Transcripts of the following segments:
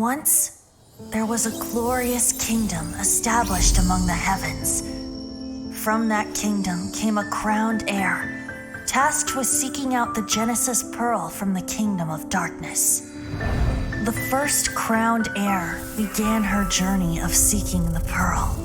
Once, there was a glorious kingdom established among the heavens. From that kingdom came a crowned heir, tasked with seeking out the Genesis Pearl from the kingdom of darkness. The first crowned heir began her journey of seeking the pearl.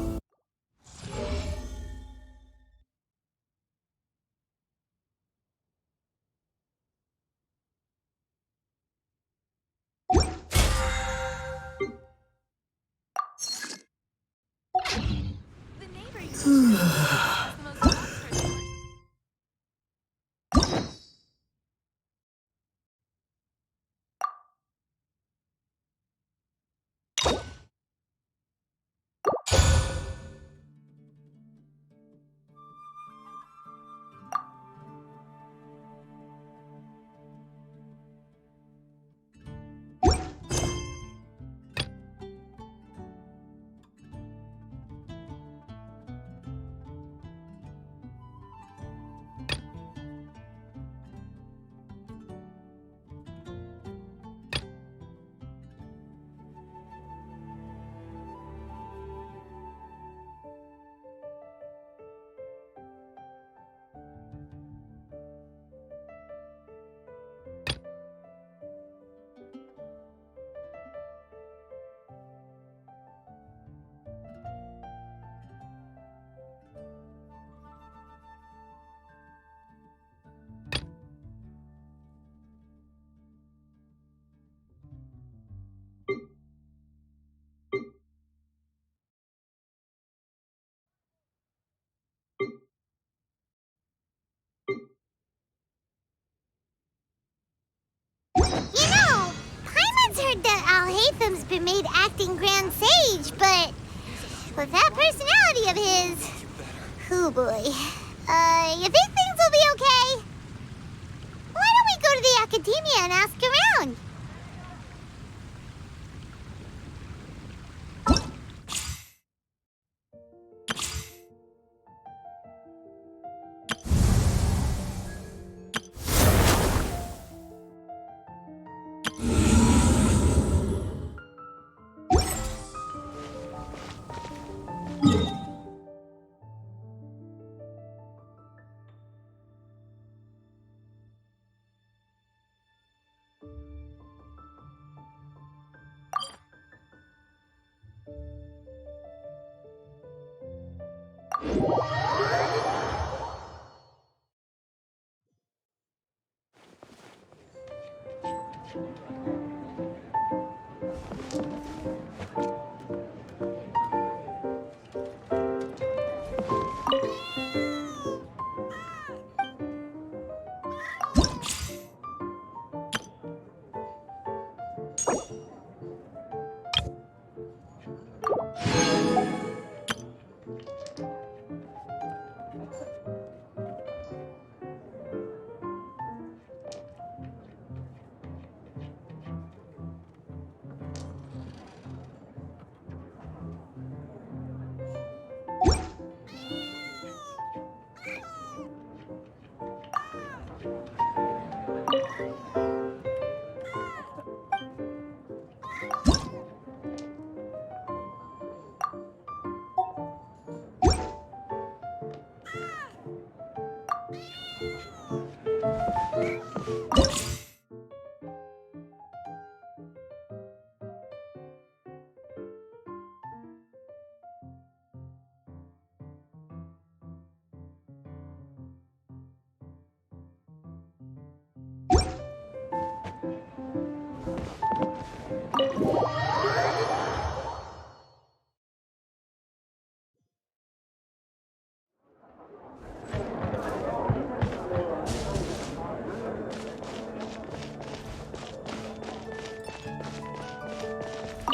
Paimon's heard that Alhaitham's been made acting Grand Sage, but with that personality of his, oh boy. You think things will be okay? Why don't we go to the academia and ask around?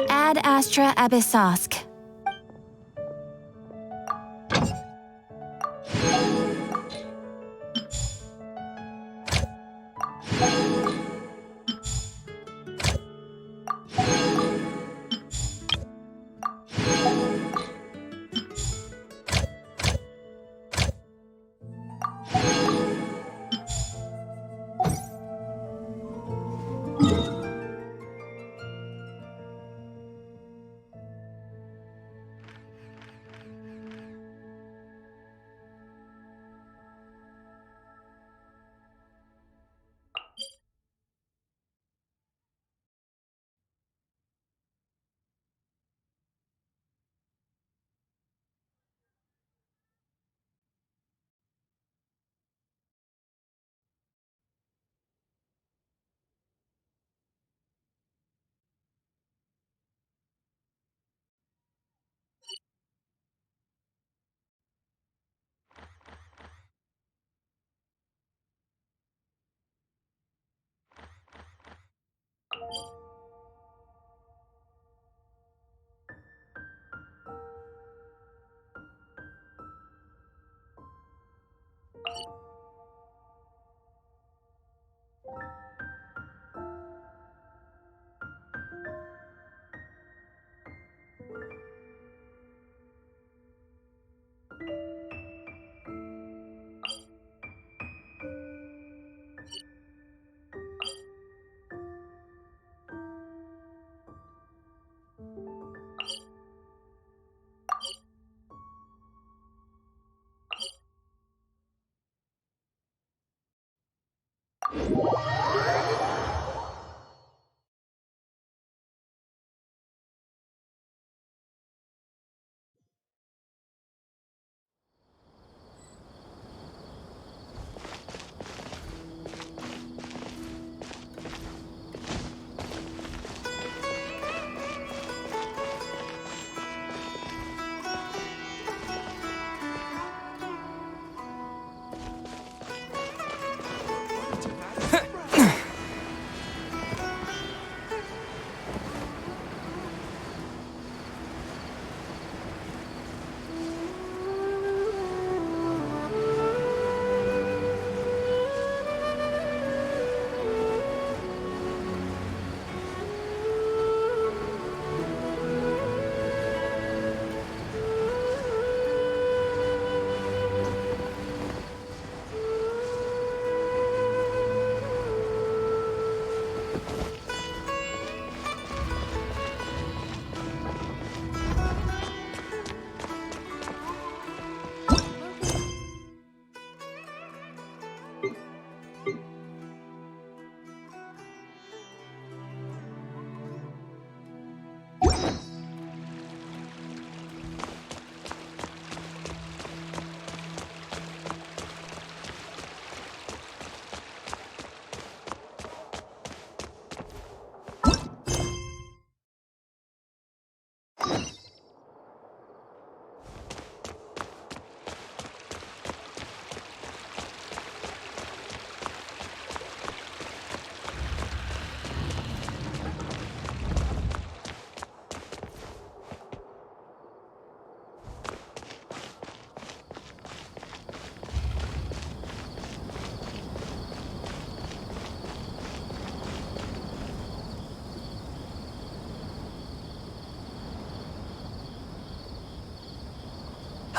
Ad Astra Abyssosk.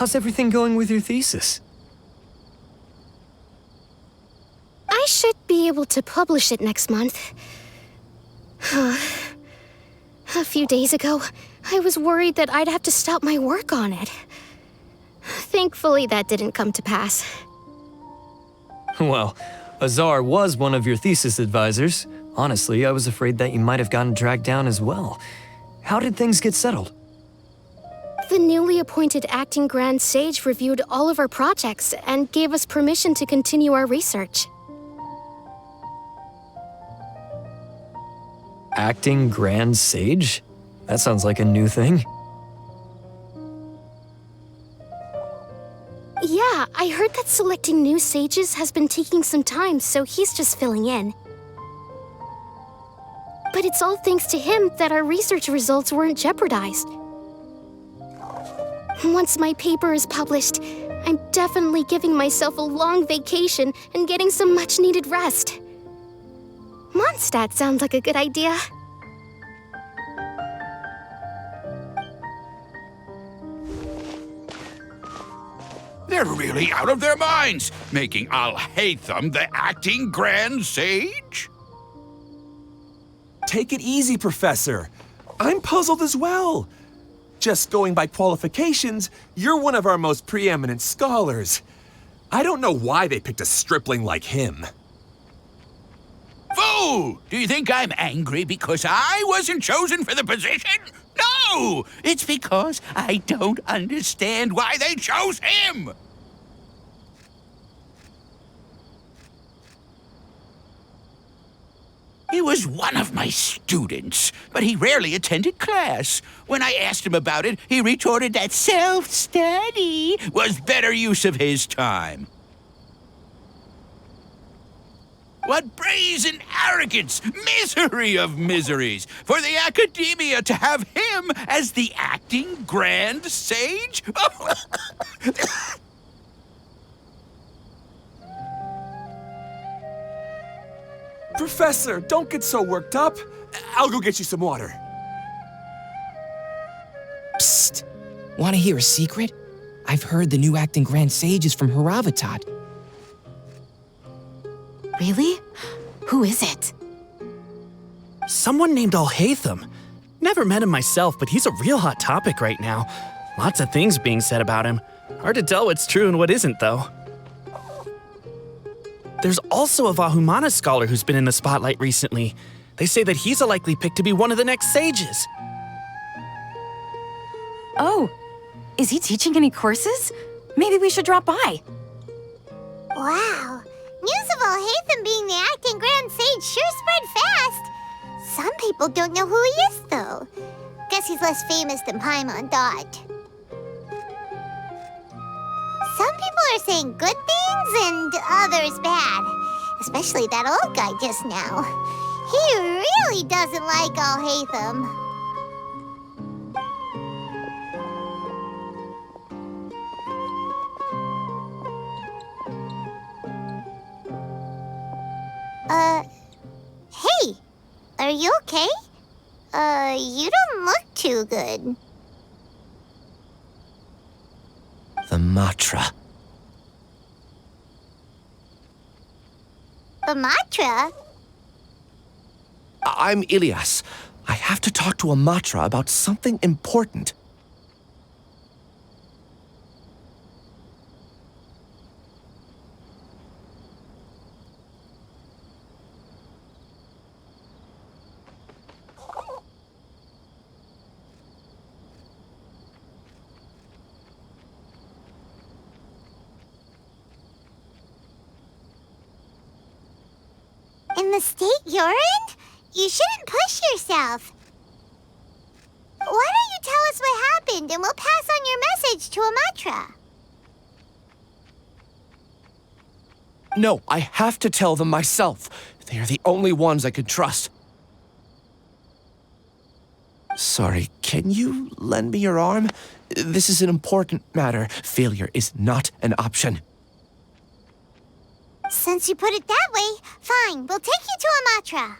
how's everything going with your thesis? I should be able to publish it next month. A few days ago, I was worried that I'd have to stop my work on it. Thankfully, that didn't come to pass. Well, Azar was one of your thesis advisors. Honestly, I was afraid that you might have gotten dragged down as well. How did things get settled? The newly appointed acting Grand Sage reviewed all of our projects and gave us permission to continue our research. Acting Grand Sage? That sounds like a new thing. Yeah, I heard that selecting new sages has been taking some time, so he's just filling in. But it's all thanks to him that our research results weren't jeopardized. Once my paper is published, I'm definitely giving myself a long vacation and getting some much-needed rest. Mondstadt sounds like a good idea. They're really out of their minds, making Alhaitham the acting Grand Sage? Take it easy, Professor. I'm puzzled as well. Just going by qualifications, you're one of our most preeminent scholars. I don't know why they picked a stripling like him. Fool! Do you think I'm angry because I wasn't chosen for the position? No! It's because I don't understand why they chose him! He was one of my students, but he rarely attended class. When I asked him about it, he retorted that self-study was better use of his time. What brazen arrogance, misery of miseries, for the academia to have him as the acting Grand Sage? Professor, don't get so worked up. I'll go get you some water. Psst! Want to hear a secret? I've heard the new acting Grand Sage is from Haravatat. Really? Who is it? Someone named Alhaitham. Never met him myself, but he's a real hot topic right now. Lots of things being said about him. Hard to tell what's true and what isn't, though. There's also a Vahumana scholar who's been in the spotlight recently. They say that he's a likely pick to be one of the next sages. Oh, is he teaching any courses? Maybe we should drop by. Wow. News of Alhaitham being the acting Grand Sage sure spread fast. Some people don't know who he is, though. Guess he's less famous than Paimon thought. Some people are saying good things and others bad. Especially that old guy just now. He really doesn't like Alhaitham. Hey, are you okay? You don't look too good. The Matra. The Matra? I'm Ilias. I have to talk to a Matra about something important. In the state you're in? You shouldn't push yourself. Why don't you tell us what happened and we'll pass on your message to Amatra? No, I have to tell them myself. They are the only ones I can trust. Sorry, can you lend me your arm? This is an important matter. Failure is not an option. Since you put it that way, fine, we'll take you to Amatra.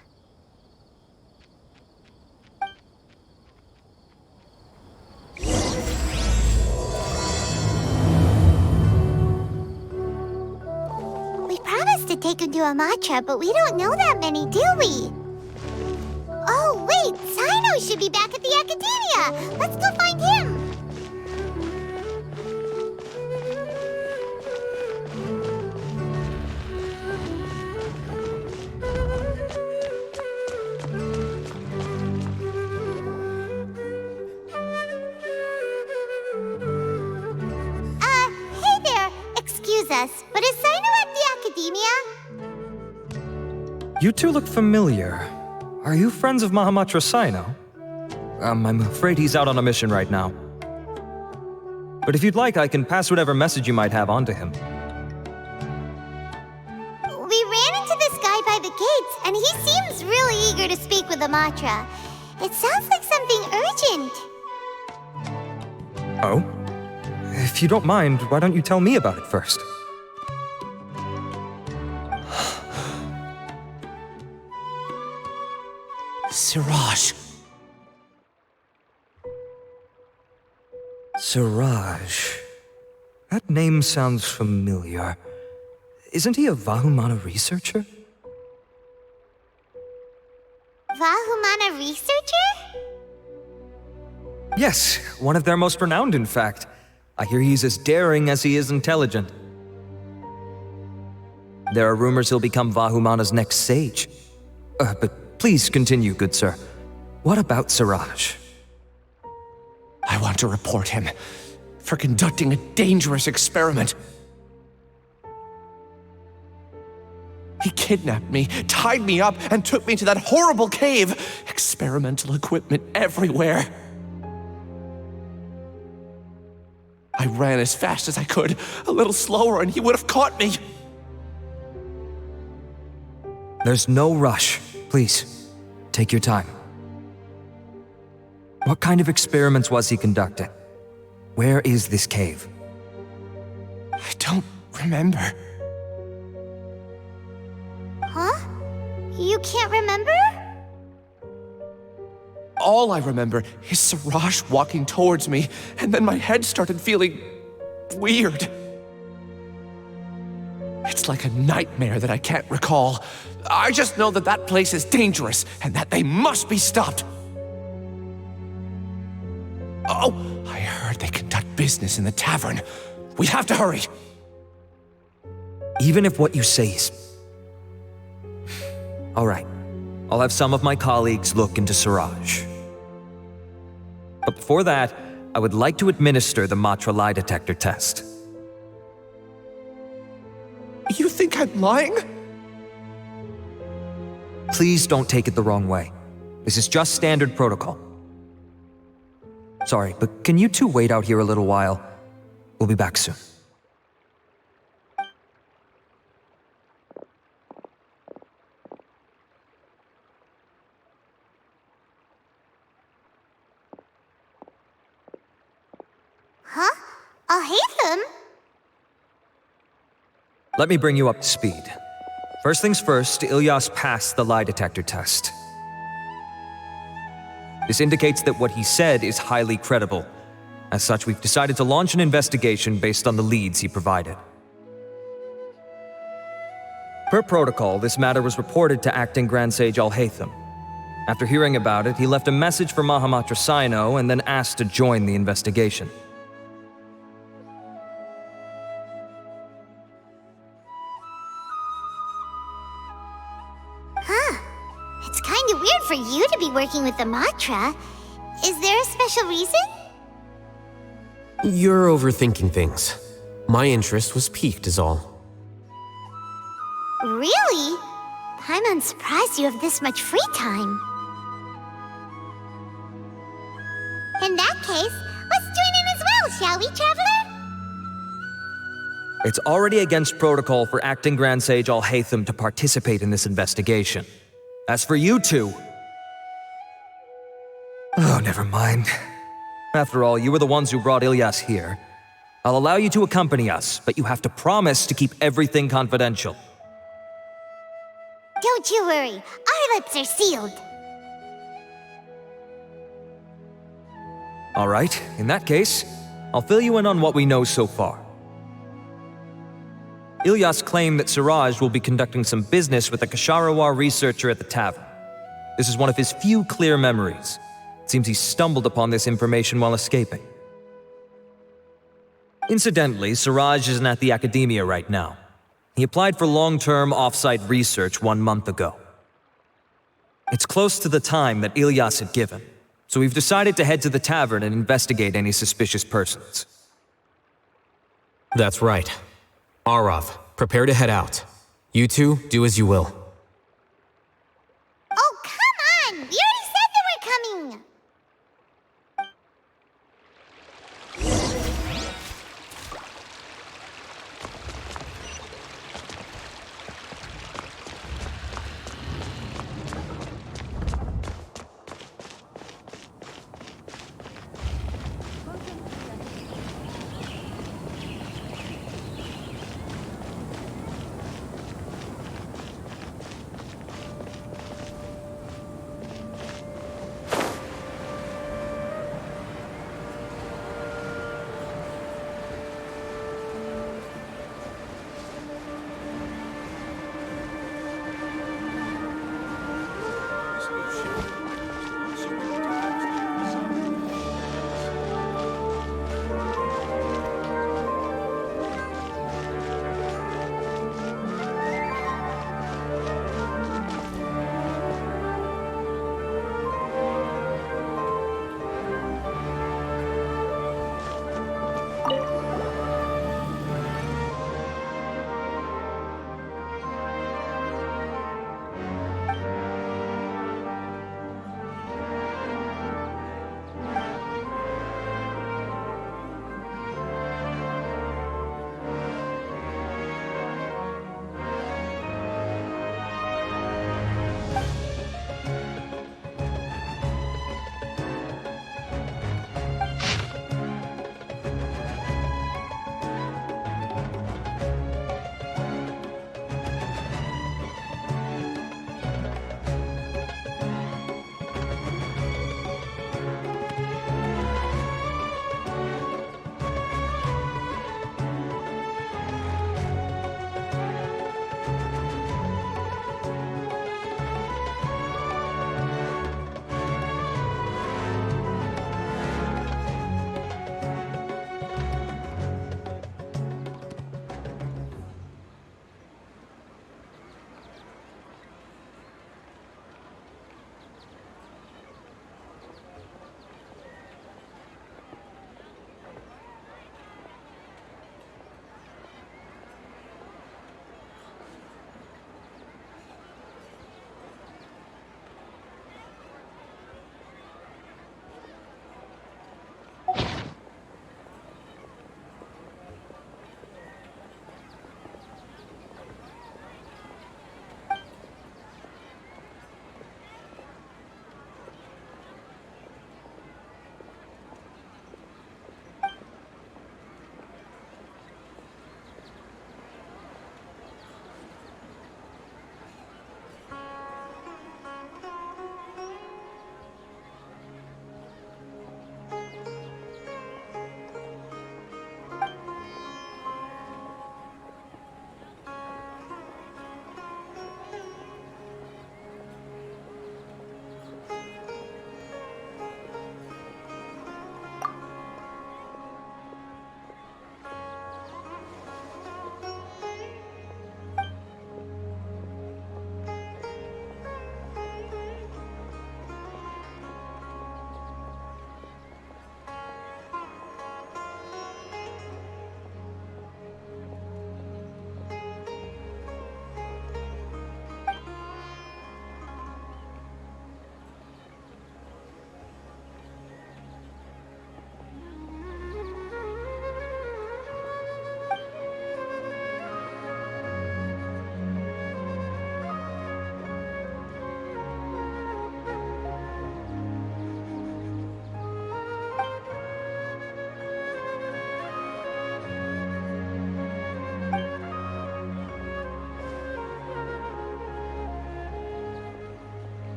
take him to Amatra, but we don't know that many, do we? Oh, wait, Sino should be back at the Academia. Let's go find him. Hey there. Excuse us, but is Sino at the Academia? You two look familiar. Are you friends of Mahamatra Sino? I'm afraid he's out on a mission right now. But if you'd like, I can pass whatever message you might have on to him. We ran into this guy by the gates, and he seems really eager to speak with Amatra. It sounds like something urgent. Oh? If you don't mind, why don't you tell me about it first? Siraj. Siraj. That name sounds familiar. Isn't he a Vahumana researcher? Vahumana researcher? Yes, one of their most renowned, in fact. I hear he's as daring as he is intelligent. There are rumors he'll become Vahumana's next sage. But please continue, good sir. What about Siraj? I want to report him for conducting a dangerous experiment. He kidnapped me, tied me up, and took me to that horrible cave. Experimental equipment everywhere. I ran as fast as I could, a little slower, and he would have caught me. There's no rush. Please, take your time. What kind of experiments was he conducting? Where is this cave? I don't remember. Huh? You can't remember? All I remember is Siraj walking towards me, and then my head started feeling weird. It's like a nightmare that I can't recall. I just know that that place is dangerous, and that they must be stopped. Oh, I heard they conduct business in the tavern. We have to hurry. Even if what you say is... All right, I'll have some of my colleagues look into Siraj. But before that, I would like to administer the Matra lie detector test. You think I'm lying? Please don't take it the wrong way. This is just standard protocol. Sorry, but can you two wait out here a little while? We'll be back soon. Huh? Alhaitham? Let me bring you up to speed. First things first, Ilyas passed the lie detector test. This indicates that what he said is highly credible. As such, we've decided to launch an investigation based on the leads he provided. Per protocol, this matter was reported to Acting Grand Sage Alhaitham. After hearing about it, he left a message for Mahamatra Sino and then asked to join the investigation. It's kind of weird for you to be working with the Matra. Is there a special reason? You're overthinking things. My interest was piqued is all. Really? I'm unsurprised you have this much free time. In that case, let's join in as well, shall we, Traveler? It's already against protocol for Acting Grand Sage Alhaitham to participate in this investigation. As for you two... Oh, never mind. After all, you were the ones who brought Ilyas here. I'll allow you to accompany us, but you have to promise to keep everything confidential. Don't you worry, our lips are sealed. All right, in that case, I'll fill you in on what we know so far. Ilyas claimed that Siraj will be conducting some business with a Kasharawar researcher at the tavern. This is one of his few clear memories. It seems he stumbled upon this information while escaping. Incidentally, Siraj isn't at the academia right now. He applied for long-term off-site research 1 month ago. It's close to the time that Ilyas had given, so we've decided to head to the tavern and investigate any suspicious persons. That's right. Arav, prepare to head out. You two, do as you will. Oh, come on! We already said that we're coming!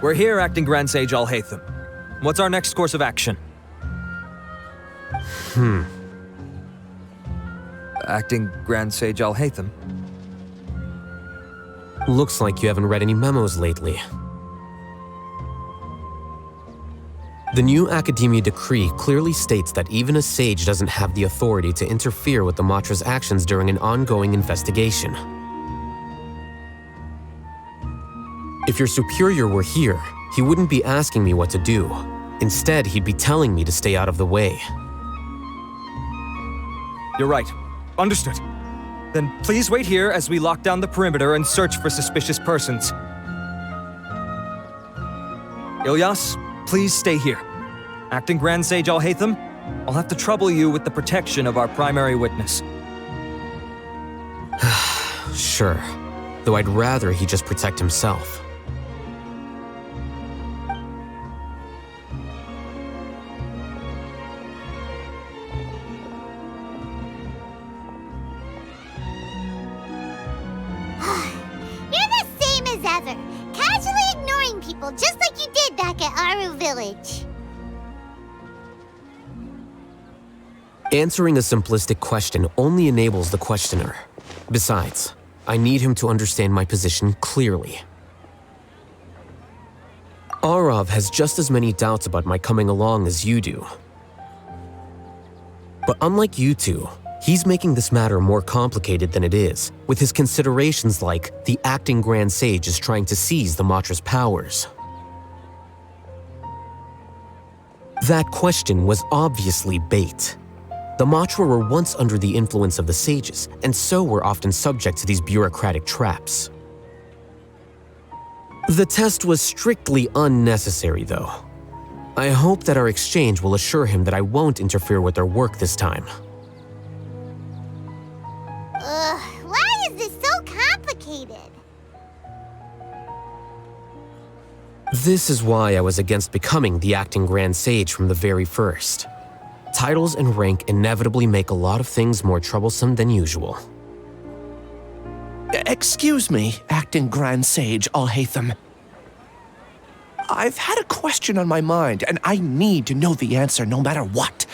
We're here, Acting Grand Sage Alhaitham. What's our next course of action? Acting Grand Sage Alhaitham? Looks like you haven't read any memos lately. The new Academia decree clearly states that even a sage doesn't have the authority to interfere with the Matra's actions during an ongoing investigation. If your superior were here, he wouldn't be asking me what to do. Instead, he'd be telling me to stay out of the way. You're right. Understood. Then please wait here as we lock down the perimeter and search for suspicious persons. Ilyas, please stay here. Acting Grand Sage Alhaitham, I'll have to trouble you with the protection of our primary witness. Sure, though I'd rather he just protect himself. You're the same as ever, casually ignoring people just like you did back at Aru Village. Answering a simplistic question only enables the questioner. Besides, I need him to understand my position clearly. Arav has just as many doubts about my coming along as you do. But unlike you two, he's making this matter more complicated than it is, with his considerations like the acting Grand Sage is trying to seize the Matra's powers. That question was obviously bait. The Matra were once under the influence of the sages, and so were often subject to these bureaucratic traps. The test was strictly unnecessary, though. I hope that our exchange will assure him that I won't interfere with their work this time. Why is this so complicated? This is why I was against becoming the acting Grand Sage from the very first. Titles and rank inevitably make a lot of things more troublesome than usual. Excuse me, Acting Grand Sage Alhaitham. I've had a question on my mind, and I need to know the answer no matter what.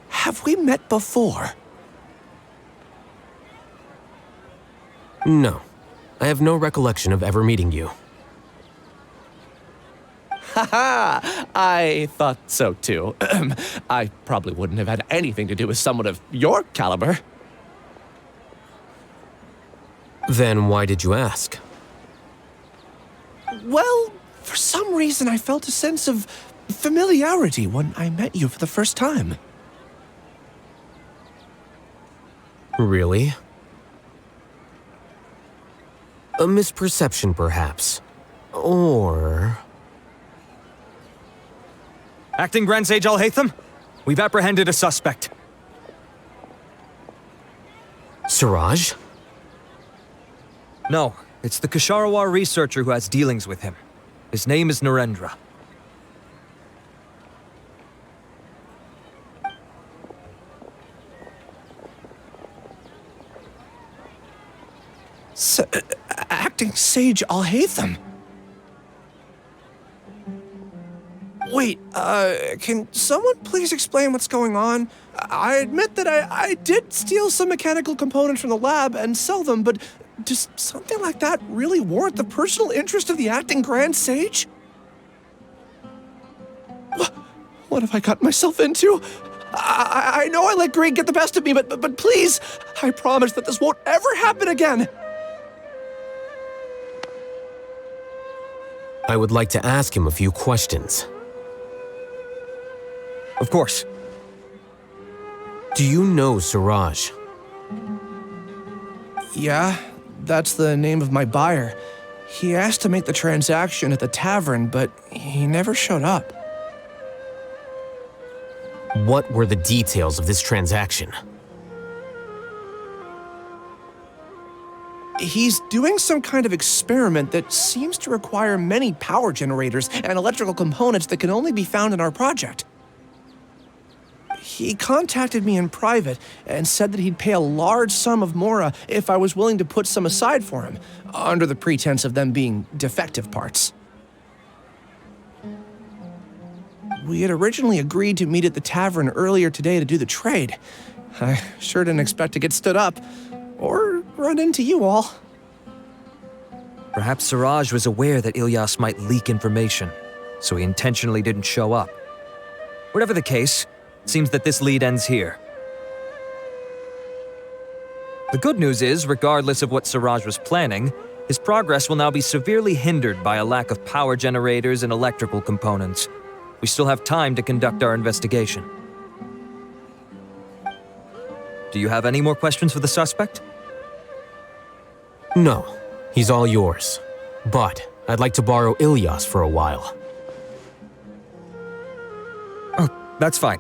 Have we met before? No, I have no recollection of ever meeting you. Haha, I thought so too. I probably wouldn't have had anything to do with someone of your caliber. Then why did you ask? Well, for some reason I felt a sense of familiarity when I met you for the first time. Really? A misperception, perhaps. Or... Acting Grand Sage Alhaitham, we've apprehended a suspect. Siraj? No, it's the Ksharawar researcher who has dealings with him. His name is Narendra. Acting Sage Alhaitham? Wait, can someone please explain what's going on? I admit that I did steal some mechanical components from the lab and sell them, but does something like that really warrant the personal interest of the acting Grand Sage? What have I gotten myself into? I know I let greed get the best of me, but please, I promise that this won't ever happen again. I would like to ask him a few questions. Of course. Do you know Siraj? Yeah, that's the name of my buyer. He asked to make the transaction at the tavern, but he never showed up. What were the details of this transaction? He's doing some kind of experiment that seems to require many power generators and electrical components that can only be found in our project. He contacted me in private and said that he'd pay a large sum of Mora if I was willing to put some aside for him, under the pretense of them being defective parts. We had originally agreed to meet at the tavern earlier today to do the trade. I sure didn't expect to get stood up, or run into you all. Perhaps Siraj was aware that Ilyas might leak information, so he intentionally didn't show up. Whatever the case, it seems that this lead ends here. The good news is, regardless of what Siraj was planning, his progress will now be severely hindered by a lack of power generators and electrical components. We still have time to conduct our investigation. Do you have any more questions for the suspect? No, he's all yours. But I'd like to borrow Ilyas for a while. Oh, that's fine.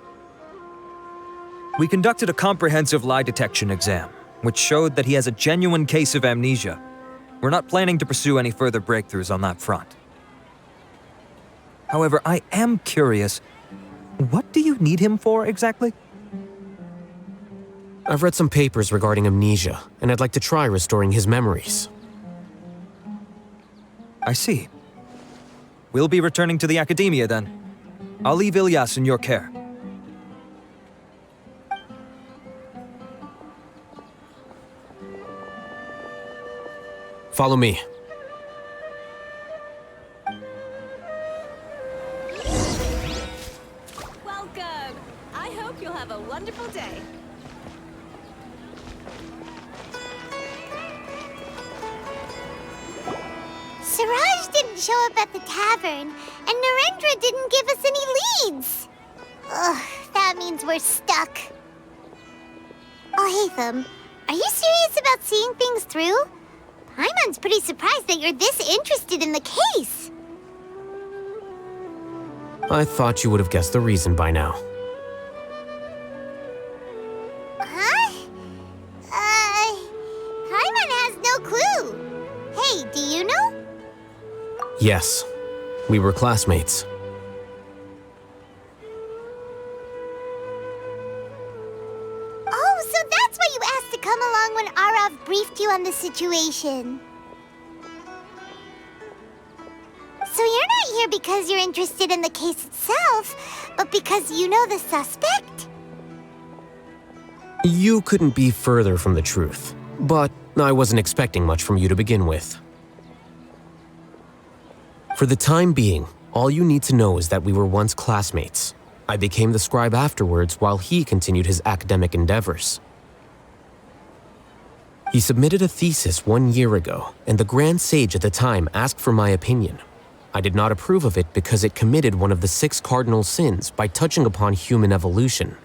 We conducted a comprehensive lie detection exam, which showed that he has a genuine case of amnesia. We're not planning to pursue any further breakthroughs on that front. However, I am curious, what do you need him for exactly? I've read some papers regarding amnesia, and I'd like to try restoring his memories. I see. We'll be returning to the Academia then. I'll leave Ilyas in your care. Follow me. Welcome! I hope you'll have a wonderful day. Siraj didn't show up at the tavern, and Narendra didn't give us any leads. Ugh, that means we're stuck. Alhaitham, are you serious about seeing things through? Paimon's pretty surprised that you're this interested in the case. I thought you would have guessed the reason by now. Huh? Paimon has no clue. Hey, do you know? Yes, we were classmates. Oh, so that's why you asked to come along when Arav briefed you on the situation. So you're not here because you're interested in the case itself, but because you know the suspect? You couldn't be further from the truth, but I wasn't expecting much from you to begin with. For the time being, all you need to know is that we were once classmates. I became the scribe afterwards while he continued his academic endeavors. He submitted a thesis 1 year ago, and the Grand Sage at the time asked for my opinion. I did not approve of it because it committed one of the 6 cardinal sins by touching upon human evolution.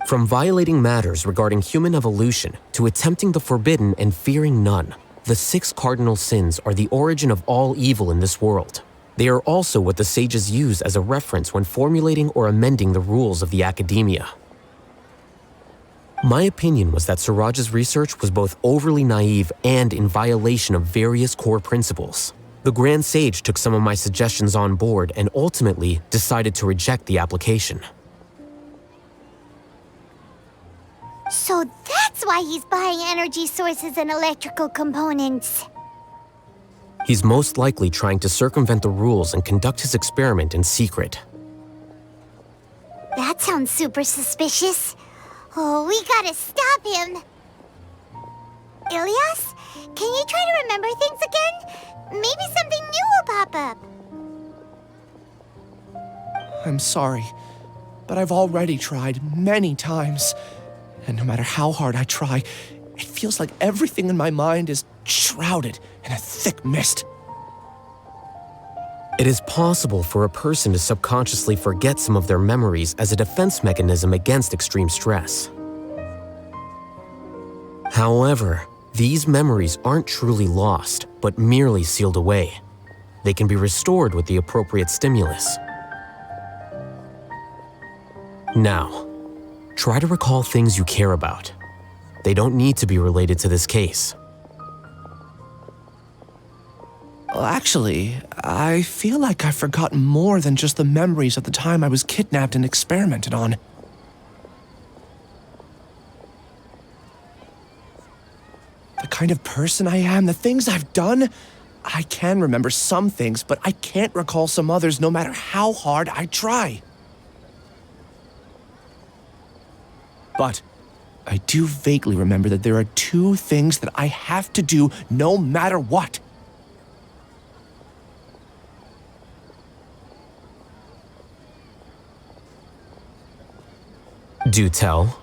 From violating matters regarding human evolution to attempting the forbidden and fearing none, the 6 cardinal sins are the origin of all evil in this world. They are also what the sages use as a reference when formulating or amending the rules of the Academia. My opinion was that Siraj's research was both overly naive and in violation of various core principles. The Grand Sage took some of my suggestions on board and ultimately decided to reject the application. So that's why he's buying energy sources and electrical components. He's most likely trying to circumvent the rules and conduct his experiment in secret. That sounds super suspicious. Oh, we gotta stop him. Ilyas, can you try to remember things again? Maybe something new will pop up. I'm sorry, but I've already tried many times. And no matter how hard I try, it feels like everything in my mind is shrouded in a thick mist. It is possible for a person to subconsciously forget some of their memories as a defense mechanism against extreme stress. However, these memories aren't truly lost, but merely sealed away. They can be restored with the appropriate stimulus. Now, try to recall things you care about. They don't need to be related to this case. Well, actually, I feel like I've forgotten more than just the memories of the time I was kidnapped and experimented on. kind of person I am, the things I've done. I can remember some things, but I can't recall some others no matter how hard I try. But I do vaguely remember that there are two things that I have to do no matter what. Do tell.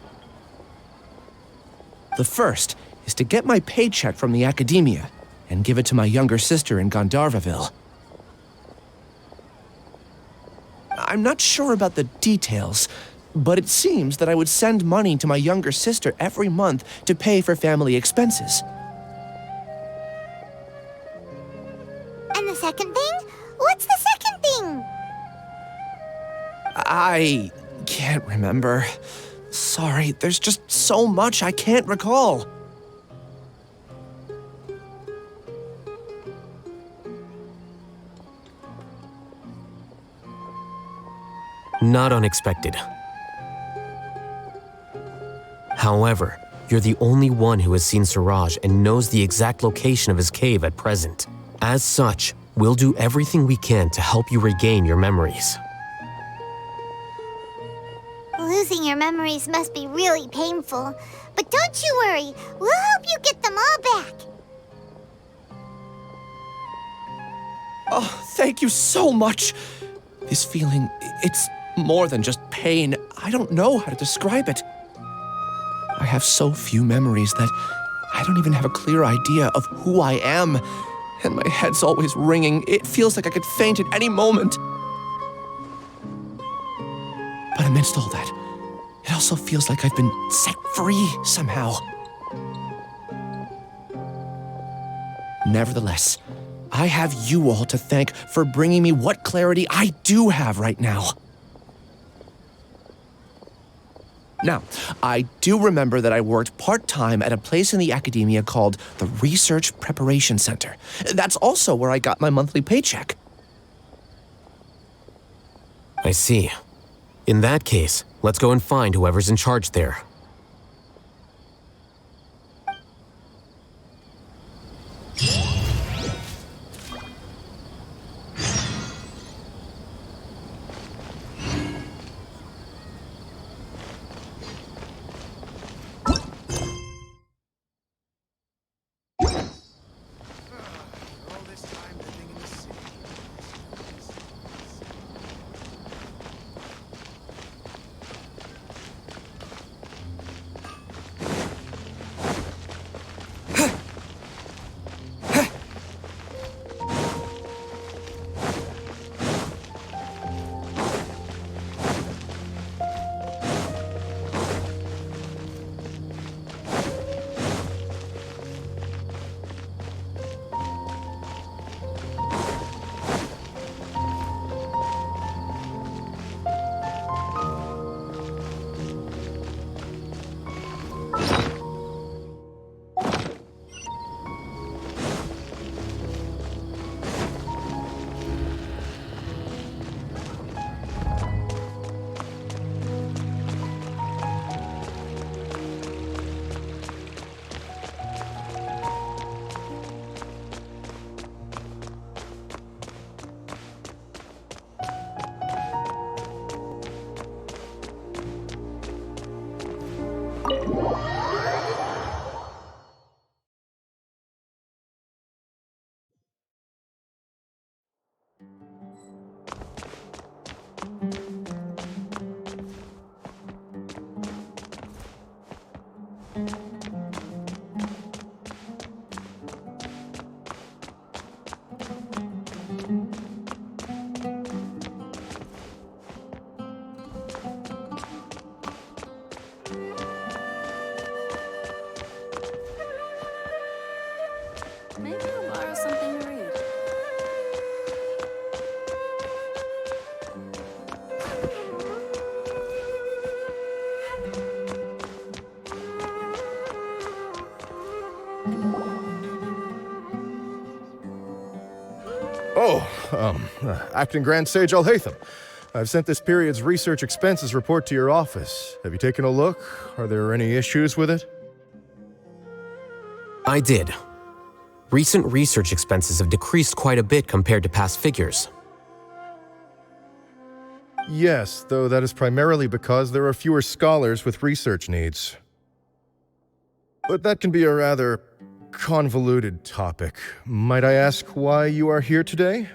The first is to get my paycheck from the academia and give it to my younger sister in Gandharvaville. I'm not sure about the details, but it seems that I would send money to my younger sister every month to pay for family expenses. And the second thing? What's the second thing? I can't remember. Sorry, there's just so much I can't recall. Not unexpected. However, you're the only one who has seen Suraj and knows the exact location of his cave at present. As such, we'll do everything we can to help you regain your memories. Losing your memories must be really painful. But don't you worry, we'll help you get them all back. Oh, thank you so much. This feeling, it's more than just pain. I don't know how to describe it. I have so few memories that I don't even have a clear idea of who I am. And my head's always ringing. It feels like I could faint at any moment. But amidst all that, it also feels like I've been set free somehow. Nevertheless, I have you all to thank for bringing me what clarity I do have right now. Now, I do remember that I worked part-time at a place in the academia called the Research Preparation Center. That's also where I got my monthly paycheck. I see. In that case, let's go and find whoever's in charge there. Maybe I'll borrow something to read. Acting Grand Sage Alhaitham. I've sent this period's research expenses report to your office. Have you taken a look? Are there any issues with it? I did. Recent research expenses have decreased quite a bit compared to past figures. Yes, though that is primarily because there are fewer scholars with research needs. But that can be a rather convoluted topic. Might I ask why you are here today?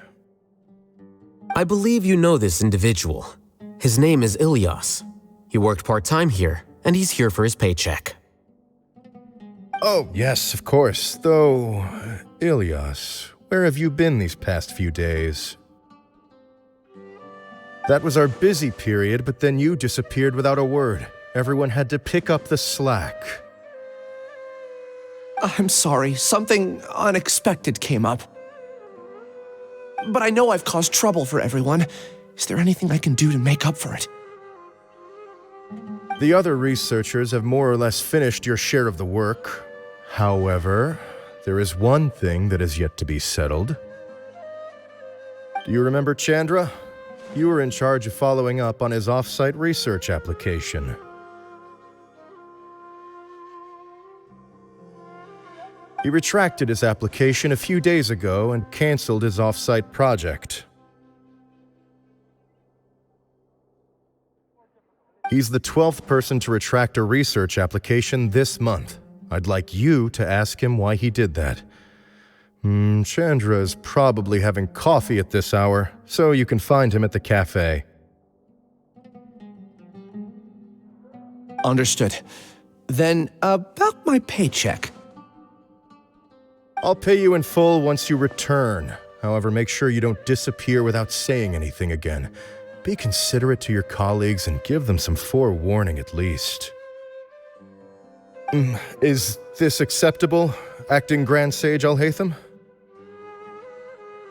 I believe you know this individual. His name is Ilyas. He worked part-time here, and he's here for his paycheck. Oh, yes, of course. Though, Ilyas, where have you been these past few days? That was our busy period, but then you disappeared without a word. Everyone had to pick up the slack. I'm sorry, something unexpected came up. But I know I've caused trouble for everyone. Is there anything I can do to make up for it? The other researchers have more or less finished your share of the work. However, there is one thing that is yet to be settled. Do you remember Chandra? You were in charge of following up on his off-site research application. He retracted his application a few days ago and canceled his off-site project. He's the 12th person to retract a research application this month. I'd like you to ask him why he did that. Chandra is probably having coffee at this hour, so you can find him at the cafe. Understood. Then, about my paycheck. I'll pay you in full once you return. However, make sure you don't disappear without saying anything again. Be considerate to your colleagues and give them some forewarning at least. Is this acceptable, Acting Grand Sage Alhaitham?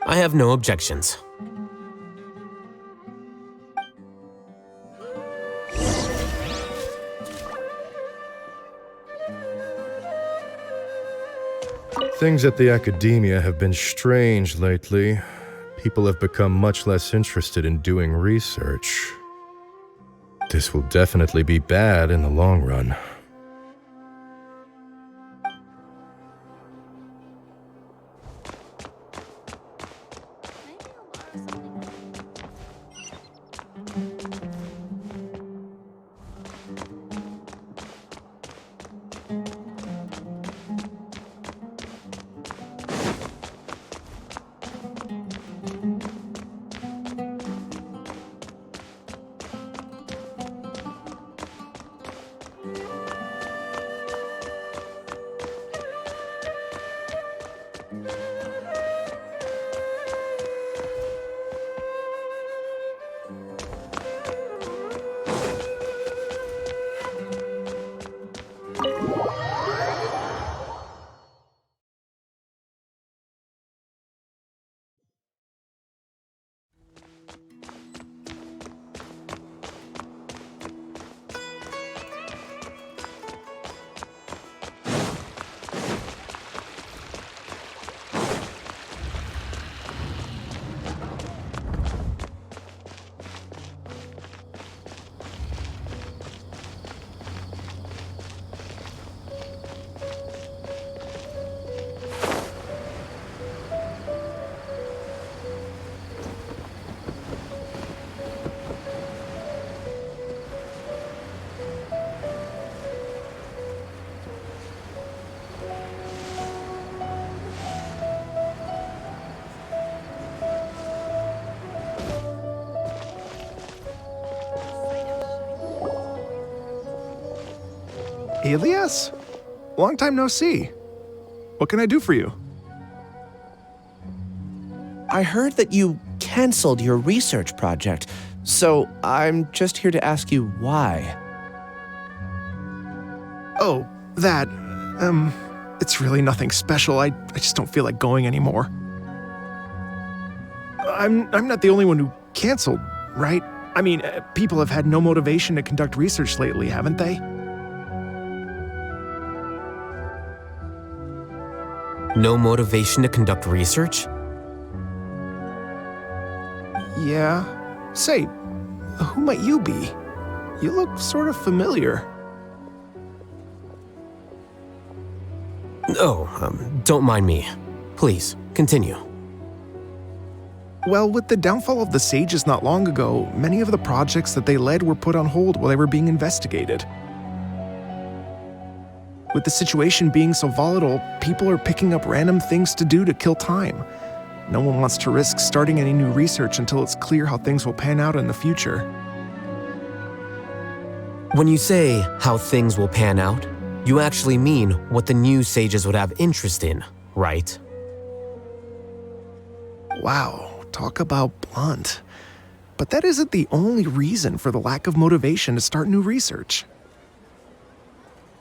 I have no objections. Things at the academia have been strange lately. People have become much less interested in doing research. This will definitely be bad in the long run. Ilyas? Long time no see. What can I do for you? I heard that you canceled your research project, so I'm just here to ask you why. Oh, that. It's really nothing special. I just don't feel like going anymore. I'm not the only one who canceled, right? I mean, people have had no motivation to conduct research lately, haven't they? No motivation to conduct research? Yeah. Say, who might you be? You look sort of familiar. Don't mind me. Please, continue. Well, with the downfall of the sages not long ago, many of the projects that they led were put on hold while they were being investigated. With the situation being so volatile, people are picking up random things to do to kill time. No one wants to risk starting any new research until it's clear how things will pan out in the future. When you say how things will pan out, you actually mean what the new sages would have interest in, right? Wow, talk about blunt. But that isn't the only reason for the lack of motivation to start new research.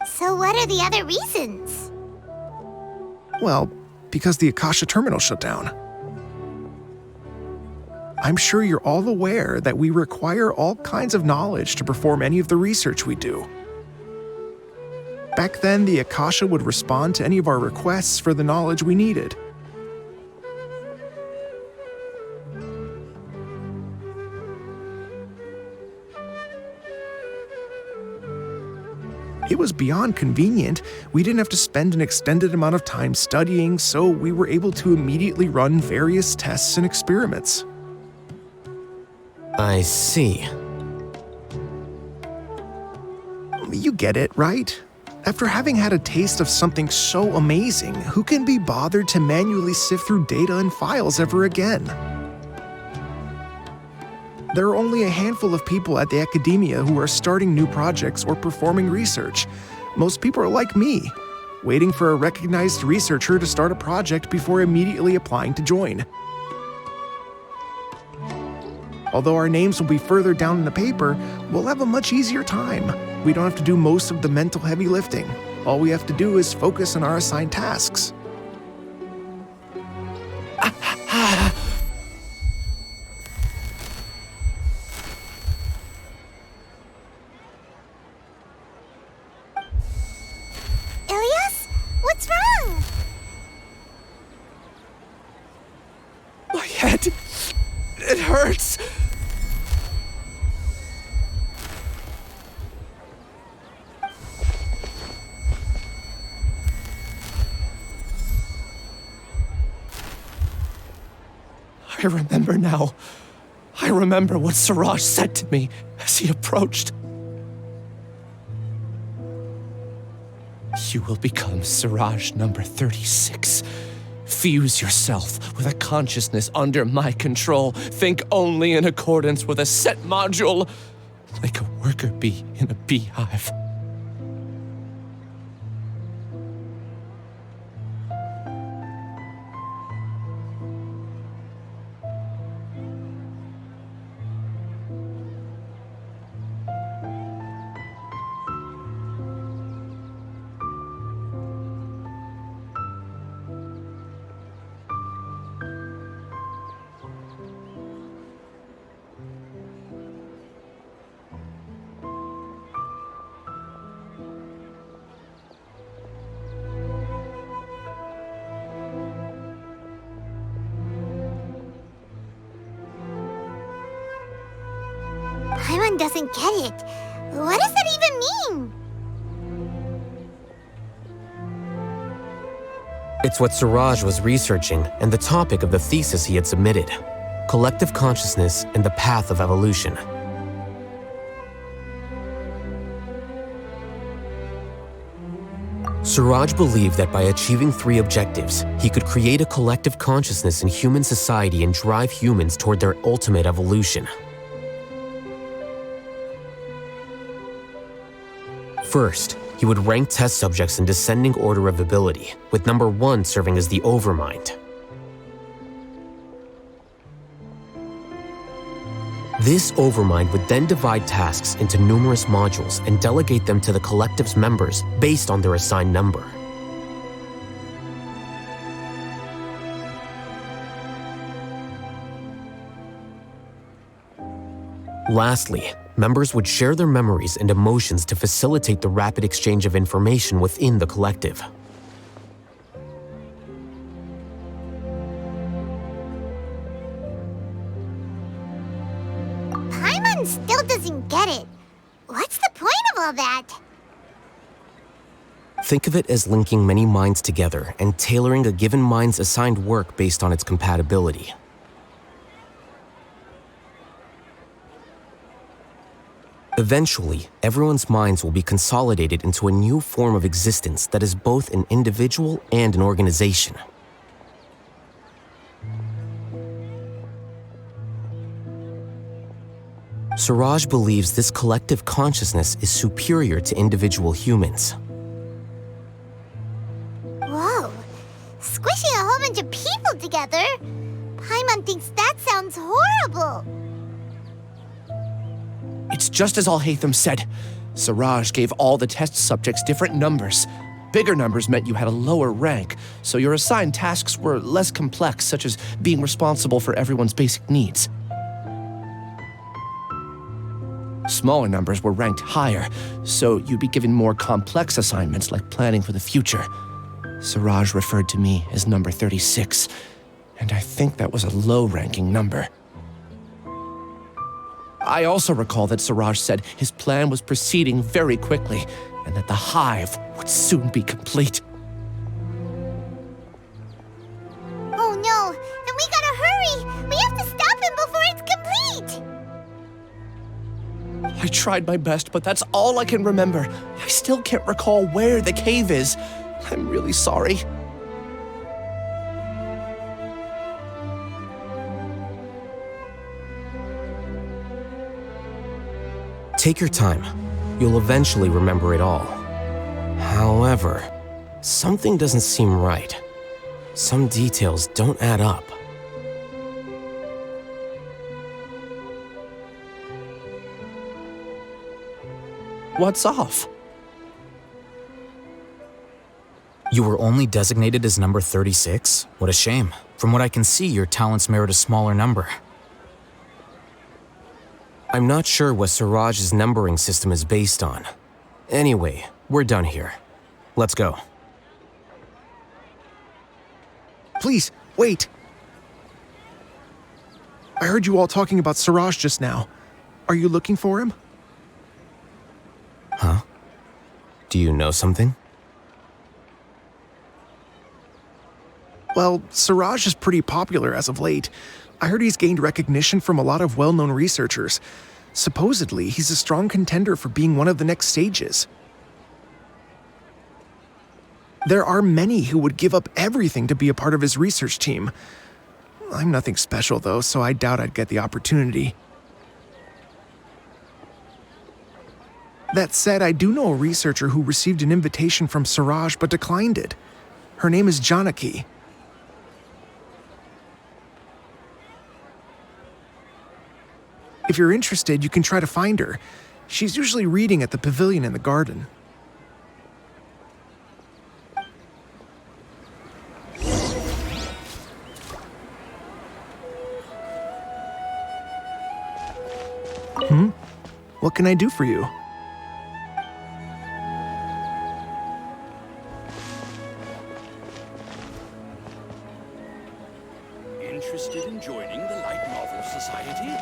So what are the other reasons? Well, because the Akasha terminal shut down. I'm sure you're all aware that we require all kinds of knowledge to perform any of the research we do. Back then, the Akasha would respond to any of our requests for the knowledge we needed. It was beyond convenient. We didn't have to spend an extended amount of time studying, so we were able to immediately run various tests and experiments. I see. You get it, right? After having had a taste of something so amazing, who can be bothered to manually sift through data and files ever again? There are only a handful of people at the academia who are starting new projects or performing research. Most people are like me, waiting for a recognized researcher to start a project before immediately applying to join. Although our names will be further down in the paper, we'll have a much easier time. We don't have to do most of the mental heavy lifting. All we have to do is focus on our assigned tasks. Ilias? What's wrong? My head. It hurts. I remember now. I remember what Siraj said to me as he approached. You will become Siraj number 36. Fuse yourself with a consciousness under my control. Think only in accordance with a set module, like a worker bee in a beehive. Paimon doesn't get it. What does that even mean? It's what Siraj was researching and the topic of the thesis he had submitted: collective consciousness and the path of evolution. Siraj believed that by achieving 3 objectives, he could create a collective consciousness in human society and drive humans toward their ultimate evolution. First, he would rank test subjects in descending order of ability, with number 1 serving as the overmind. This overmind would then divide tasks into numerous modules and delegate them to the collective's members based on their assigned number. Lastly, members would share their memories and emotions to facilitate the rapid exchange of information within the collective. Paimon still doesn't get it. What's the point of all that? Think of it as linking many minds together and tailoring a given mind's assigned work based on its compatibility. Eventually, everyone's minds will be consolidated into a new form of existence that is both an individual and an organization. Suraj believes this collective consciousness is superior to individual humans. Whoa. Squishing a whole bunch of people together? Paimon thinks that sounds horrible. It's just as Alhaitham said. Suraj gave all the test subjects different numbers. Bigger numbers meant you had a lower rank, so your assigned tasks were less complex, such as being responsible for everyone's basic needs. Smaller numbers were ranked higher, so you'd be given more complex assignments like planning for the future. Suraj referred to me as number 36, and I think that was a low-ranking number. I also recall that Suraj said his plan was proceeding very quickly, and that the hive would soon be complete. Oh no, then we gotta hurry! We have to stop him before it's complete! I tried my best, but that's all I can remember. I still can't recall where the cave is. I'm really sorry. Take your time. You'll eventually remember it all. However, something doesn't seem right. Some details don't add up. What's off? You were only designated as number 36? What a shame. From what I can see, your talents merit a smaller number. I'm not sure what Suraj's numbering system is based on. Anyway, we're done here. Let's go. Please, wait. I heard you all talking about Suraj just now. Are you looking for him? Huh? Do you know something? Well, Suraj is pretty popular as of late. I heard he's gained recognition from a lot of well-known researchers. Supposedly, he's a strong contender for being one of the next sages. There are many who would give up everything to be a part of his research team. I'm nothing special, though, so I doubt I'd get the opportunity. That said, I do know a researcher who received an invitation from Suraj but declined it. Her name is Janaki. If you're interested, you can try to find her. She's usually reading at the pavilion in the garden. What can I do for you? Interested in joining the Light Novel Society?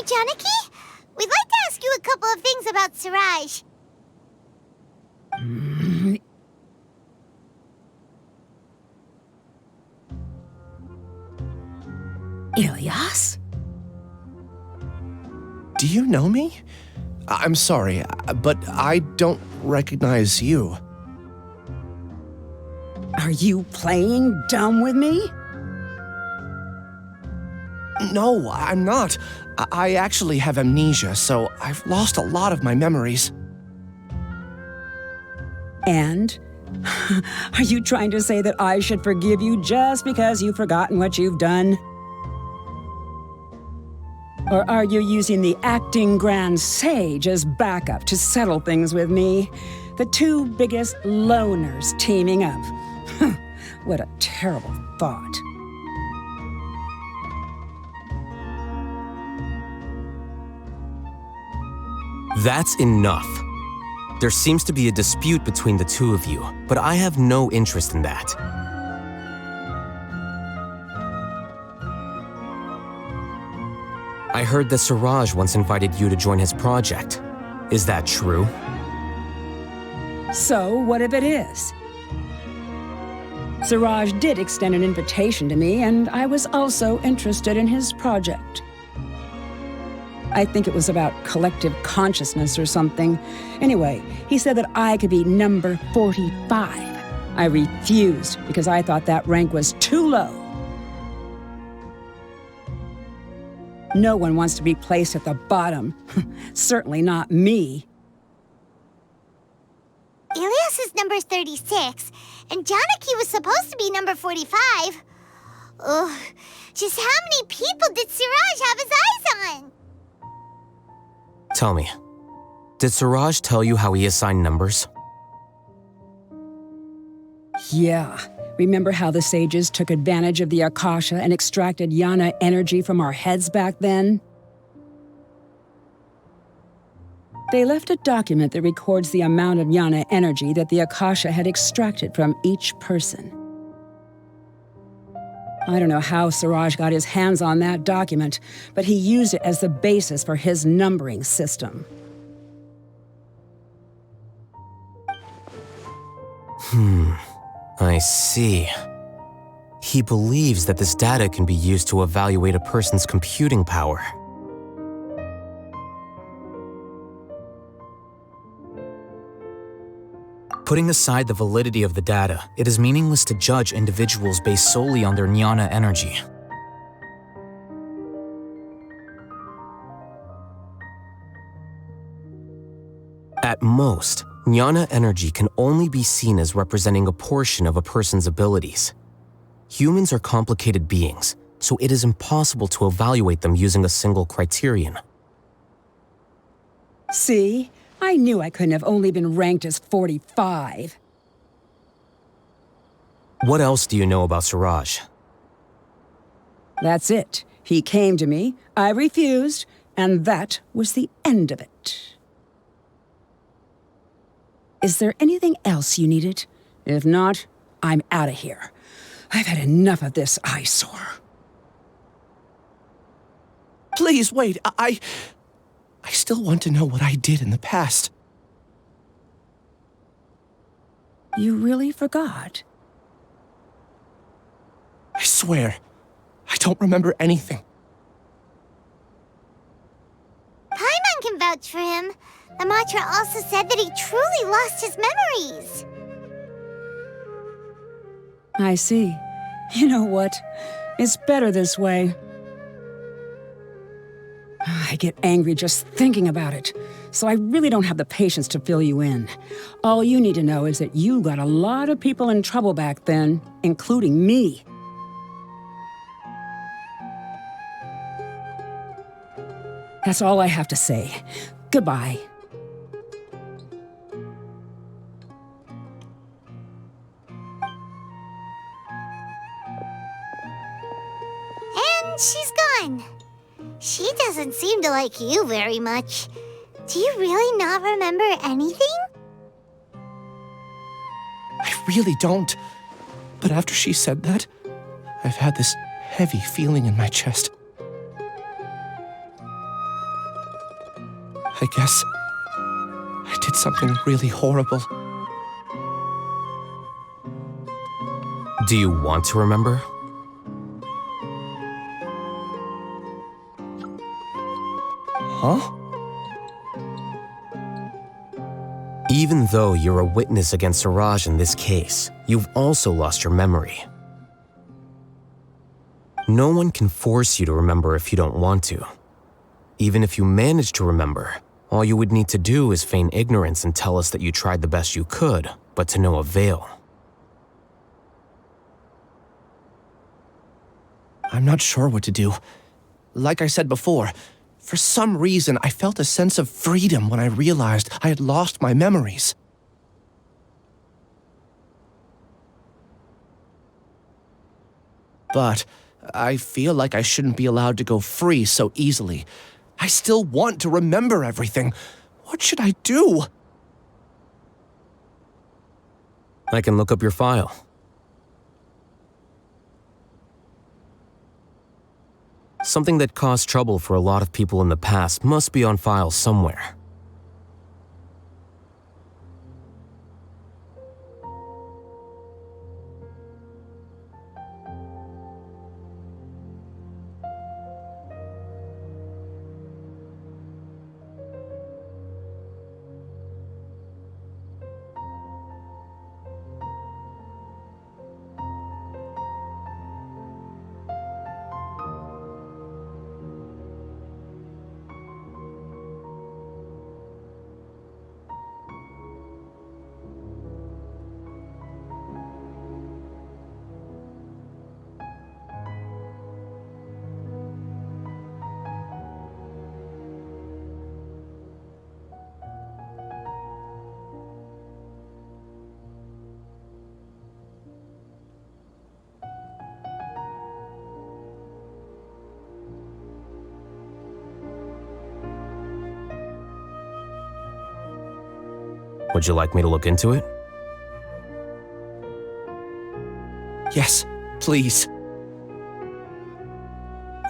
Janaki? We'd like to ask you a couple of things about Siraj. Ilyas? Do you know me? I'm sorry, but I don't recognize you. Are you playing dumb with me? No, I'm not. I actually have amnesia, so I've lost a lot of my memories. And? Are you trying to say that I should forgive you just because you've forgotten what you've done? Or are you using the acting Grand Sage as backup to settle things with me? The two biggest loners teaming up. What a terrible thought. That's enough. There seems to be a dispute between the two of you, but I have no interest in that. I heard that Siraj once invited you to join his project. Is that true? So, what if it is? Siraj did extend an invitation to me, and I was also interested in his project. I think it was about collective consciousness or something. Anyway, he said that I could be number 45. I refused because I thought that rank was too low. No one wants to be placed at the bottom. Certainly not me. Ilyas is number 36, and Janaki was supposed to be number 45. Ugh, just how many people did Siraj have his eyes on? Tell me, did Siraj tell you how he assigned numbers? Yeah. Remember how the sages took advantage of the Akasha and extracted Yana energy from our heads back then? They left a document that records the amount of Yana energy that the Akasha had extracted from each person. I don't know how Siraj got his hands on that document, but he used it as the basis for his numbering system. I see. He believes that this data can be used to evaluate a person's computing power. Putting aside the validity of the data, it is meaningless to judge individuals based solely on their jnana energy. At most, jnana energy can only be seen as representing a portion of a person's abilities. Humans are complicated beings, so it is impossible to evaluate them using a single criterion. See? I knew I couldn't have only been ranked as 45. What else do you know about Siraj? That's it. He came to me, I refused, and that was the end of it. Is there anything else you needed? If not, I'm out of here. I've had enough of this eyesore. Please, wait, I still want to know what I did in the past. You really forgot? I swear, I don't remember anything. Paimon can vouch for him. The mantra also said that he truly lost his memories. I see. You know what? It's better this way. I get angry just thinking about it, so I really don't have the patience to fill you in. All you need to know is that you got a lot of people in trouble back then, including me. That's all I have to say. Goodbye. And she's gone. She doesn't seem to like you very much. Do you really not remember anything? I really don't. But after she said that, I've had this heavy feeling in my chest. I guess I did something really horrible. Do you want to remember? Huh? Even though you're a witness against Siraj in this case, you've also lost your memory. No one can force you to remember if you don't want to. Even if you manage to remember, all you would need to do is feign ignorance and tell us that you tried the best you could, but to no avail. I'm not sure what to do. Like I said before, for some reason I felt a sense of freedom when I realized I had lost my memories. But I feel like I shouldn't be allowed to go free so easily. I still want to remember everything. What should I do? I can look up your file. Something that caused trouble for a lot of people in the past must be on file somewhere. Would you like me to look into it? Yes, please.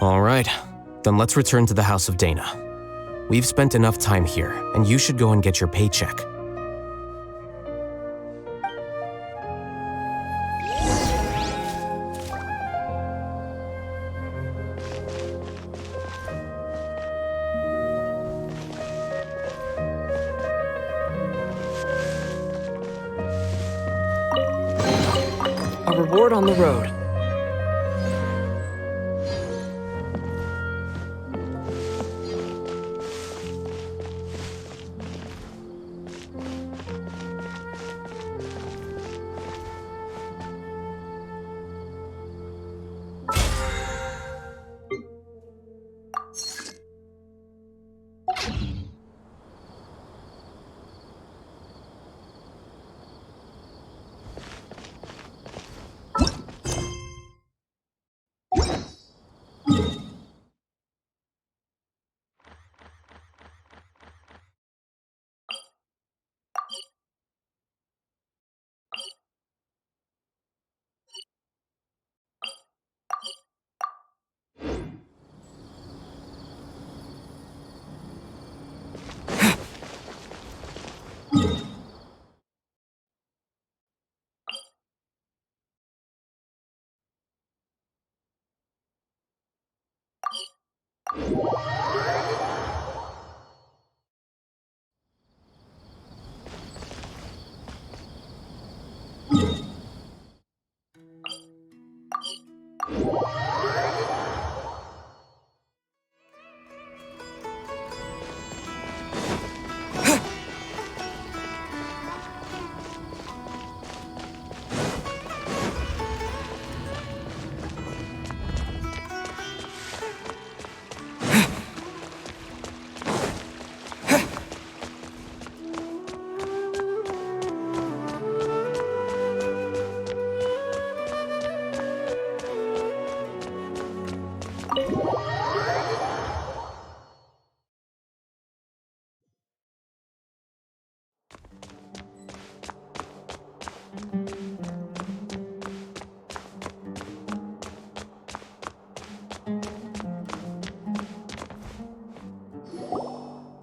All right, then let's return to the House of Dana. We've spent enough time here, and you should go and get your paycheck. A reward on the road.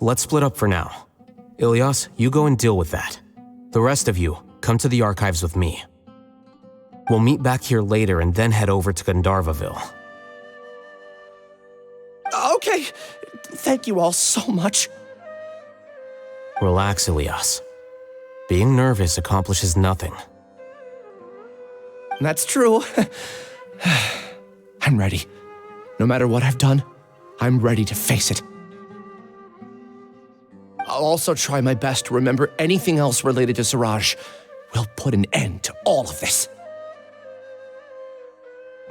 let's split up for now. Ilyas, you go and deal with that. The rest of you, come to the archives with me. We'll meet back here later and then head over to Gandharvaville. Okay, thank you all so much. Relax, Ilyas. Being nervous accomplishes nothing. That's true. I'm ready. No matter what I've done, I'm ready to face it. I'll also try my best to remember anything else related to Siraj. We'll put an end to all of this.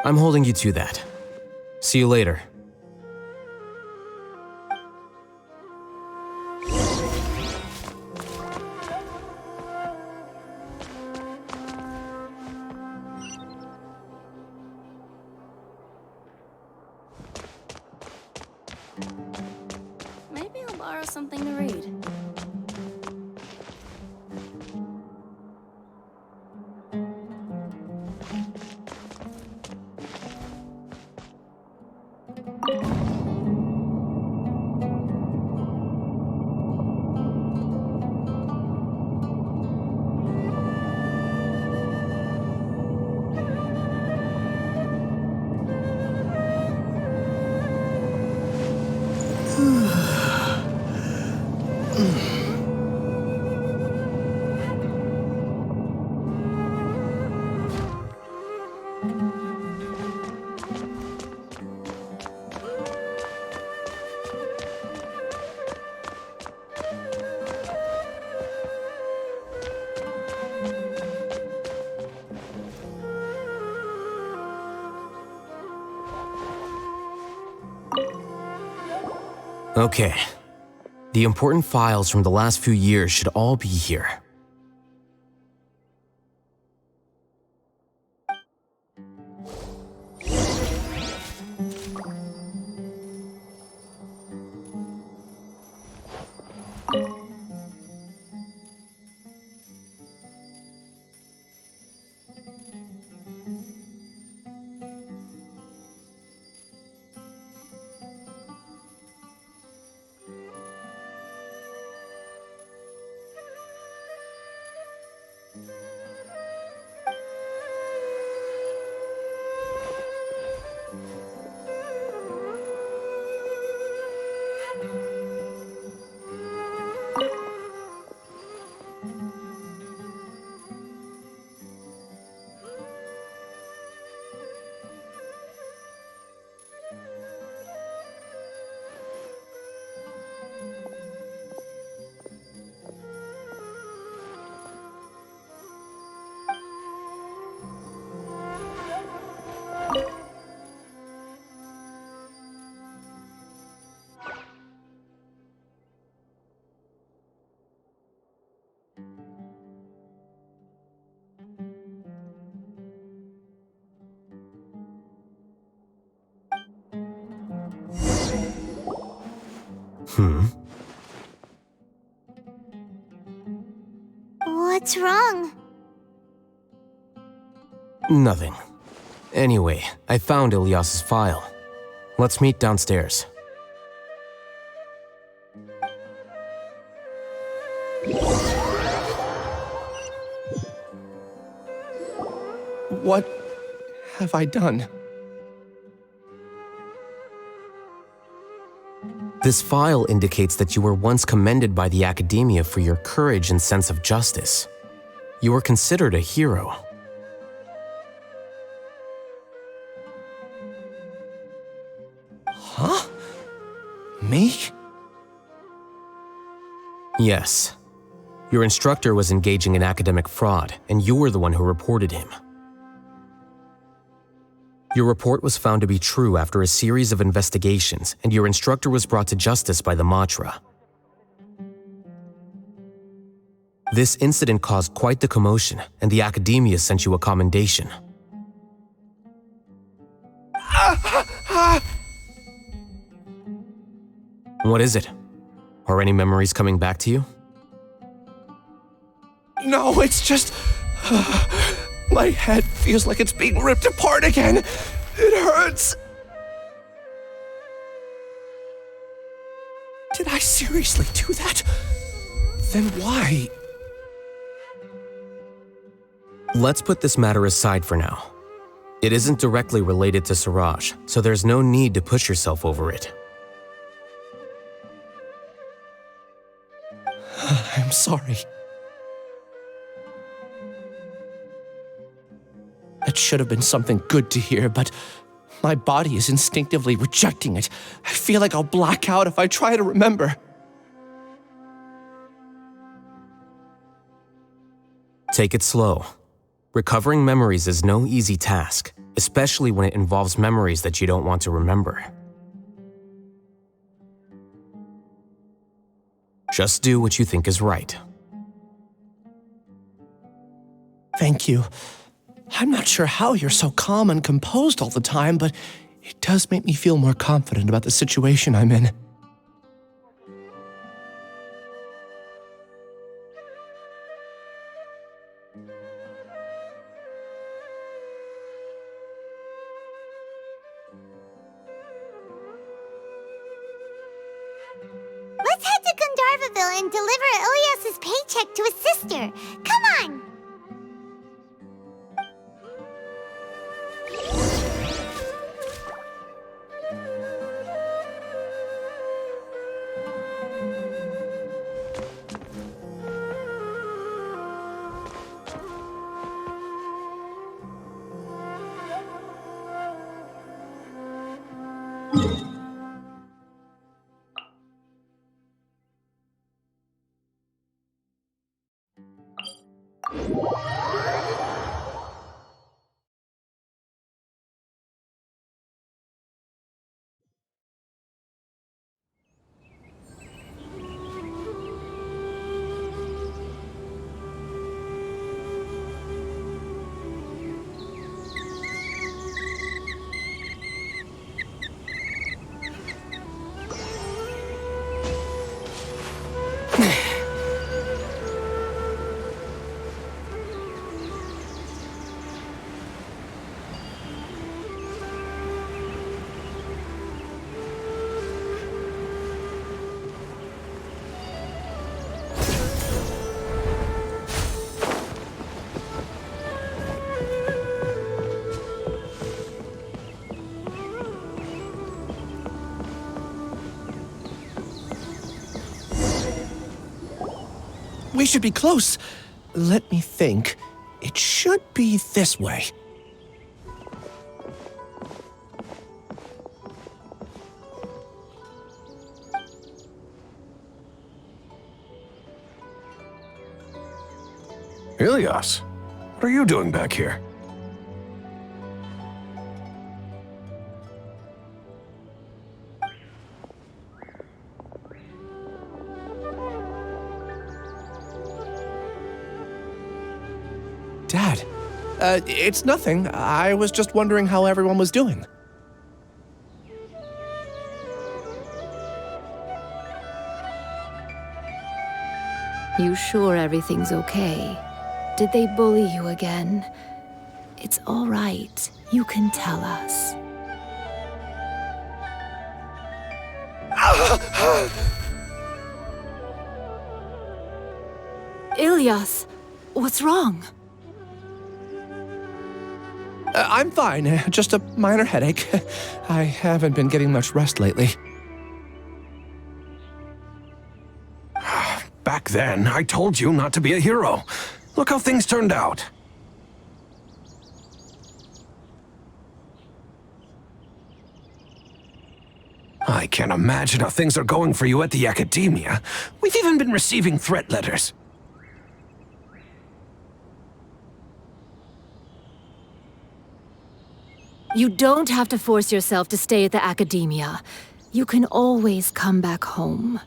I'm holding you to that. See you later. Maybe I'll borrow something to read. Okay. The important files from the last few years should all be here. What's wrong? Nothing. Anyway, I found Ilyas's file. Let's meet downstairs. What have I done? This file indicates that you were once commended by the Academia for your courage and sense of justice. You were considered a hero. Huh? Me? Yes. Your instructor was engaging in academic fraud, and you were the one who reported him. Your report was found to be true after a series of investigations, and your instructor was brought to justice by the Matra. This incident caused quite the commotion, and the Academia sent you a commendation. What is it? Are any memories coming back to you? No, it's just... my head feels like it's being ripped apart again. It hurts. Did I seriously do that? Then why? Let's put this matter aside for now. It isn't directly related to Siraj, so there's no need to push yourself over it. I'm sorry. It should have been something good to hear, but my body is instinctively rejecting it. I feel like I'll black out if I try to remember. Take it slow. Recovering memories is no easy task, especially when it involves memories that you don't want to remember. Just do what you think is right. Thank you. I'm not sure how you're so calm and composed all the time, but it does make me feel more confident about the situation I'm in. Let's head to Gandharvaville and deliver Ilyas's paycheck to his sister. Come on! We should be close. Let me think. It should be this way. Ilyas, what are you doing back here? Dad, it's nothing. I was just wondering how everyone was doing. You sure everything's okay? Did they bully you again? It's all right. You can tell us. Ilyas, what's wrong? I'm fine. Just a minor headache. I haven't been getting much rest lately. Back then, I told you not to be a hero. Look how things turned out. I can't imagine how things are going for you at the Academia. We've even been receiving threat letters. You don't have to force yourself to stay at the Academia. You can always come back home.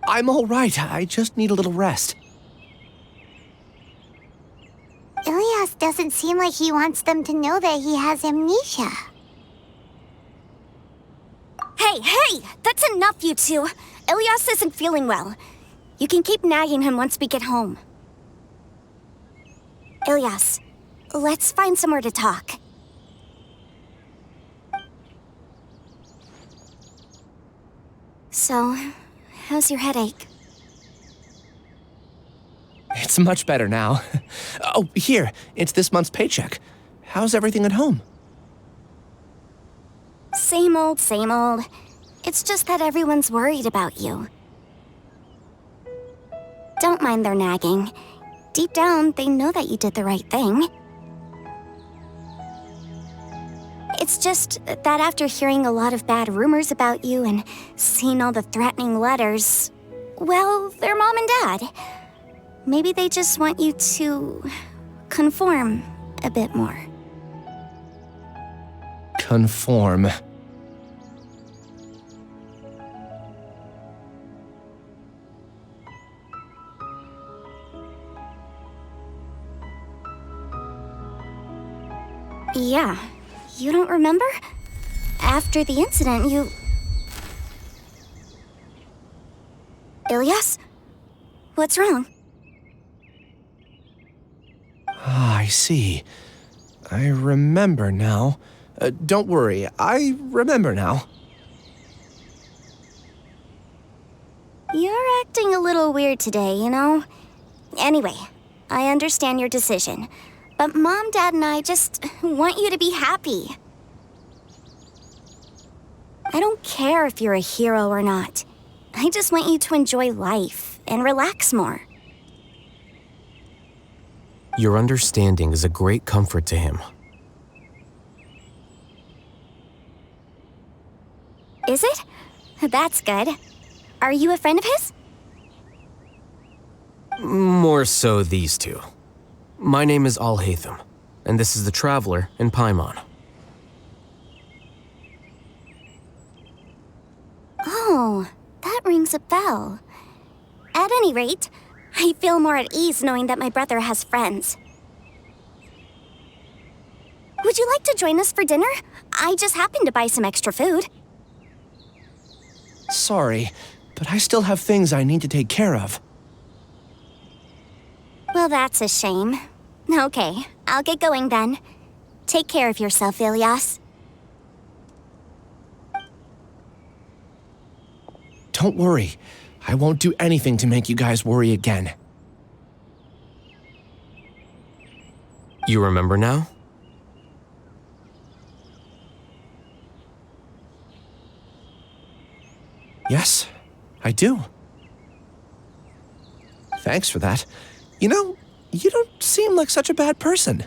I'm all right. I just need a little rest. Ilyas doesn't seem like he wants them to know that he has amnesia. Hey! That's enough, you two! Ilyas isn't feeling well. You can keep nagging him once we get home. Ilyas, let's find somewhere to talk. So, how's your headache? It's much better now. Oh, here, it's this month's paycheck. How's everything at home? Same old, same old. It's just that everyone's worried about you. Don't mind their nagging. Deep down, they know that you did the right thing. It's just that after hearing a lot of bad rumors about you and seeing all the threatening letters, well, they're mom and dad. Maybe they just want you to conform a bit more. Conform. Yeah. You don't remember? After the incident, you... Ilyas? What's wrong? Ah, I see. I remember now. Don't worry, I remember now. You're acting a little weird today, you know? Anyway, I understand your decision. But Mom, Dad, and I just want you to be happy. I don't care if you're a hero or not. I just want you to enjoy life and relax more. Your understanding is a great comfort to him. Is it? That's good. Are you a friend of his? More so these two. My name is Alhaitham, and this is the Traveler in Paimon. Oh, that rings a bell. At any rate, I feel more at ease knowing that my brother has friends. Would you like to join us for dinner? I just happened to buy some extra food. Sorry, but I still have things I need to take care of. Well, that's a shame. Okay, I'll get going then. Take care of yourself, Ilyas. Don't worry. I won't do anything to make you guys worry again. You remember now? Yes, I do. Thanks for that. You know, you don't seem like such a bad person.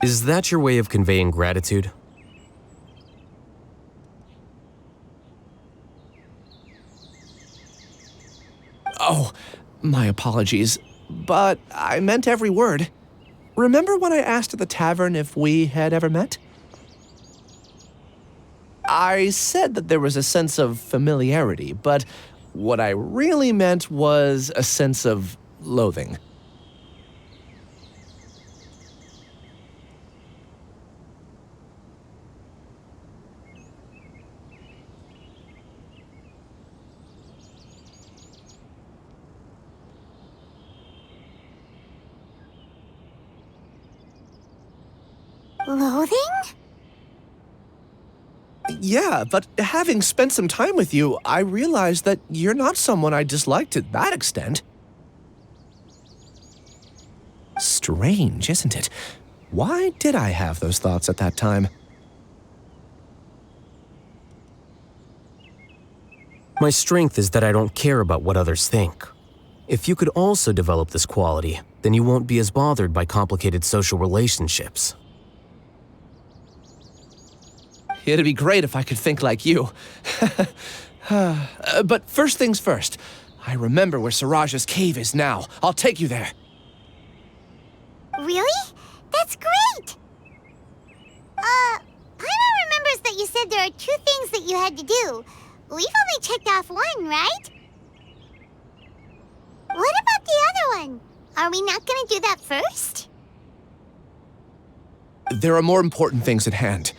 Is that your way of conveying gratitude? Oh, my apologies, but I meant every word. Remember when I asked at the tavern if we had ever met? I said that there was a sense of familiarity, but what I really meant was a sense of loathing. Loathing? Yeah, but having spent some time with you, I realized that you're not someone I dislike to that extent. Strange, isn't it? Why did I have those thoughts at that time? My strength is that I don't care about what others think. If you could also develop this quality, then you won't be as bothered by complicated social relationships. It'd be great if I could think like you. But first things first. I remember where Siraj's cave is now. I'll take you there. Really? That's great! Paimon remembers that you said there are 2 things that you had to do. We've only checked off 1, right? What about the other one? Are we not gonna do that first? There are more important things at hand.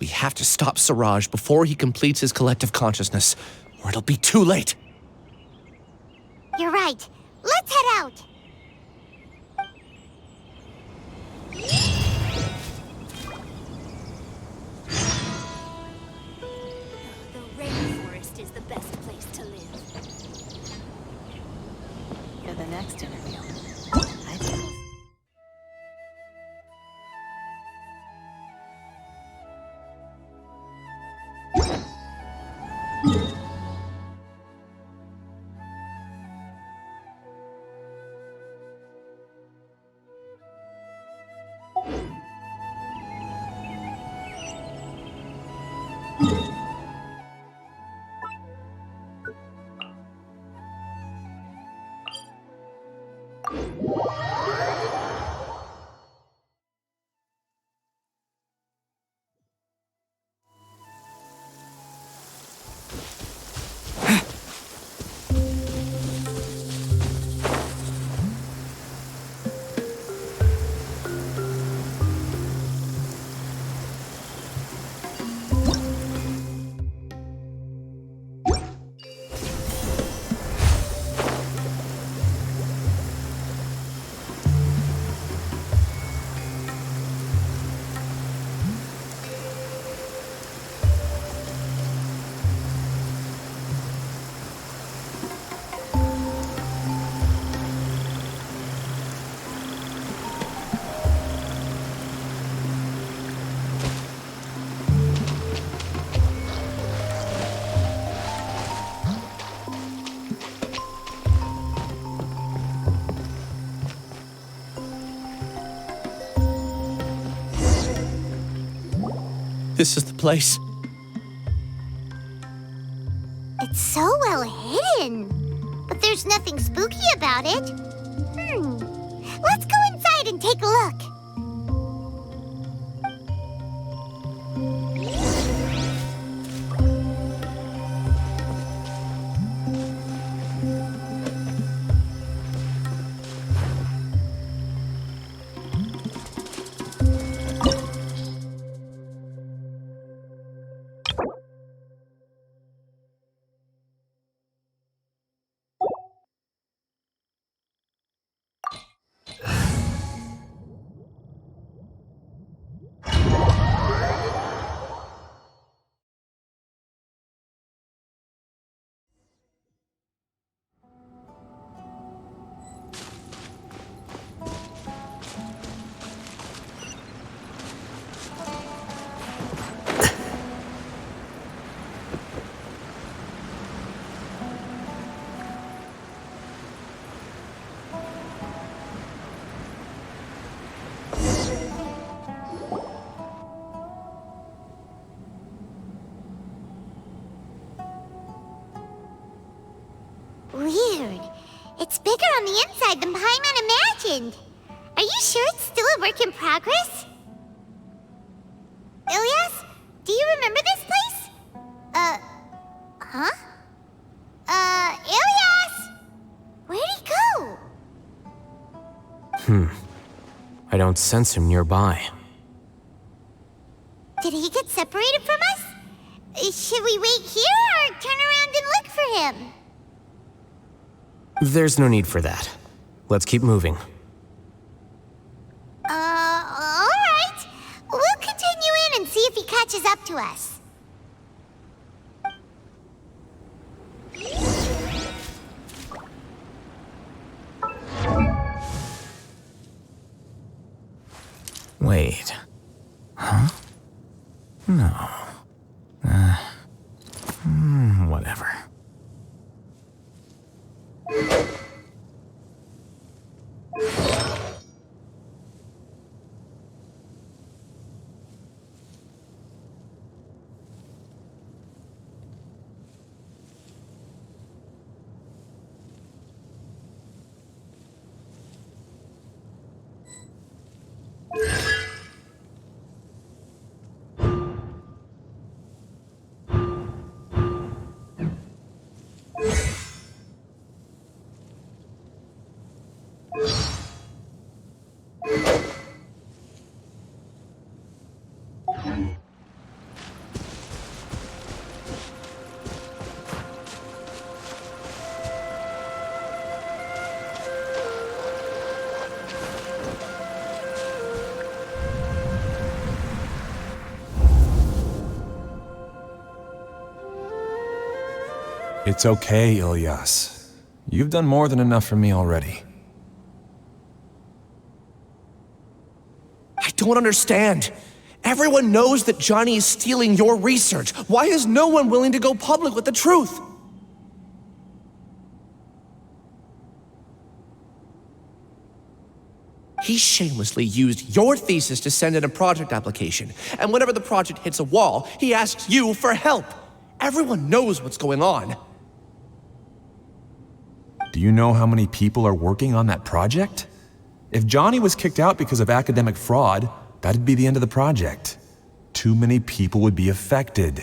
We have to stop Siraj before he completes his collective consciousness, or it'll be too late. You're right. Let's head out. this is the place. It's so well hidden, but there's nothing spooky about it. Let's go inside and take a look. Weird. It's bigger on the inside than Paimon imagined. Are you sure it's still a work in progress? Ilyas, do you remember this place? Huh? Ilyas! Where'd he go? I don't sense him nearby. Did he get separated from us? Should we wait here or turn around and look for him? There's no need for that. Let's keep moving. Alright. We'll continue in and see if he catches up to us. Wait. Huh? No. Whatever. It's okay, Ilyas. You've done more than enough for me already. I don't understand. Everyone knows that Johnny is stealing your research. Why is no one willing to go public with the truth? He shamelessly used your thesis to send in a project application, and whenever the project hits a wall, he asks you for help. Everyone knows what's going on. Do you know how many people are working on that project? If Johnny was kicked out because of academic fraud, that'd be the end of the project. Too many people would be affected.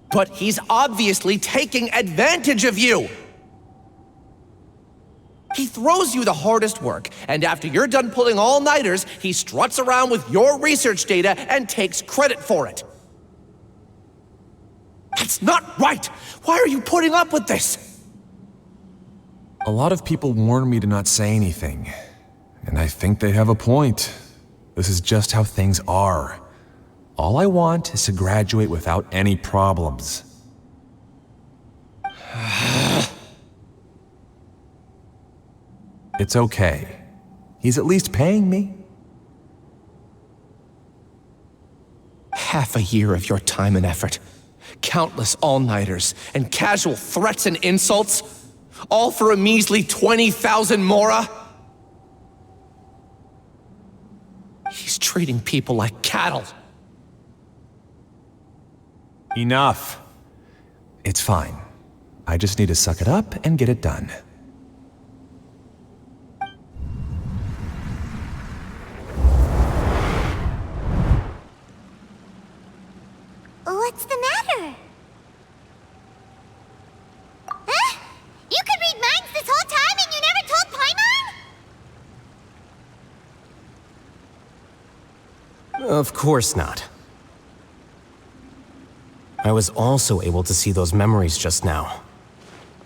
But he's obviously taking advantage of you! He throws you the hardest work, and after you're done pulling all-nighters, he struts around with your research data and takes credit for it. That's not right! Why are you putting up with this? A lot of people warn me to not say anything, and I think they have a point. This is just how things are. All I want is to graduate without any problems. It's okay. He's at least paying me. Half a year of your time and effort. Countless all-nighters and casual threats and insults, all for a measly 20,000 mora? He's treating people like cattle. Enough. It's fine. I just need to suck it up and get it done. What's the matter? Huh? You could read minds this whole time and you never told Paimon? Of course not. I was also able to see those memories just now.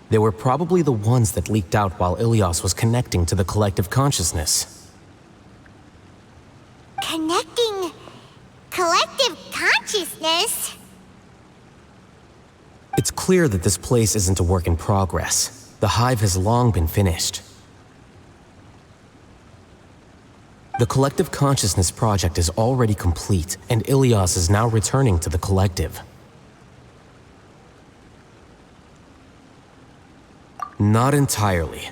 They were probably the ones that leaked out while Ilias was connecting to the collective consciousness. Connecting collective consciousness? It's clear that this place isn't a work in progress. The hive has long been finished. The collective consciousness project is already complete, and Ilias is now returning to the collective. Not entirely.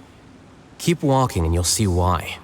Keep walking and you'll see why.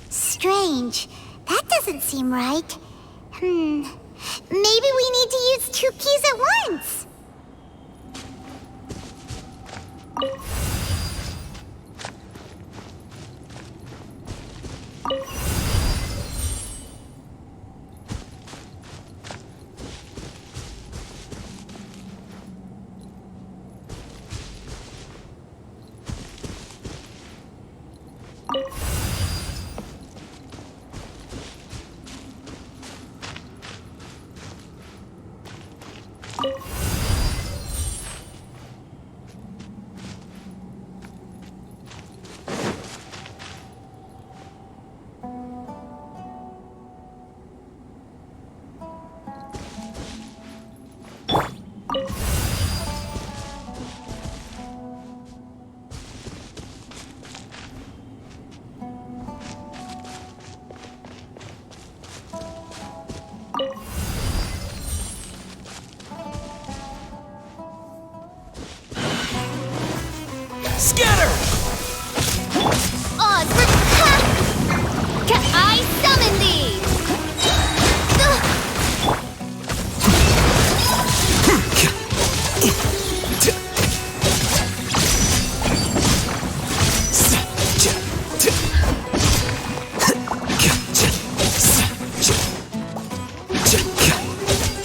Strange. That doesn't seem right. Maybe we need to use 2 keys at once.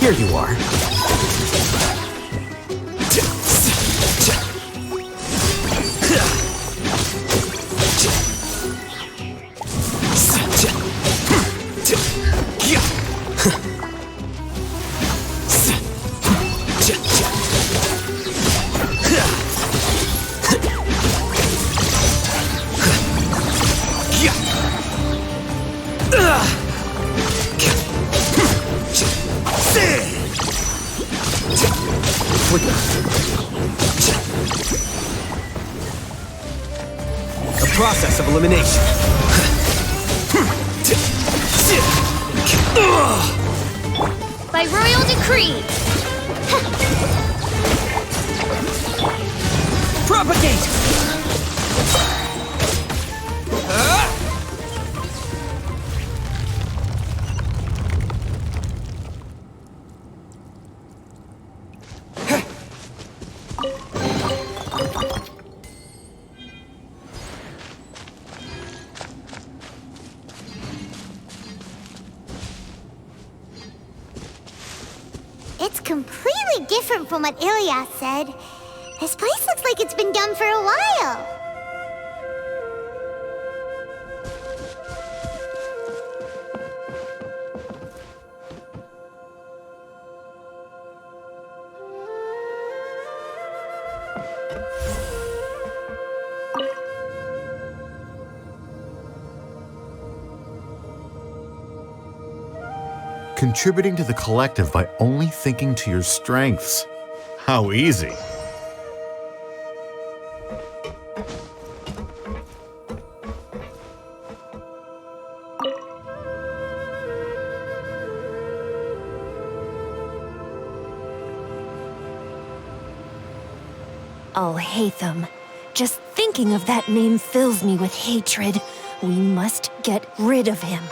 Here you are. A process of elimination. By royal decree! Propagate! It's completely different from what Ilias said. This place looks like it's been done for a while. Contributing to the collective by only thinking to your strengths. How easy. Alhaitham. Just thinking of that name fills me with hatred. We must get rid of him.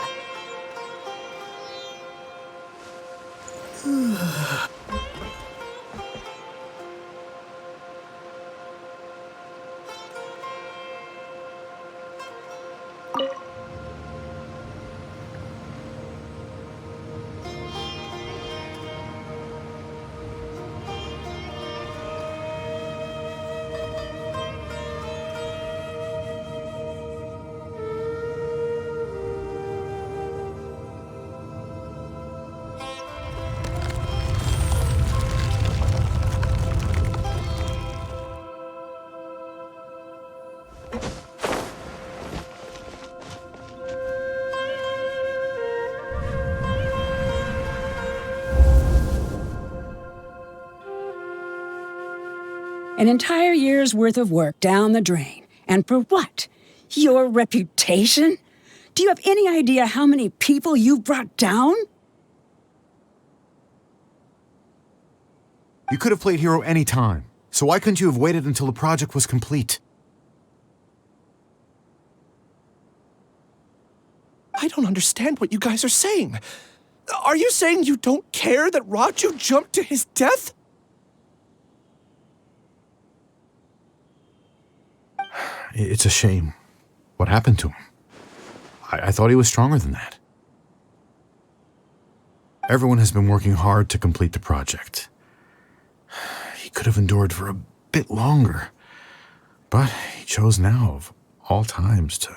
An entire year's worth of work down the drain. And for what? Your reputation? Do you have any idea how many people you brought down? You could have played hero any time, so why couldn't you have waited until the project was complete? I don't understand what you guys are saying. Are you saying you don't care that Raju jumped to his death? It's a shame. What happened to him? I thought he was stronger than that. Everyone has been working hard to complete the project. He could have endured for a bit longer, but he chose now, of all times, to...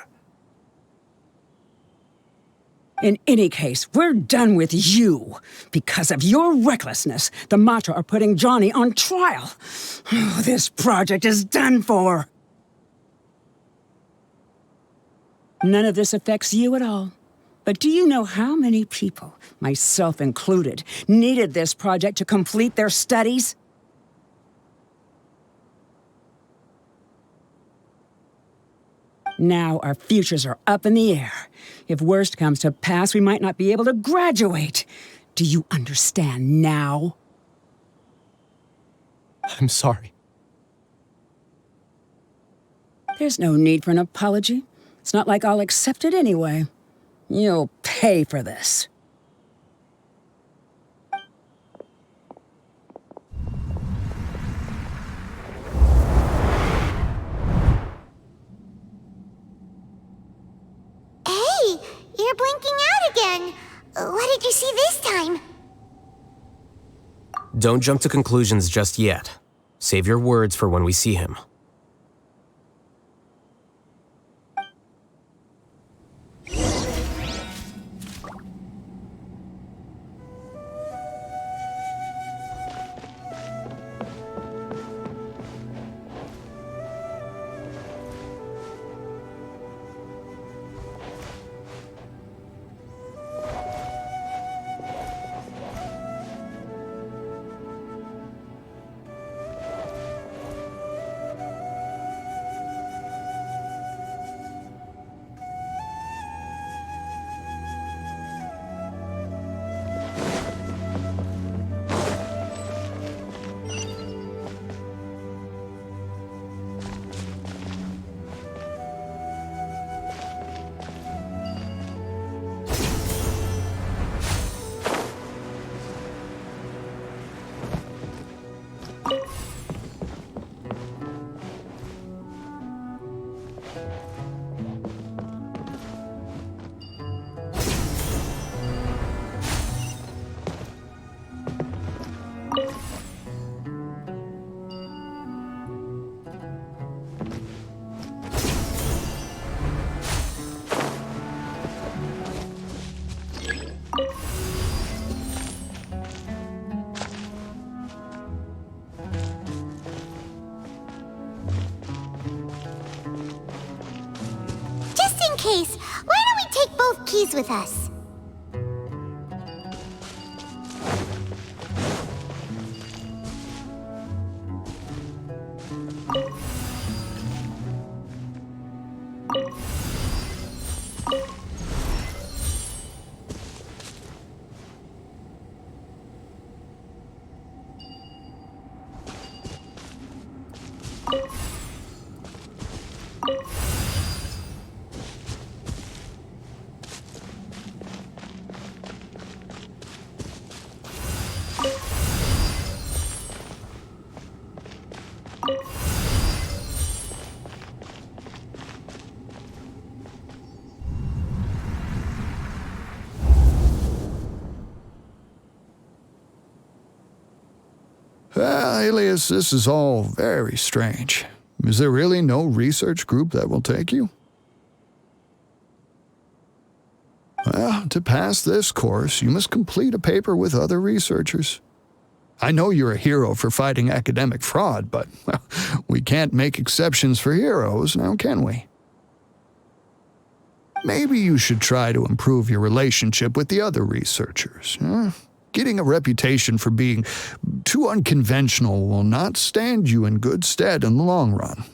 In any case, we're done with you. Because of your recklessness, the Matra are putting Johnny on trial. This project is done for. None of this affects you at all. But do you know how many people, myself included, needed this project to complete their studies? Now our futures are up in the air. If worst comes to pass, we might not be able to graduate. Do you understand now? I'm sorry. There's no need for an apology. It's not like I'll accept it anyway. You'll pay for this. Hey, you're blinking out again. What did you see this time? Don't jump to conclusions just yet. Save your words for when we see him. Just in case, why don't we take both keys with us? Alias, this is all very strange. Is there really no research group that will take you? Well, to pass this course, you must complete a paper with other researchers. I know you're a hero for fighting academic fraud, but well, we can't make exceptions for heroes, now can we? Maybe you should try to improve your relationship with the other researchers. Getting a reputation for being too unconventional will not stand you in good stead in the long run.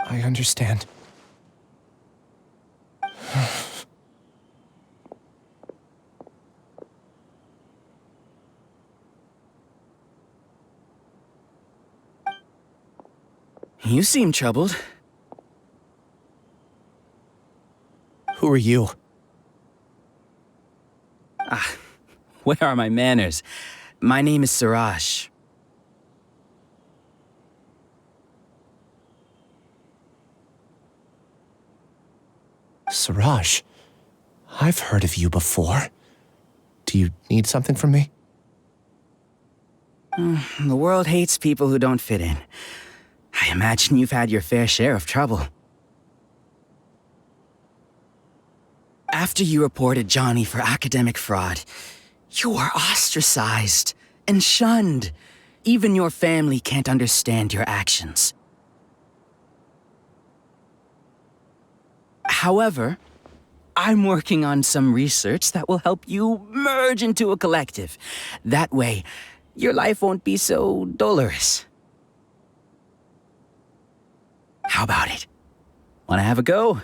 I understand. You seem troubled. Who are you? Where are my manners? My name is Suraj. Suraj, I've heard of you before. Do you need something from me? The world hates people who don't fit in. I imagine you've had your fair share of trouble. After you reported Johnny for academic fraud, you were ostracized and shunned. Even your family can't understand your actions. However, I'm working on some research that will help you merge into a collective. That way, your life won't be so dolorous. How about it? Wanna have a go?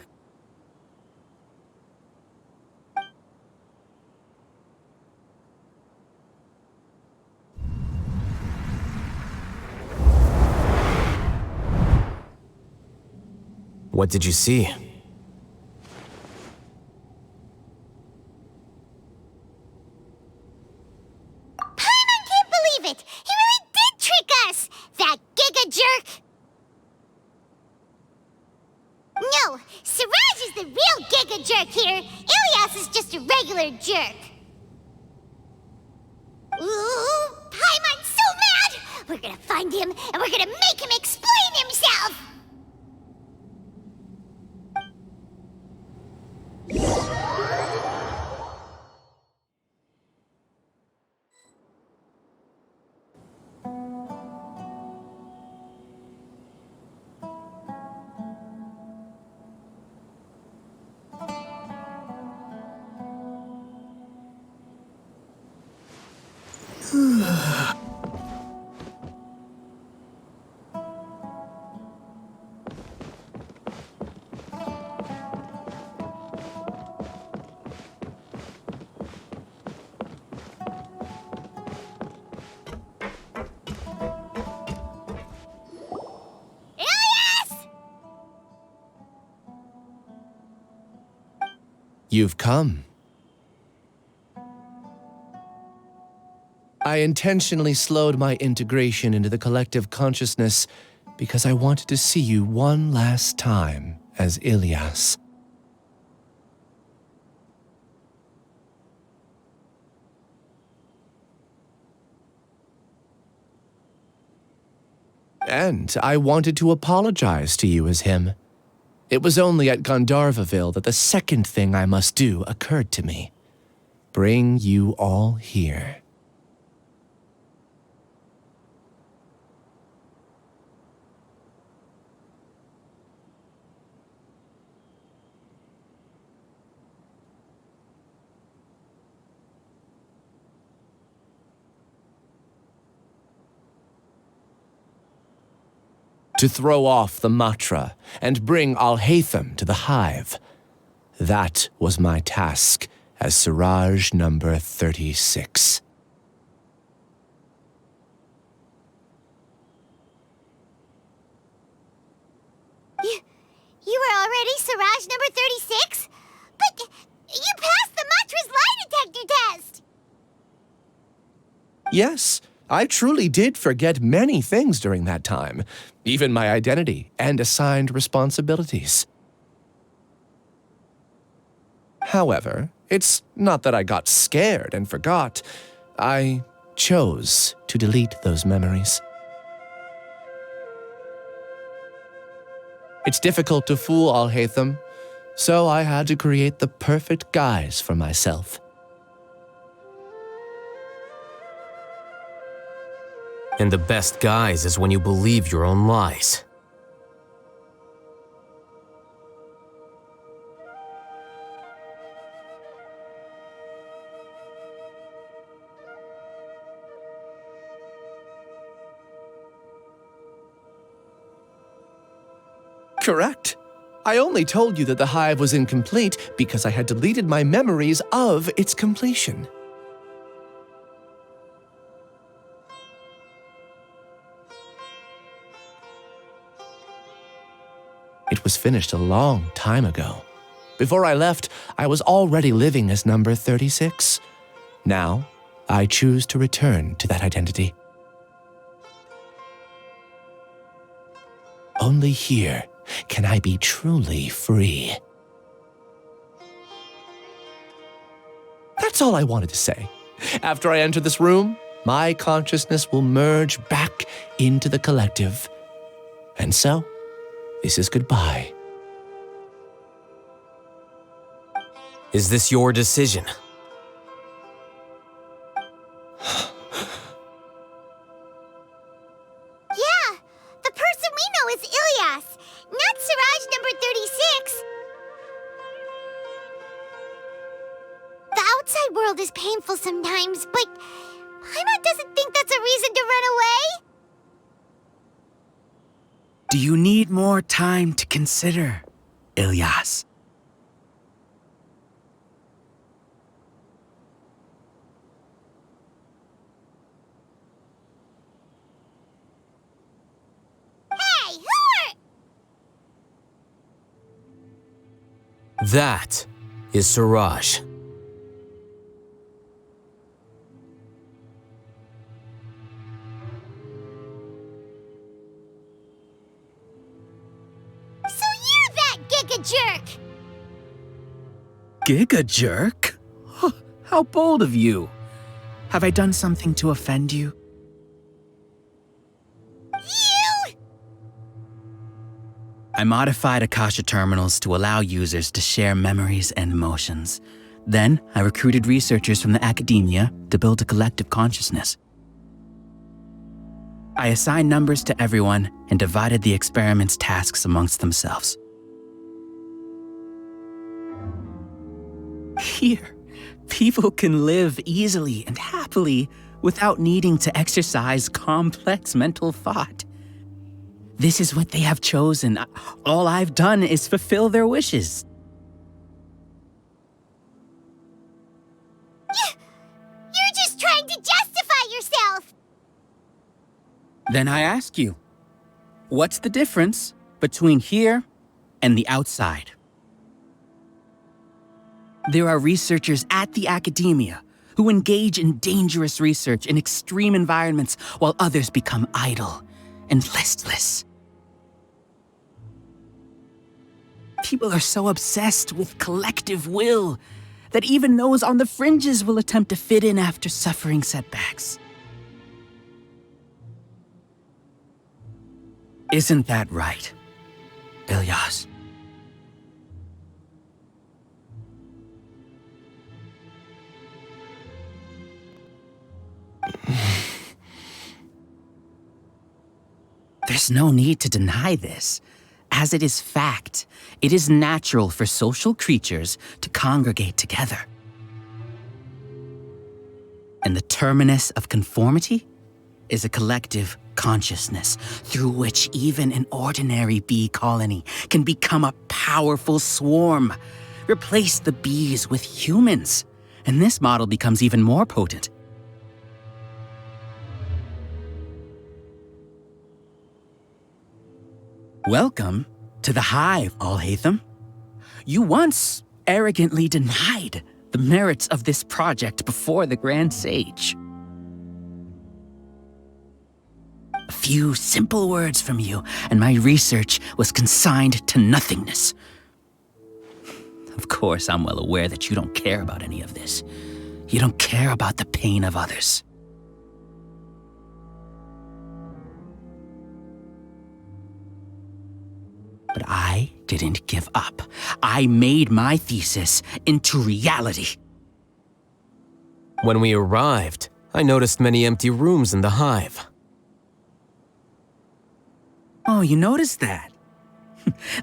What did you see? Paimon can't believe it! He really did trick us! That giga jerk! No, Siraj is the real giga jerk here. Ilias is just a regular jerk. Ooh, Paimon's so mad! We're gonna find him, and we're gonna make him explain himself! You've come. I intentionally slowed my integration into the collective consciousness because I wanted to see you one last time as Ilias. And I wanted to apologize to you as him. It was only at Gandharvaville that the second thing I must do occurred to me. Bring you all here. To throw off the Matra and bring Alhaitham to the hive. That was my task as Siraj number 36. You were already Siraj number 36? But you passed the Matra's lie detector test! Yes, I truly did forget many things during that time, even my identity and assigned responsibilities. However, it's not that I got scared and forgot. I chose to delete those memories. It's difficult to fool Alhaitham, so I had to create the perfect guise for myself. And the best guise is when you believe your own lies. Correct. I only told you that the hive was incomplete because I had deleted my memories of its completion. It was finished a long time ago. Before I left, I was already living as number 36. Now, I choose to return to that identity. Only here can I be truly free. That's all I wanted to say. After I enter this room, my consciousness will merge back into the collective. And so, this is goodbye. Is this your decision? Yeah, the person we know is Ilias, not Siraj number 36. The outside world is painful sometimes, but Paimon doesn't think that's a reason to run away. Do you need more time to consider, Ilias? Hey, who are... That is Suraj. So you're that Giga Jerk! Giga jerk? Huh, how bold of you. Have I done something to offend you? You! I modified Akasha terminals to allow users to share memories and emotions. Then, I recruited researchers from the academia to build a collective consciousness. I assigned numbers to everyone and divided the experiment's tasks amongst themselves. Here, people can live easily and happily without needing to exercise complex mental thought. This is what they have chosen. All I've done is fulfill their wishes. You're just trying to justify yourself! Then I ask you, what's the difference between here and the outside? There are researchers at the academia who engage in dangerous research in extreme environments while others become idle and listless. People are so obsessed with collective will that even those on the fringes will attempt to fit in after suffering setbacks. Isn't that right, Ilyas? There's no need to deny this. As it is fact, it is natural for social creatures to congregate together. And the terminus of conformity is a collective consciousness through which even an ordinary bee colony can become a powerful swarm. Replace the bees with humans, and this model becomes even more potent. Welcome to the hive, Alhaitham. You once arrogantly denied the merits of this project before the Grand Sage. A few simple words from you, and my research was consigned to nothingness. Of course, I'm well aware that you don't care about any of this. You don't care about the pain of others. But I didn't give up. I made my thesis into reality. When we arrived, I noticed many empty rooms in the hive. Oh, you noticed that?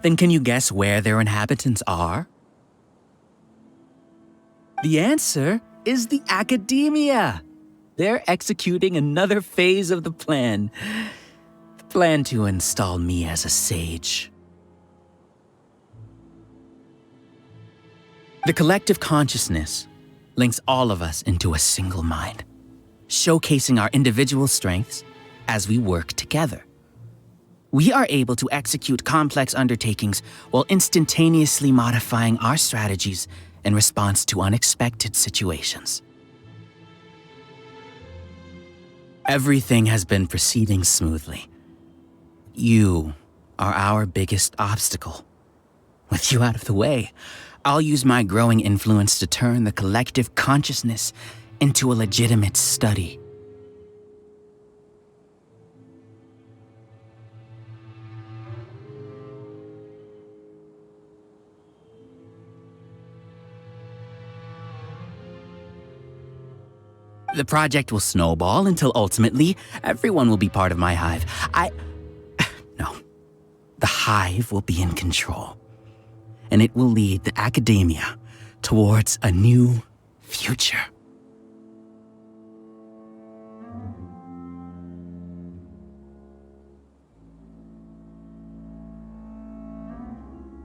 Then can you guess where their inhabitants are? The answer is the academia. They're executing another phase of the plan. The plan to install me as a sage. The collective consciousness links all of us into a single mind, showcasing our individual strengths as we work together. We are able to execute complex undertakings while instantaneously modifying our strategies in response to unexpected situations. Everything has been proceeding smoothly. You are our biggest obstacle. With you out of the way, I'll use my growing influence to turn the collective consciousness into a legitimate study. The project will snowball until ultimately everyone will be part of my hive. No. The hive will be in control. And it will lead the academia towards a new future.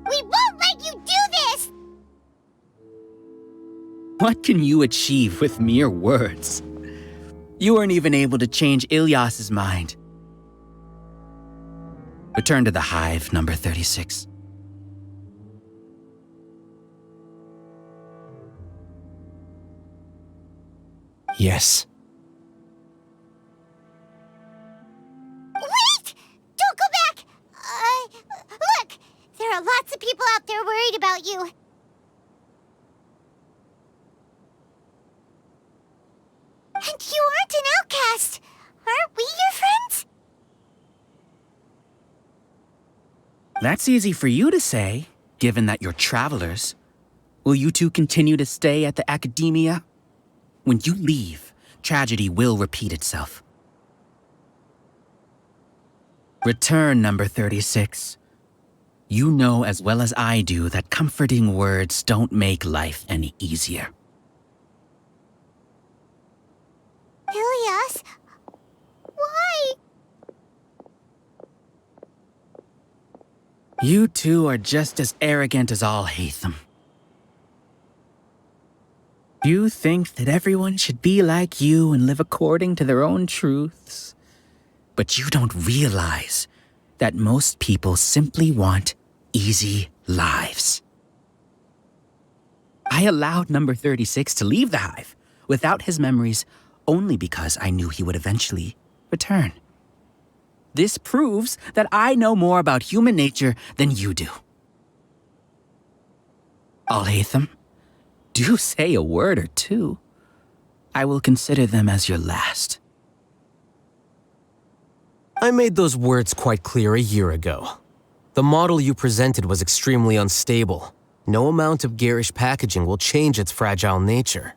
We won't let you do this! What can you achieve with mere words? You weren't even able to change Ilyas's mind. Return to the hive, number 36. Yes. Wait! Don't go back! Look! There are lots of people out there worried about you. And you aren't an outcast! Aren't we your friends? That's easy for you to say, given that you're travelers. Will you two continue to stay at the Academia? When you leave, tragedy will repeat itself. Return, number 36. You know as well as I do that comforting words don't make life any easier. Ilias? Why? You two are just as arrogant as Alhaitham. You think that everyone should be like you and live according to their own truths. But you don't realize that most people simply want easy lives. I allowed number 36 to leave the hive without his memories only because I knew he would eventually return. This proves that I know more about human nature than you do. Alhaitham, do say a word or two. I will consider them as your last. I made those words quite clear a year ago. The model you presented was extremely unstable. No amount of garish packaging will change its fragile nature.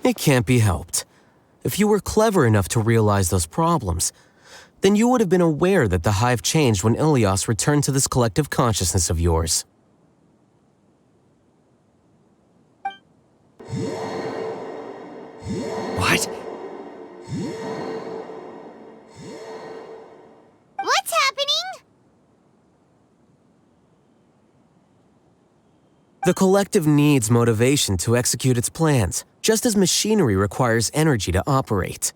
It can't be helped. If you were clever enough to realize those problems, then you would have been aware that the hive changed when Ilias returned to this collective consciousness of yours. What? What's happening? The collective needs motivation to execute its plans, just as machinery requires energy to operate.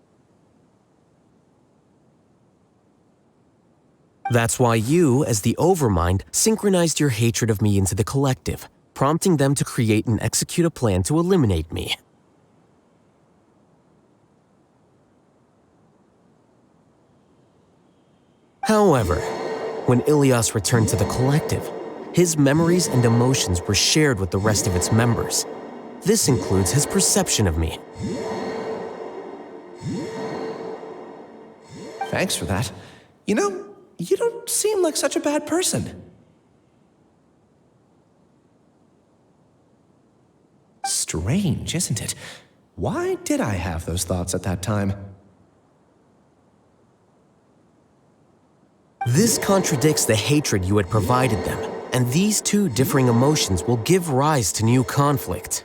That's why you, as the Overmind, synchronized your hatred of me into the collective, prompting them to create and execute a plan to eliminate me. However, when Ilias returned to the collective, his memories and emotions were shared with the rest of its members. This includes his perception of me. Thanks for that. You know, you don't seem like such a bad person. Strange, isn't it? Why did I have those thoughts at that time? This contradicts the hatred you had provided them, and these two differing emotions will give rise to new conflict.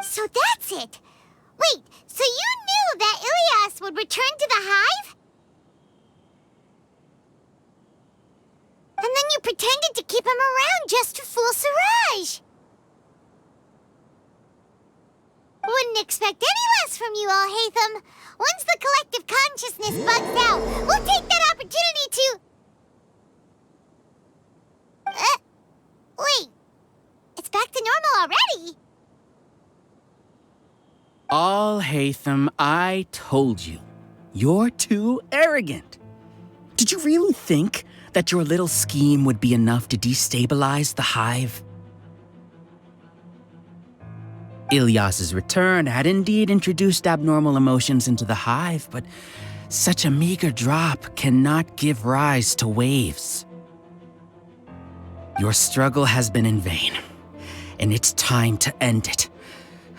So that's it. Wait, so you knew that Ilias would return to the hive? And then you pretended to keep him around just to fool Siraj. Wouldn't expect any less from you, Alhaitham. Once the collective consciousness bugs out, we'll take that opportunity to... Wait. It's back to normal already. Alhaitham, I told you. You're too arrogant. Did you really think that your little scheme would be enough to destabilize the hive? Ilias's return had indeed introduced abnormal emotions into the hive, but such a meager drop cannot give rise to waves. Your struggle has been in vain, and it's time to end it.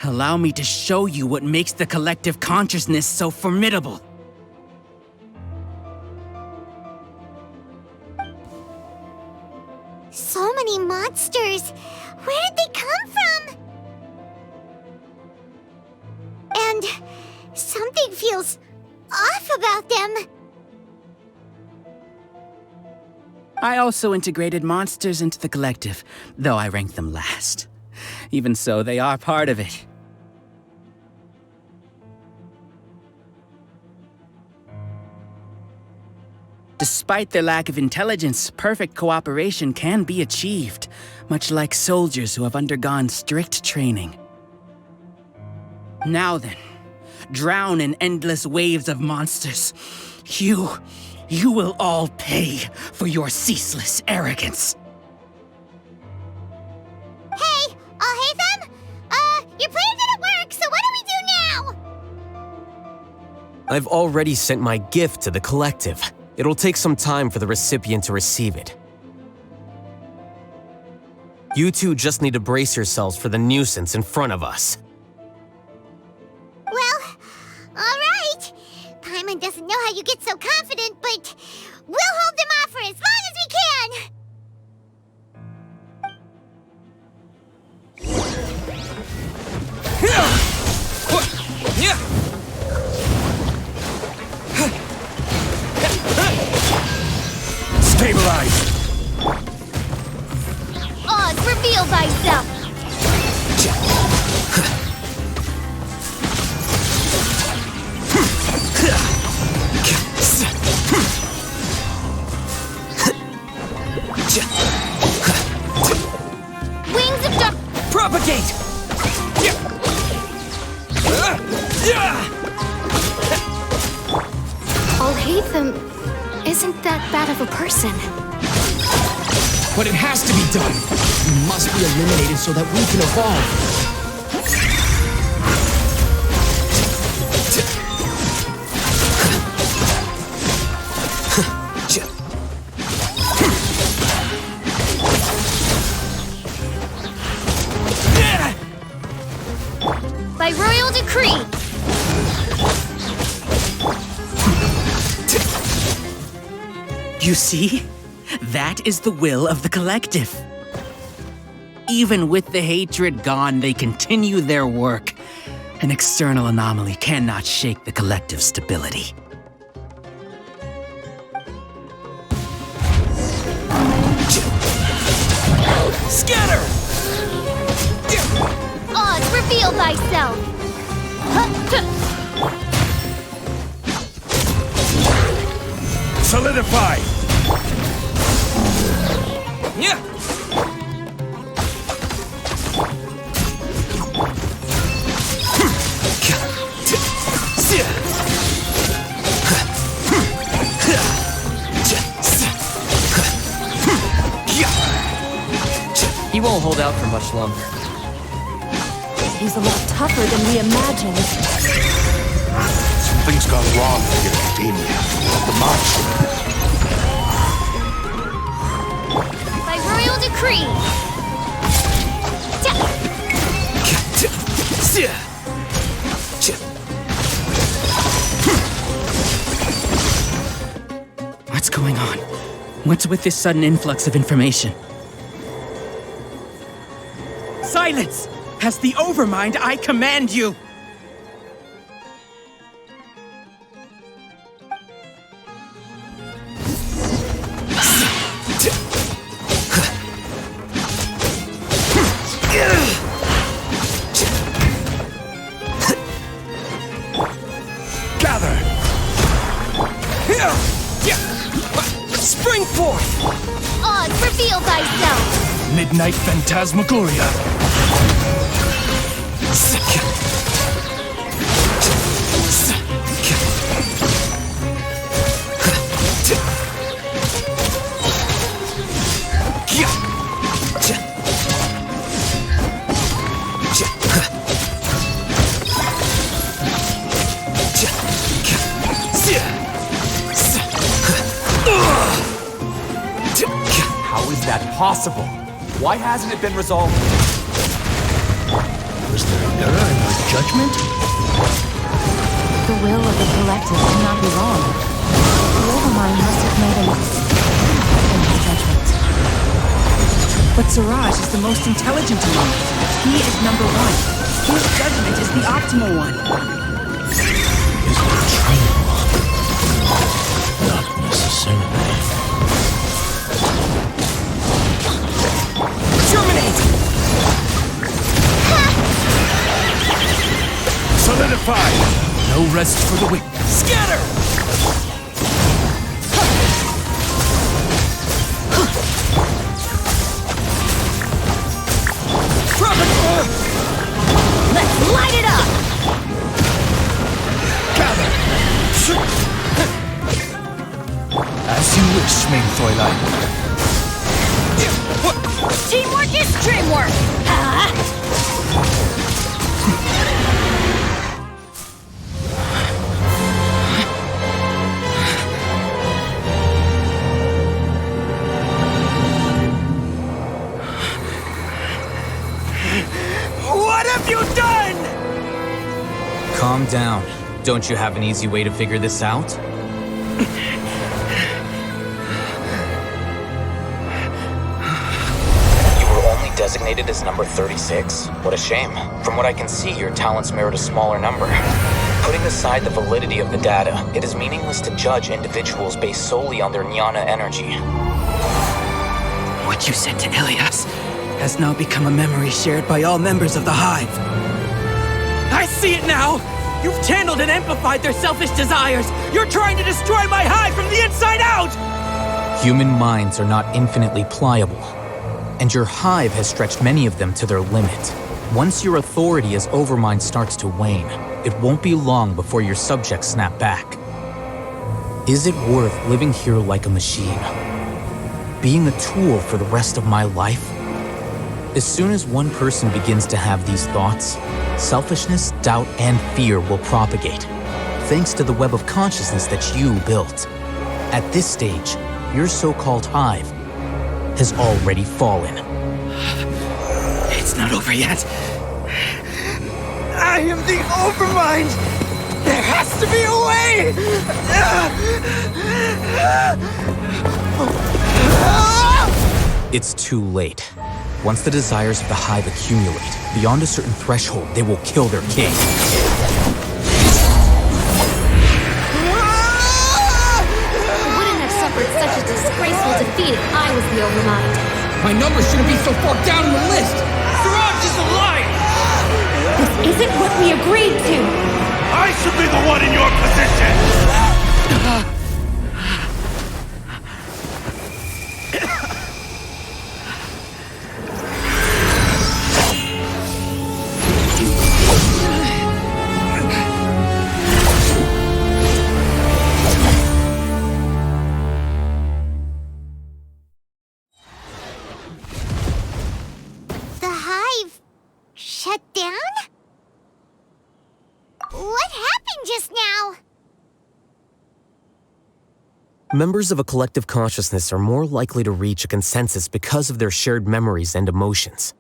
Allow me to show you what makes the collective consciousness so formidable. So many monsters. Where did they come from? And something feels off about them. I also integrated monsters into the collective, though I ranked them last. Even so, they are part of it. Despite their lack of intelligence, perfect cooperation can be achieved, much like soldiers who have undergone strict training. Now then, drown in endless waves of monsters. You will all pay for your ceaseless arrogance. Hey, Alhaitham? Your plan didn't work, so what do we do now? I've already sent my gift to the collective. It'll take some time for the recipient to receive it. You two just need to brace yourselves for the nuisance in front of us. Well, all right. Paimon doesn't know how you get so confident, but we'll hold them off for as long as we can. Stabilize! Oz, reveal thyself! Wings of dark... Propagate! Alhaitham isn't that bad of a person. But it has to be done! You must be eliminated so that we can evolve! By royal decree! You see? That is the will of the collective. Even with the hatred gone, they continue their work. An external anomaly cannot shake the collective's stability. Scatter! Oz, reveal thyself! Solidify! Yeah! He won't hold out for much longer. He's a lot tougher than we imagined. Something's gone wrong with your academia. The monster. By royal decree! What's going on? What's with this sudden influx of information? Silence! As the Overmind, I command you! Gather! Spring forth! Oz, reveal thyself! Midnight Phantasmagoria! How is that possible? Why hasn't it been resolved? Was there an error in our judgment? The will of the collective cannot be wrong. The Overmind must have made an in his judgment. But Siraj is the most intelligent among us. He is number one. His judgment is the optimal one. Is the training one? Not necessarily. Terminate! Solidify! No rest for the weak. Scatter! As you wish, mein Fräulein. Teamwork is dreamwork! What have you done? Calm down. Don't you have an easy way to figure this out? You were only designated as number 36? What a shame. From what I can see, your talents merit a smaller number. Putting aside the validity of the data, it is meaningless to judge individuals based solely on their jnana energy. What you said to Ilias has now become a memory shared by all members of the Hive. I see it now! You've channeled and amplified their selfish desires! You're trying to destroy my Hive from the inside out! Human minds are not infinitely pliable, and your Hive has stretched many of them to their limit. Once your authority as Overmind starts to wane, it won't be long before your subjects snap back. Is it worth living here like a machine? Being a tool for the rest of my life? As soon as one person begins to have these thoughts, selfishness, doubt, and fear will propagate, thanks to the web of consciousness that you built. At this stage, your so-called Hive has already fallen. It's not over yet. I am the Overmind! There has to be a way! It's too late. Once the desires of the Hive accumulate, beyond a certain threshold, they will kill their king. Wouldn't have suffered such a disgraceful defeat if I was the Overmind. My number shouldn't be so far down on the list! Siraj is a liar! This isn't what we agreed to! I should be the one in your position! The Hive shut down? What happened just now? Members of a collective consciousness are more likely to reach a consensus because of their shared memories and emotions.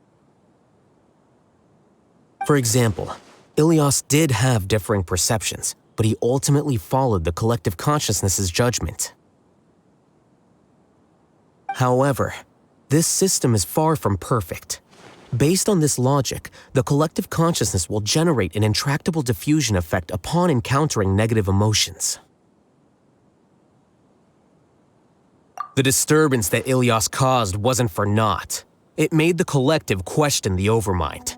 For example, Ilias did have differing perceptions, but he ultimately followed the collective consciousness's judgment. However, this system is far from perfect. Based on this logic, the collective consciousness will generate an intractable diffusion effect upon encountering negative emotions. The disturbance that Ilias caused wasn't for naught. It made the collective question the Overmind.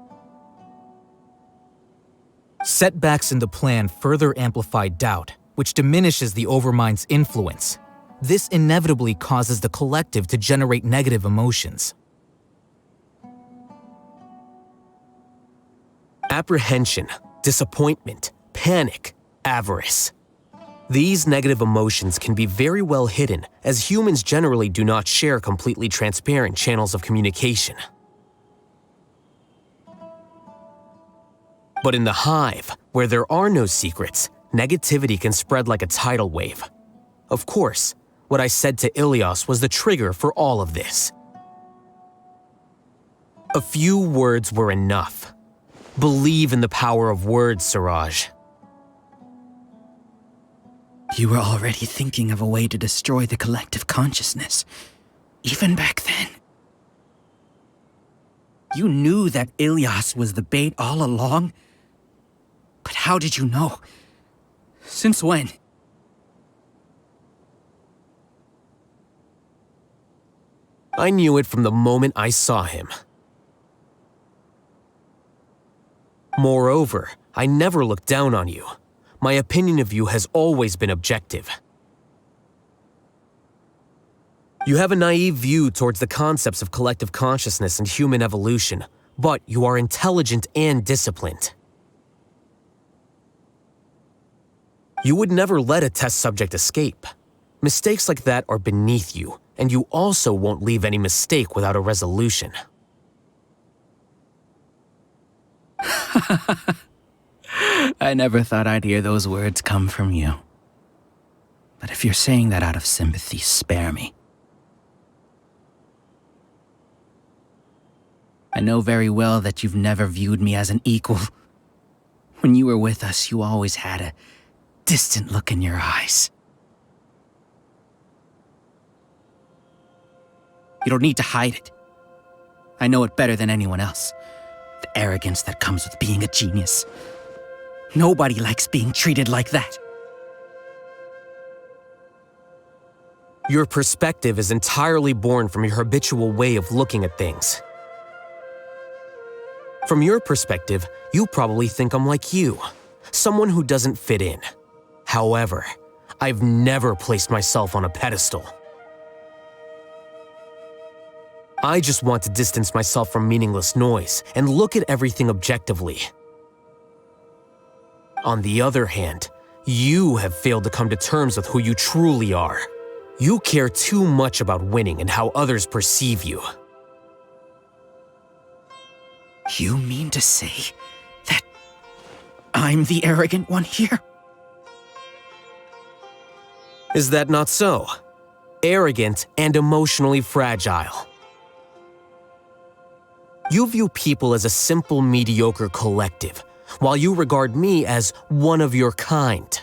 Setbacks in the plan further amplify doubt, which diminishes the Overmind's influence. This inevitably causes the collective to generate negative emotions. Apprehension, disappointment, panic, avarice. These negative emotions can be very well hidden, as humans generally do not share completely transparent channels of communication. But in the Hive, where there are no secrets, negativity can spread like a tidal wave. Of course, what I said to Ilias was the trigger for all of this. A few words were enough. Believe in the power of words, Siraj. You were already thinking of a way to destroy the collective consciousness, even back then. You knew that Ilias was the bait all along? But how did you know? Since when? I knew it from the moment I saw him. Moreover, I never looked down on you. My opinion of you has always been objective. You have a naive view towards the concepts of collective consciousness and human evolution, but you are intelligent and disciplined. You would never let a test subject escape. Mistakes like that are beneath you, and you also won't leave any mistake without a resolution. I never thought I'd hear those words come from you. But if you're saying that out of sympathy, spare me. I know very well that you've never viewed me as an equal. When you were with us, you always had a distant look in your eyes. You don't need to hide it. I know it better than anyone else. The arrogance that comes with being a genius. Nobody likes being treated like that. Your perspective is entirely born from your habitual way of looking at things. From your perspective, you probably think I'm like you, someone who doesn't fit in. However, I've never placed myself on a pedestal. I just want to distance myself from meaningless noise and look at everything objectively. On the other hand, you have failed to come to terms with who you truly are. You care too much about winning and how others perceive you. You mean to say that I'm the arrogant one here? Is that not so? Arrogant and emotionally fragile. You view people as a simple, mediocre collective, while you regard me as one of your kind.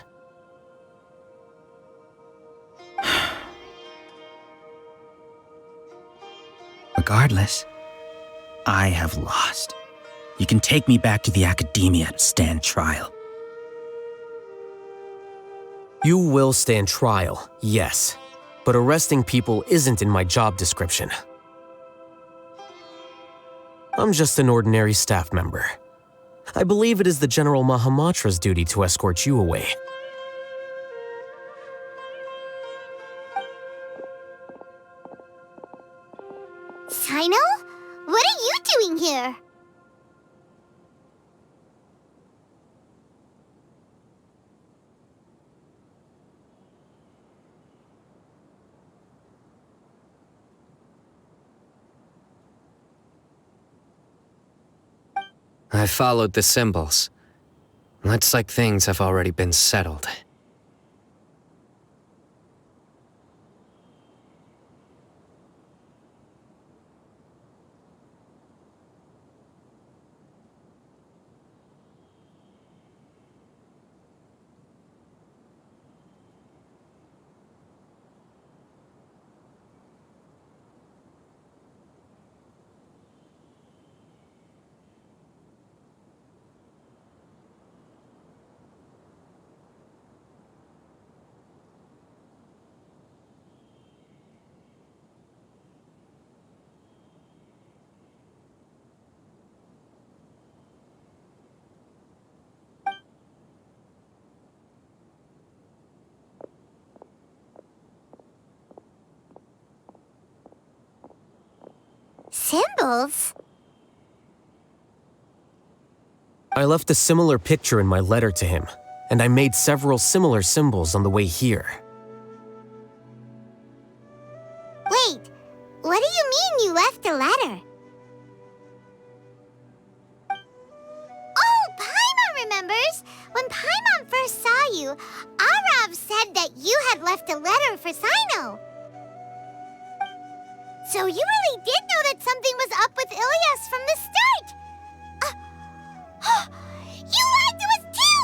Regardless, I have lost. You can take me back to the academia to stand trial. You will stand trial, yes, but arresting people isn't in my job description. I'm just an ordinary staff member. I believe it is the General Mahamatra's duty to escort you away. Sino? What are you doing here? I followed the symbols. Looks like things have already been settled. Symbols? I left a similar picture in my letter to him, and I made several similar symbols on the way here. Wait, what do you mean you left a letter? Oh, Paimon remembers! When Paimon first saw you, Arav said that you had left a letter for Sino. So you really did know that something was up with Ilias from the start! You lied to us too!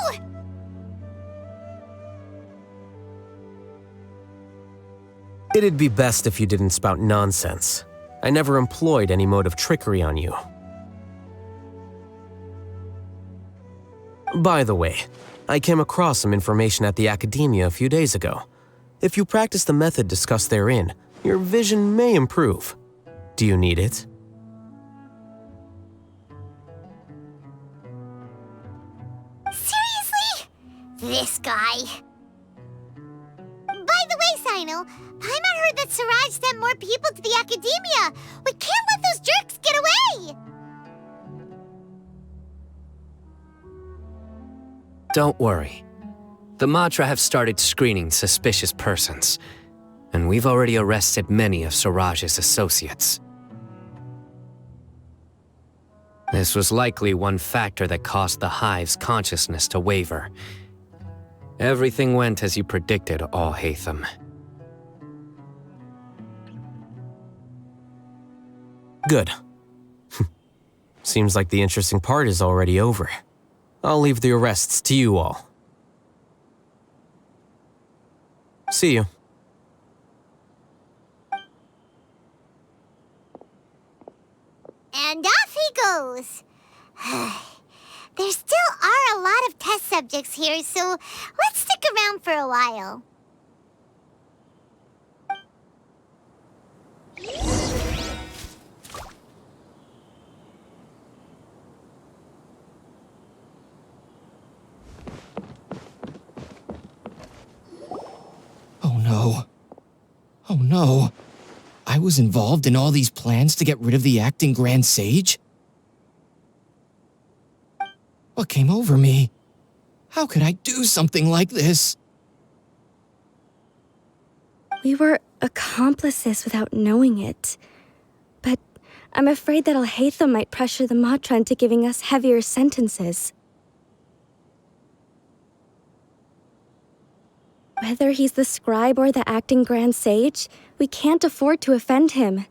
It'd be best if you didn't spout nonsense. I never employed any mode of trickery on you. By the way, I came across some information at the Academia a few days ago. If you practice the method discussed therein, your vision may improve. Do you need it? Seriously? This guy. By the way, Sino, Paimon heard that Siraj sent more people to the Academia. We can't let those jerks get away! Don't worry. The Matra have started screening suspicious persons, and we've already arrested many of Siraj's associates. This was likely one factor that caused the Hive's consciousness to waver. Everything went as you predicted, Alhaitham. Good. Seems like the interesting part is already over. I'll leave the arrests to you all. See you. And off he goes. There still are a lot of test subjects here, so let's stick around for a while. Oh no. Oh no. I was involved in all these plans to get rid of the acting Grand Sage? What came over me? How could I do something like this? We were accomplices without knowing it. But I'm afraid that Alhaitham might pressure the Matra into giving us heavier sentences. Whether he's the scribe or the acting Grand Sage, we can't afford to offend him.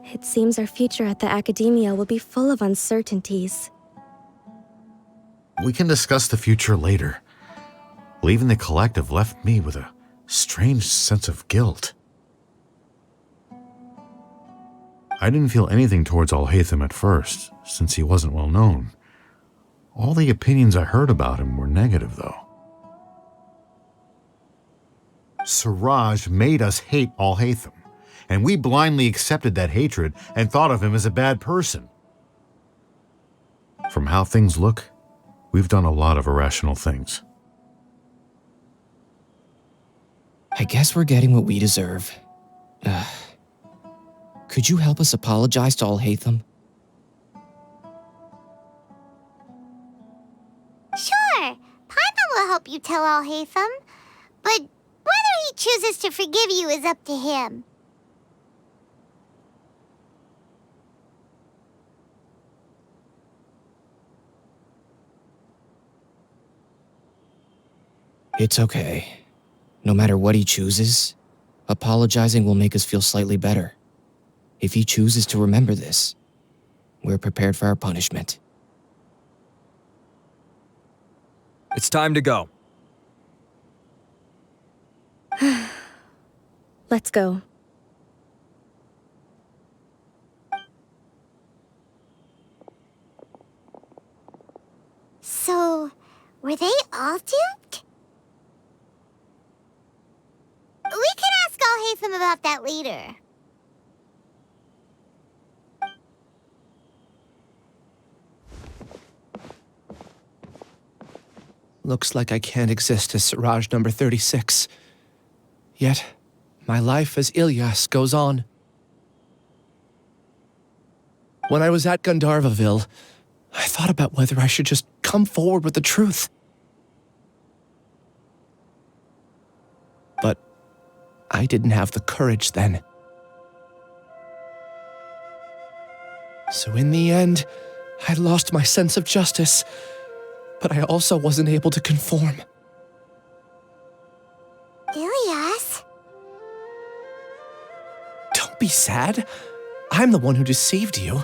It seems our future at the Academia will be full of uncertainties. We can discuss the future later. Leaving the collective left me with a strange sense of guilt. I didn't feel anything towards Alhaitham at first, since he wasn't well known. All the opinions I heard about him were negative, though. Siraj made us hate Alhaitham, and we blindly accepted that hatred and thought of him as a bad person. From how things look, we've done a lot of irrational things. I guess we're getting what we deserve. Could you help us apologize to Alhaitham? Sure, Paimon will help you tell Alhaitham, but whether he chooses to forgive you is up to him. It's okay. No matter what he chooses, apologizing will make us feel slightly better. If he chooses to remember this, we're prepared for our punishment. It's time to go. Let's go. So, were they all duped? We can ask Alhaitham about that later. Looks like I can't exist as Siraj number 36. Yet, my life as Ilyas goes on. When I was at Gandharvaville, I thought about whether I should just come forward with the truth. But I didn't have the courage then. So in the end, I lost my sense of justice, but I also wasn't able to conform. Ilyas? Don't be sad. I'm the one who deceived you.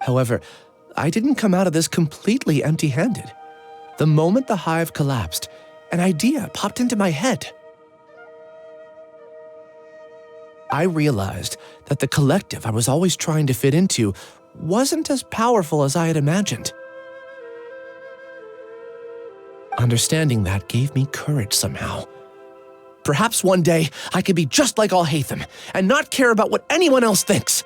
However, I didn't come out of this completely empty-handed. The moment the hive collapsed, an idea popped into my head. I realized that the collective I was always trying to fit into wasn't as powerful as I had imagined. Understanding that gave me courage somehow. Perhaps one day I could be just like Alhaitham and not care about what anyone else thinks.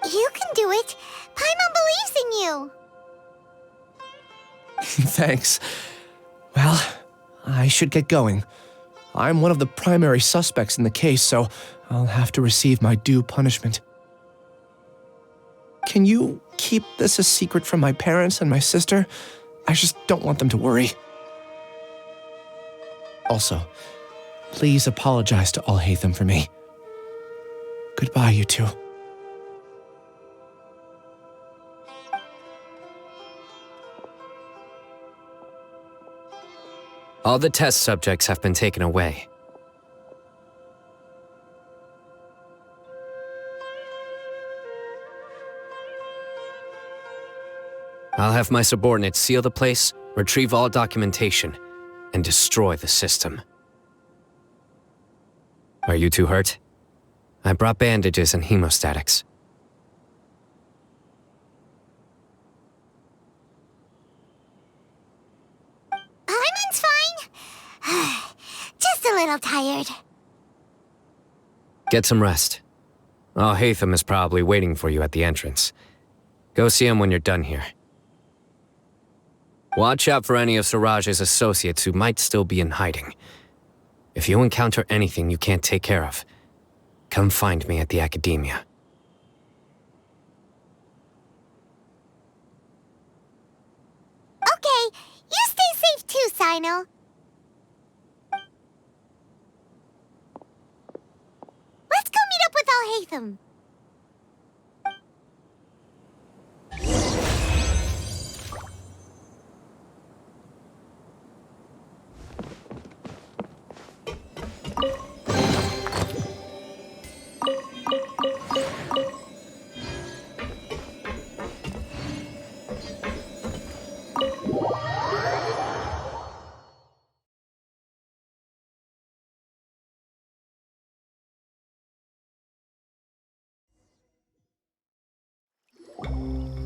You can do it. Paimon believes in you. Thanks. Well, I should get going. I'm one of the primary suspects in the case, so I'll have to receive my due punishment. Can you keep this a secret from my parents and my sister. I just don't want them to worry. Also, please apologize to Alhaitham for me. Goodbye, you two. All the test subjects have been taken away. I'll have my subordinates seal the place, retrieve all documentation, and destroy the system. Are you two hurt? I brought bandages and hemostatics. Hyman's fine. Just a little tired. Get some rest. Alhaitham is probably waiting for you at the entrance. Go see him when you're done here. Watch out for any of Siraj's associates who might still be in hiding. If you encounter anything you can't take care of, come find me at the Academia. Okay, you stay safe too, Sino. Let's go meet up with Alhaitham.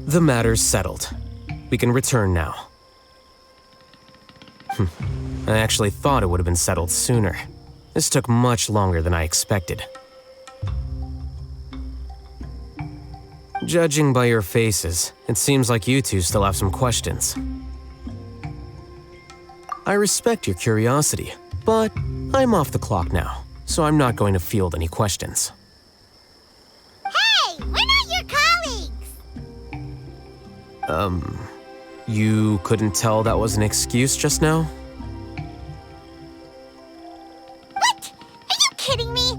The matter's settled. We can return now. I actually thought it would have been settled sooner. This took much longer than I expected. Judging by your faces, it seems like you two still have some questions. I respect your curiosity, but I'm off the clock now, so I'm not going to field any questions. Hey, we're not your colleagues! You couldn't tell that was an excuse just now? What? Are you kidding me?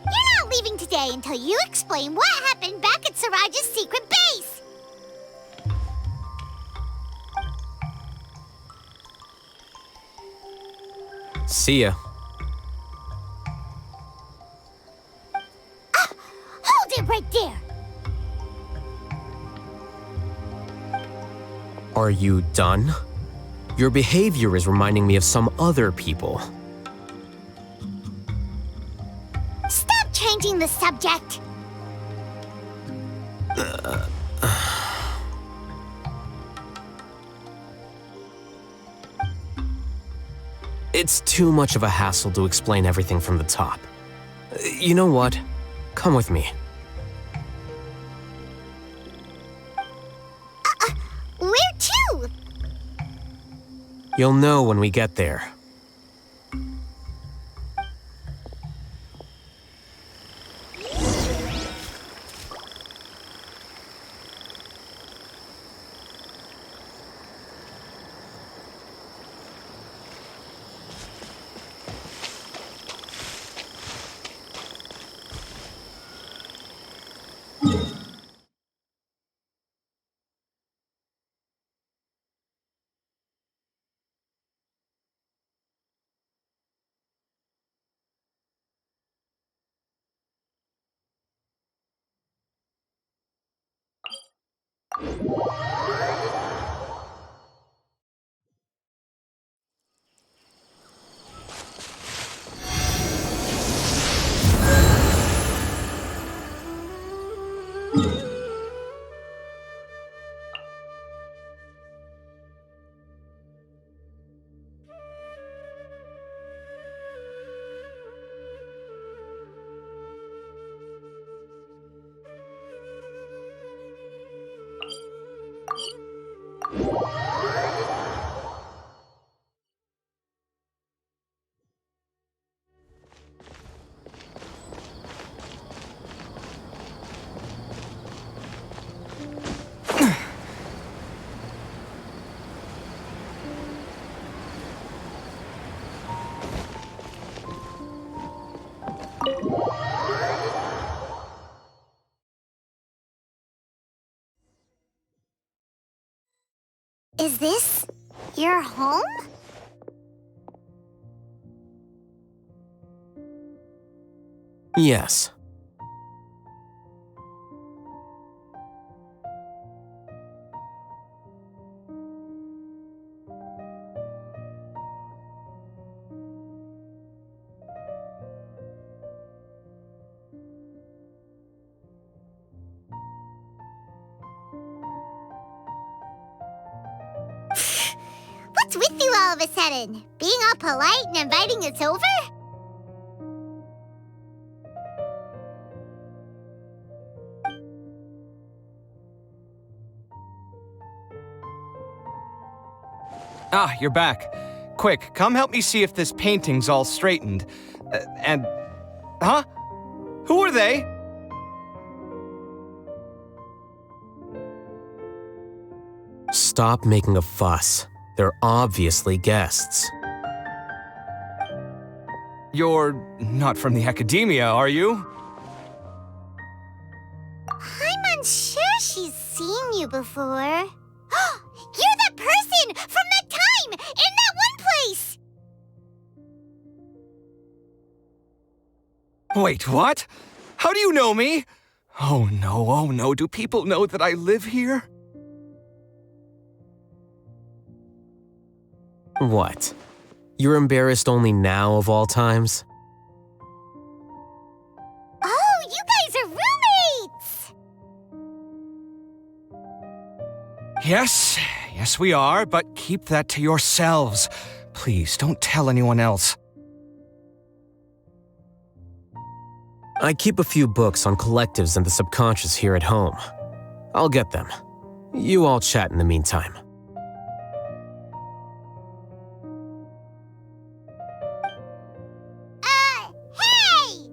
You're not leaving today until you explain what happened back at Siraj's secret base! See ya. Hold it right there! Are you done? Your behavior is reminding me of some other people. Stop changing the subject! It's too much of a hassle to explain everything from the top. You know what? Come with me. Where to? You'll know when we get there. Is this your home? Yes. What's with you all of a sudden? Being all polite and inviting us over? Ah, you're back. Quick, come help me see if this painting's all straightened. Huh? Who are they? Stop making a fuss. They're obviously guests. You're not from the academia, are you? I'm unsure she's seen you before. You're that person from that time in that one place! Wait, what? How do you know me? Oh no, do people know that I live here? What? You're embarrassed only now of all times? Oh, you guys are roommates! Yes, we are, but keep that to yourselves. Please, don't tell anyone else. I keep a few books on collectives and the subconscious here at home. I'll get them. You all chat in the meantime. Hey!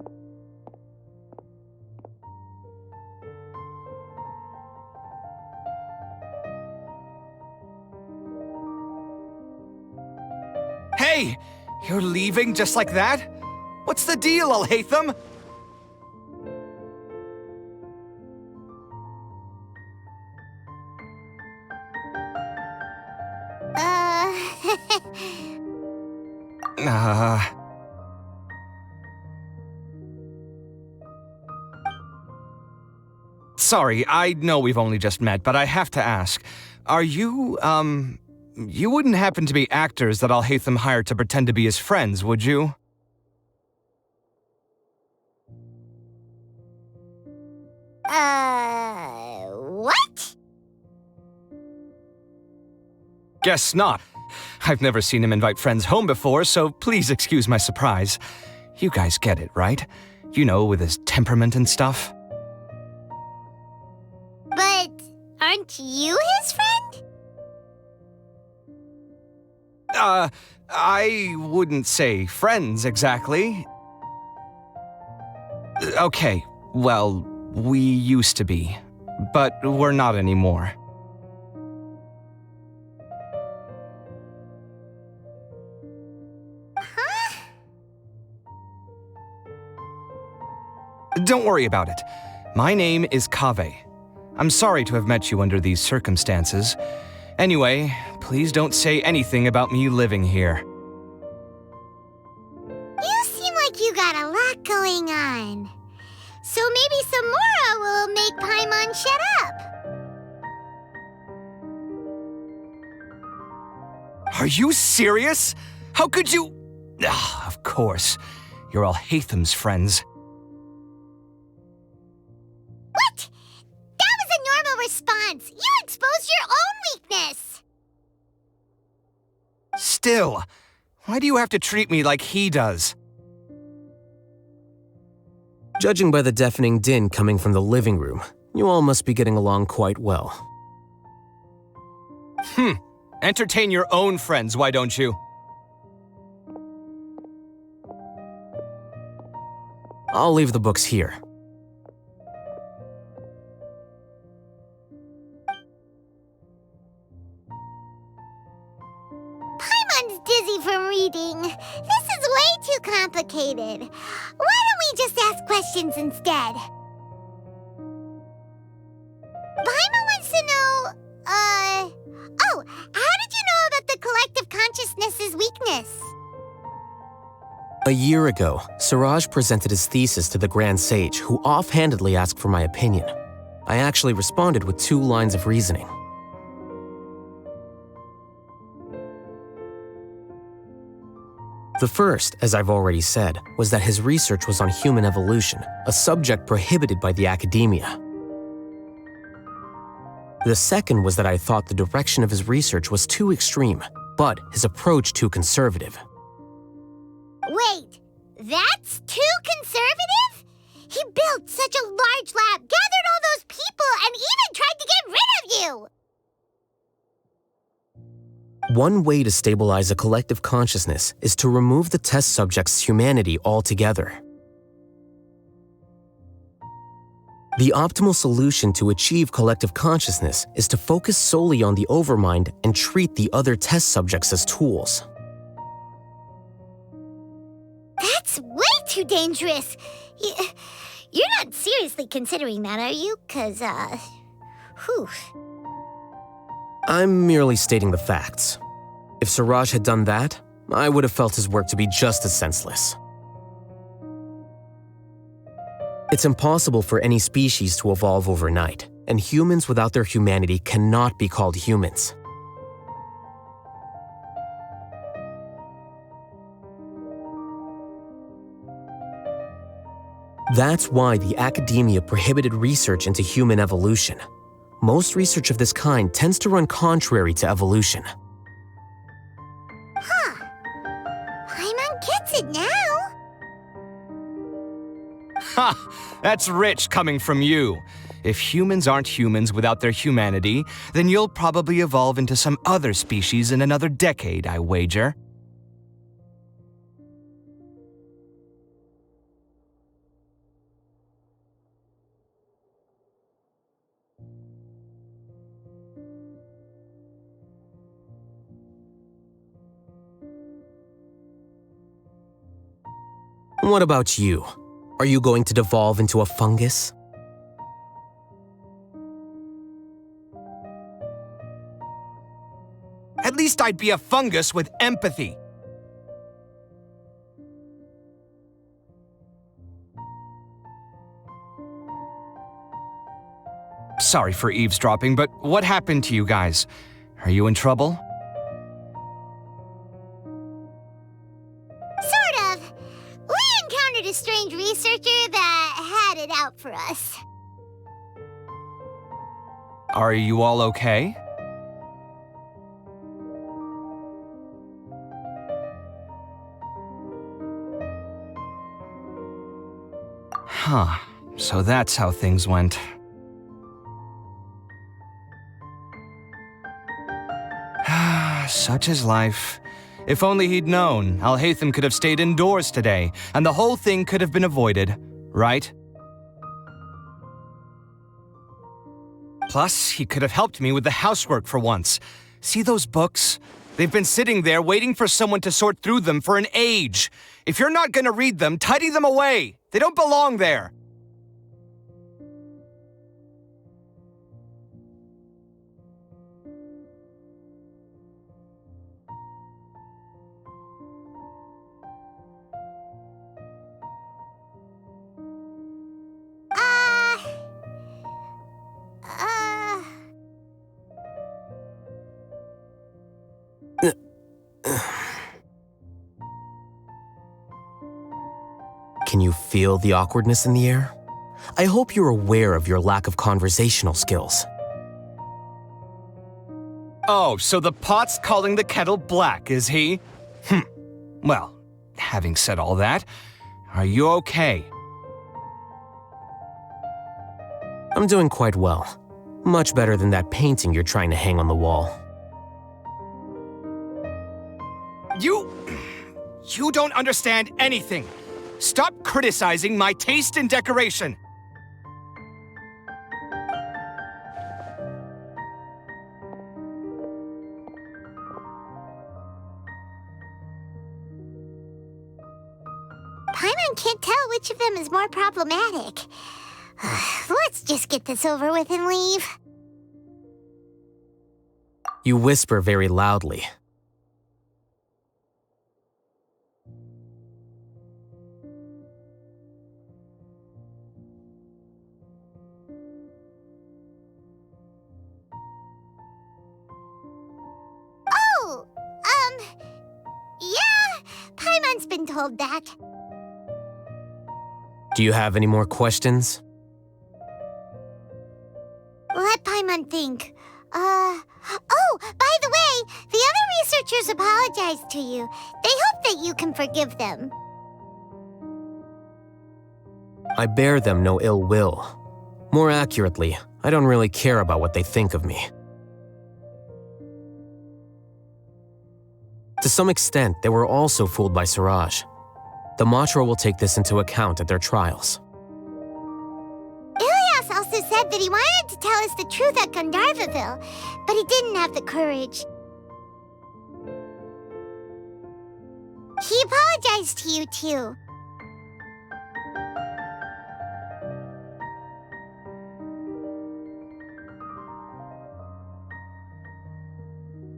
Hey! You're leaving just like that? What's the deal, Alhaitham? Sorry, I know we've only just met, but I have to ask. Are you, you wouldn't happen to be actors that Alhaitham hired to pretend to be his friends, would you? What? Guess not. I've never seen him invite friends home before, so please excuse my surprise. You guys get it, right? You know, with his temperament and stuff. But aren't you his friend? I wouldn't say friends exactly. Okay, well, we used to be, but we're not anymore. Don't worry about it. My name is Kaveh. I'm sorry to have met you under these circumstances. Anyway, please don't say anything about me living here. You seem like you got a lot going on. So maybe Samora will make Paimon shut up. Are you serious? How could you? Ah, of course. You're Alhaitham's friends. What? That was a normal response. You exposed your own weakness. Still, why do you have to treat me like he does? Judging by the deafening din coming from the living room, you all must be getting along quite well. Entertain your own friends, why don't you? I'll leave the books here. Paimon's dizzy from reading. This is way too complicated. Why don't we just ask questions instead? Paimon wants to know, oh, consciousness's weakness? A year ago, Siraj presented his thesis to the Grand Sage, who offhandedly asked for my opinion. I actually responded with 2 lines of reasoning. The first, as I've already said, was that his research was on human evolution, a subject prohibited by the academia. The second was that I thought the direction of his research was too extreme, but his approach too conservative. Wait, that's too conservative? He built such a large lab, gathered all those people, and even tried to get rid of you! One way to stabilize a collective consciousness is to remove the test subject's humanity altogether. The optimal solution to achieve collective consciousness is to focus solely on the overmind and treat the other test subjects as tools. That's way too dangerous! You're not seriously considering that, are you? 'Cause, whew. I'm merely stating the facts. If Siraj had done that, I would have felt his work to be just as senseless. It's impossible for any species to evolve overnight, and humans without their humanity cannot be called humans. That's why the academia prohibited research into human evolution. Most research of this kind tends to run contrary to evolution. Huh. Paimon gets it now. Ha! That's rich coming from you. If humans aren't humans without their humanity, then you'll probably evolve into some other species in another decade, I wager. What about you? Are you going to devolve into a fungus? At least I'd be a fungus with empathy. Sorry for eavesdropping, but what happened to you guys? Are you in trouble? Sort of. We encountered a strange researcher that had it out for us. Are you all okay? Huh. So that's how things went. Such is life. If only he'd known, Alhaitham could have stayed indoors today, and the whole thing could have been avoided, right? Plus, he could have helped me with the housework for once. See those books? They've been sitting there waiting for someone to sort through them for an age. If you're not gonna read them, tidy them away. They don't belong there. Can you feel the awkwardness in the air? I hope you're aware of your lack of conversational skills. Oh, so the pot's calling the kettle black, is he? Well, having said all that, are you okay? I'm doing quite well. Much better than that painting you're trying to hang on the wall. You don't understand anything. Stop criticizing my taste in decoration. Paimon can't tell which of them is more problematic. Let's just get this over with and leave. You whisper very loudly. Oh, yeah, Paimon's been told that. Do you have any more questions? Let Paimon think. Oh, by the way, the other researchers apologized to you. They hope that you can forgive them. I bear them no ill will. More accurately, I don't really care about what they think of me. To some extent, they were also fooled by Siraj. The Matra will take this into account at their trials. Ilias also said that he wanted to tell us the truth at Gandharvaville, but he didn't have the courage. He apologized to you, too.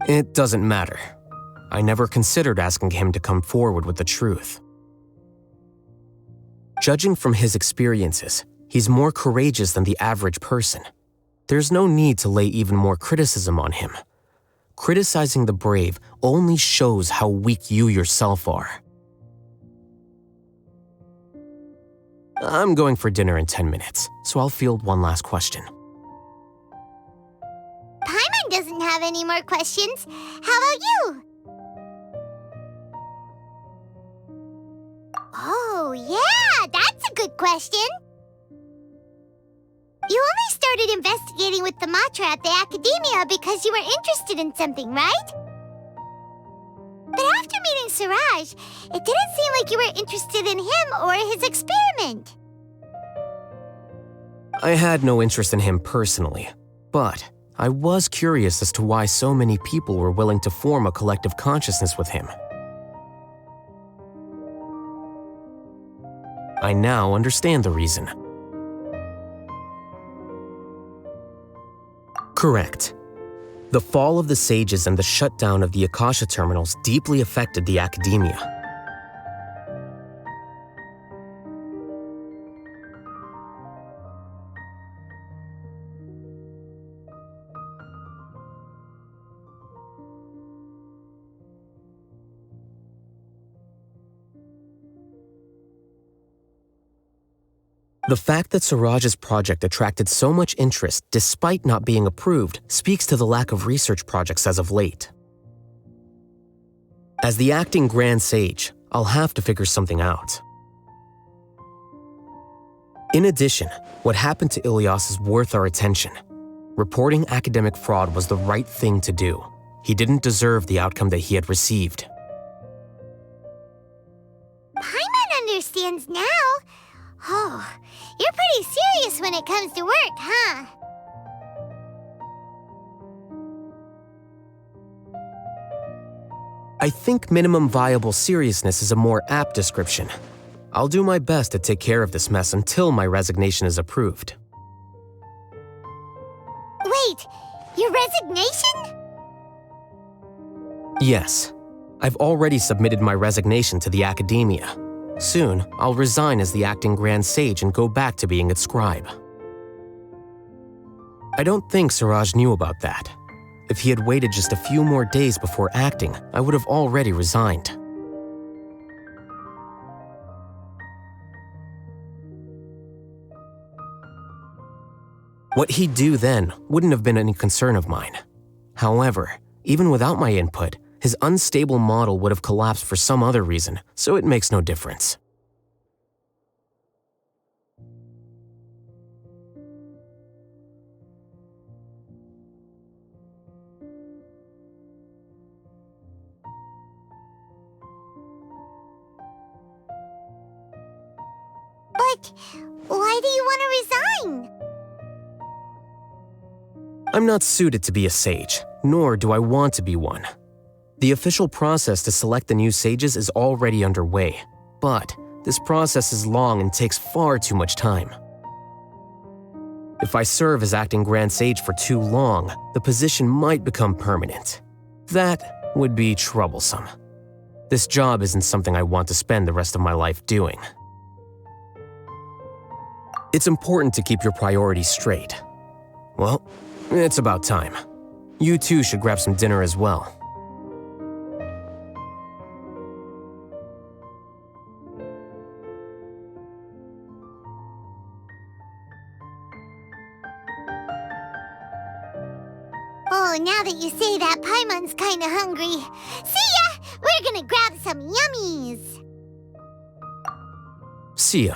It doesn't matter. I never considered asking him to come forward with the truth. Judging from his experiences, he's more courageous than the average person. There's no need to lay even more criticism on him. Criticizing the brave only shows how weak you yourself are. I'm going for dinner in 10 minutes, so I'll field one last question. Paimon doesn't have any more questions. How about you? Oh, yeah, that's a good question. You only started investigating with the Matra at the Academia because you were interested in something, right? But after meeting Siraj, it didn't seem like you were interested in him or his experiment. I had no interest in him personally, but I was curious as to why so many people were willing to form a collective consciousness with him. I now understand the reason. Correct. The fall of the sages and the shutdown of the Akasha terminals deeply affected the Academia. The fact that Siraj's project attracted so much interest despite not being approved speaks to the lack of research projects as of late. As the acting Grand Sage, I'll have to figure something out. In addition, what happened to Ilias is worth our attention. Reporting academic fraud was the right thing to do. He didn't deserve the outcome that he had received. Paimon understands now. Oh, you're pretty serious when it comes to work, huh? I think minimum viable seriousness is a more apt description. I'll do my best to take care of this mess until my resignation is approved. Wait, your resignation? Yes. I've already submitted my resignation to the Academia. Soon, I'll resign as the acting Grand Sage and go back to being its scribe. I don't think Siraj knew about that. If he had waited just a few more days before acting, I would have already resigned. What he'd do then wouldn't have been any concern of mine. However, even without my input, his unstable model would have collapsed for some other reason, so it makes no difference. But why do you want to resign? I'm not suited to be a sage, nor do I want to be one. The official process to select the new sages is already underway, but this process is long and takes far too much time. If I serve as acting Grand Sage for too long, the position might become permanent. That would be troublesome. This job isn't something I want to spend the rest of my life doing. It's important to keep your priorities straight. Well, it's about time. You too should grab some dinner as well. now that you say that, Paimon's kinda hungry. See ya! We're gonna grab some yummies! See ya.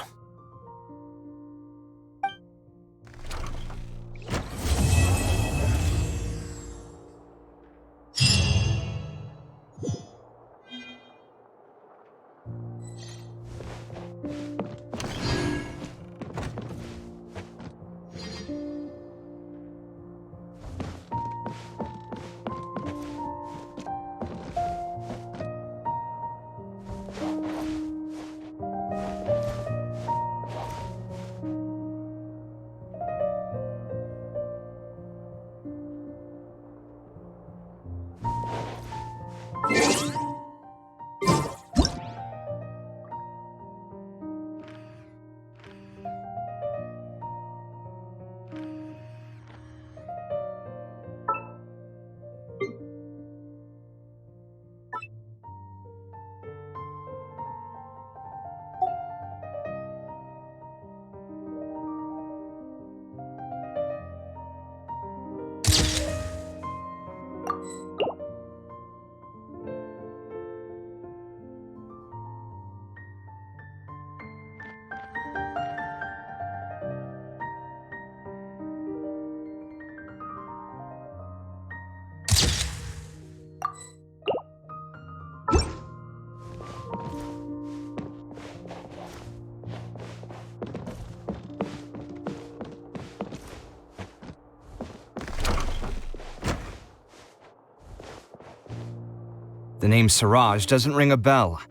The name Siraj doesn't ring a bell.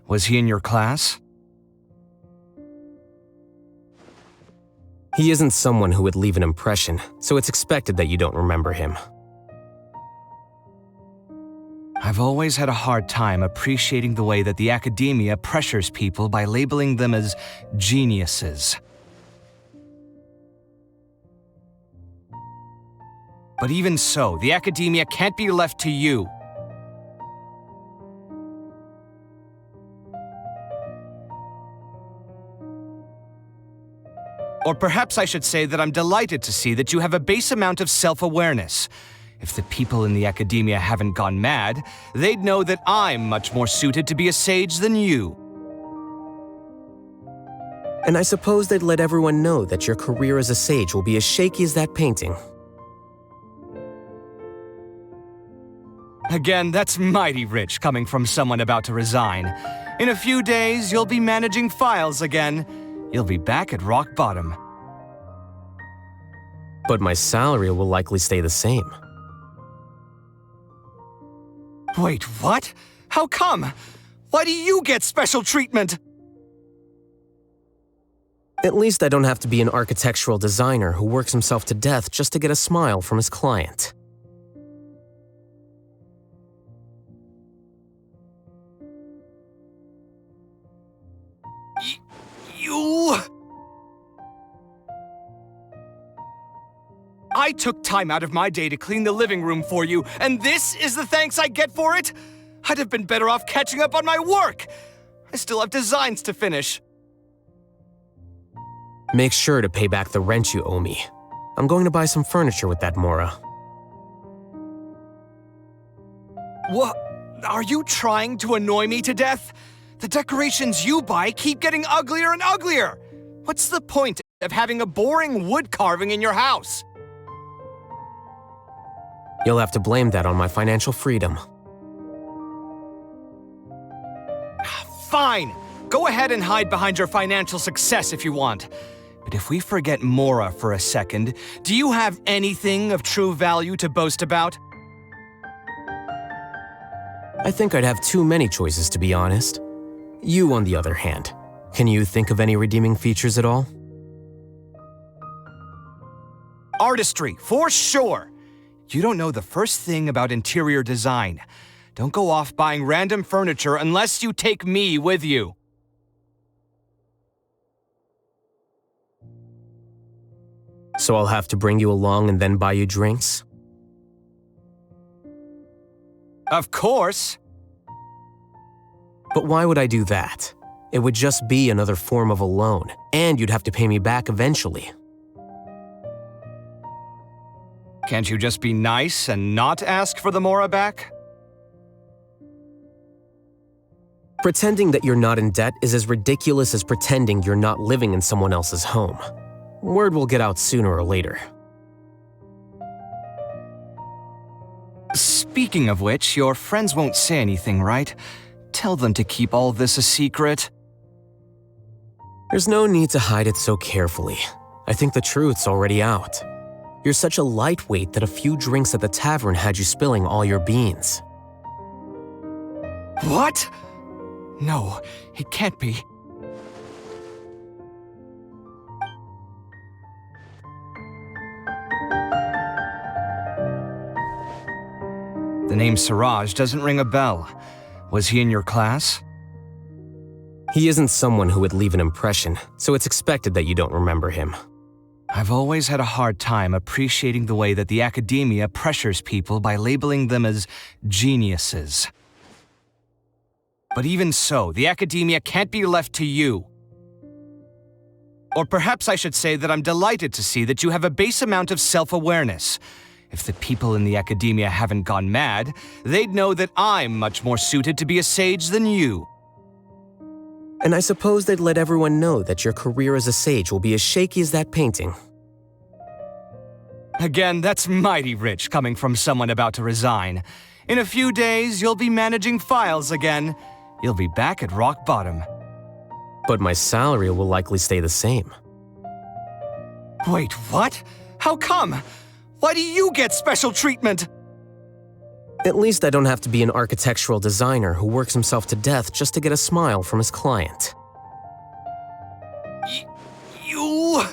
Was he in your class? He isn't someone who would leave an impression, so it's expected that you don't remember him. I've always had a hard time appreciating the way that the academia pressures people by labeling them as geniuses. But even so, the academia can't be left to you. Or perhaps I should say that I'm delighted to see that you have a base amount of self-awareness. If the people in the academia haven't gone mad, they'd know that I'm much more suited to be a sage than you. And I suppose they'd let everyone know that your career as a sage will be as shaky as that painting. Again, that's mighty rich coming from someone about to resign. In a few days, you'll be managing files again. You'll be back at rock bottom. But my salary will likely stay the same. Wait, what? How come? Why do you get special treatment? At least I don't have to be an architectural designer who works himself to death just to get a smile from his client. You... I took time out of my day to clean the living room for you, and this is the thanks I get for it? I'd have been better off catching up on my work. I still have designs to finish. Make sure to pay back the rent you owe me. I'm going to buy some furniture with that Mora. What? Are you trying to annoy me to death? The decorations you buy keep getting uglier and uglier. What's the point of having a boring wood carving in your house? You'll have to blame that on my financial freedom. Fine. Go ahead and hide behind your financial success if you want. But if we forget Mora for a second, do you have anything of true value to boast about? I think I'd have too many choices, to be honest. You, on the other hand, can you think of any redeeming features at all? Artistry, for sure. You don't know the first thing about interior design. Don't go off buying random furniture unless you take me with you. So I'll have to bring you along and then buy you drinks? Of course. But why would I do that? It would just be another form of a loan, and you'd have to pay me back eventually. Can't you just be nice and not ask for the Mora back? Pretending that you're not in debt is as ridiculous as pretending you're not living in someone else's home. Word will get out sooner or later. Speaking of which, your friends won't say anything, right? Tell them to keep all this a secret. There's no need to hide it so carefully. I think the truth's already out. You're such a lightweight that a few drinks at the tavern had you spilling all your beans. What? No, it can't be. The name Siraj doesn't ring a bell. Was he in your class? He isn't someone who would leave an impression, so it's expected that you don't remember him. I've always had a hard time appreciating the way that the academia pressures people by labeling them as geniuses. But even so, the academia can't be left to you. Or perhaps I should say that I'm delighted to see that you have a base amount of self-awareness. If the people in the academia haven't gone mad, they'd know that I'm much more suited to be a sage than you. And I suppose they'd let everyone know that your career as a sage will be as shaky as that painting. Again, that's mighty rich coming from someone about to resign. In a few days, you'll be managing files again. You'll be back at rock bottom. But my salary will likely stay the same. Wait, what? How come? Why do you get special treatment? At least I don't have to be an architectural designer who works himself to death just to get a smile from his client. You...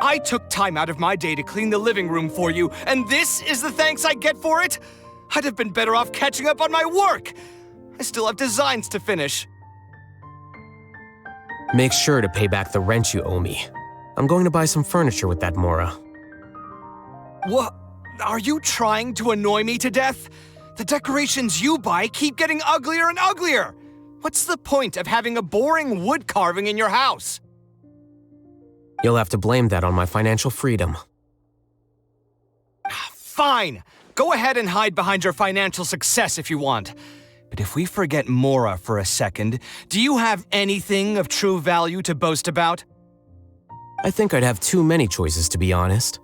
I took time out of my day to clean the living room for you, and this is the thanks I get for it? I'd have been better off catching up on my work. I still have designs to finish. Make sure to pay back the rent you owe me. I'm going to buy some furniture with that Mora. What? Are you trying to annoy me to death? The decorations you buy keep getting uglier and uglier. What's the point of having a boring wood carving in your house? You'll have to blame that on my financial freedom. Fine. Go ahead and hide behind your financial success if you want. But if we forget Mora for a second, do you have anything of true value to boast about? I think I'd have too many choices, to be honest.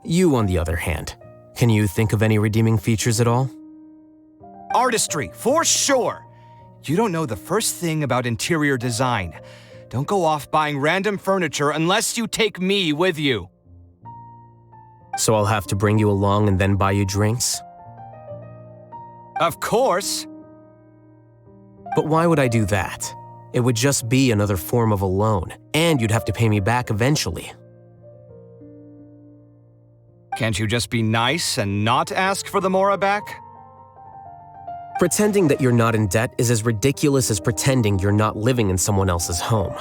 You, on the other hand, can you think of any redeeming features at all? Artistry, for sure. You don't know the first thing about interior design. Don't go off buying random furniture unless you take me with you. So I'll have to bring you along and then buy you drinks? Of course. But why would I do that? It would just be another form of a loan, and you'd have to pay me back eventually. Can't you just be nice and not ask for the Mora back? Pretending that you're not in debt is as ridiculous as pretending you're not living in someone else's home.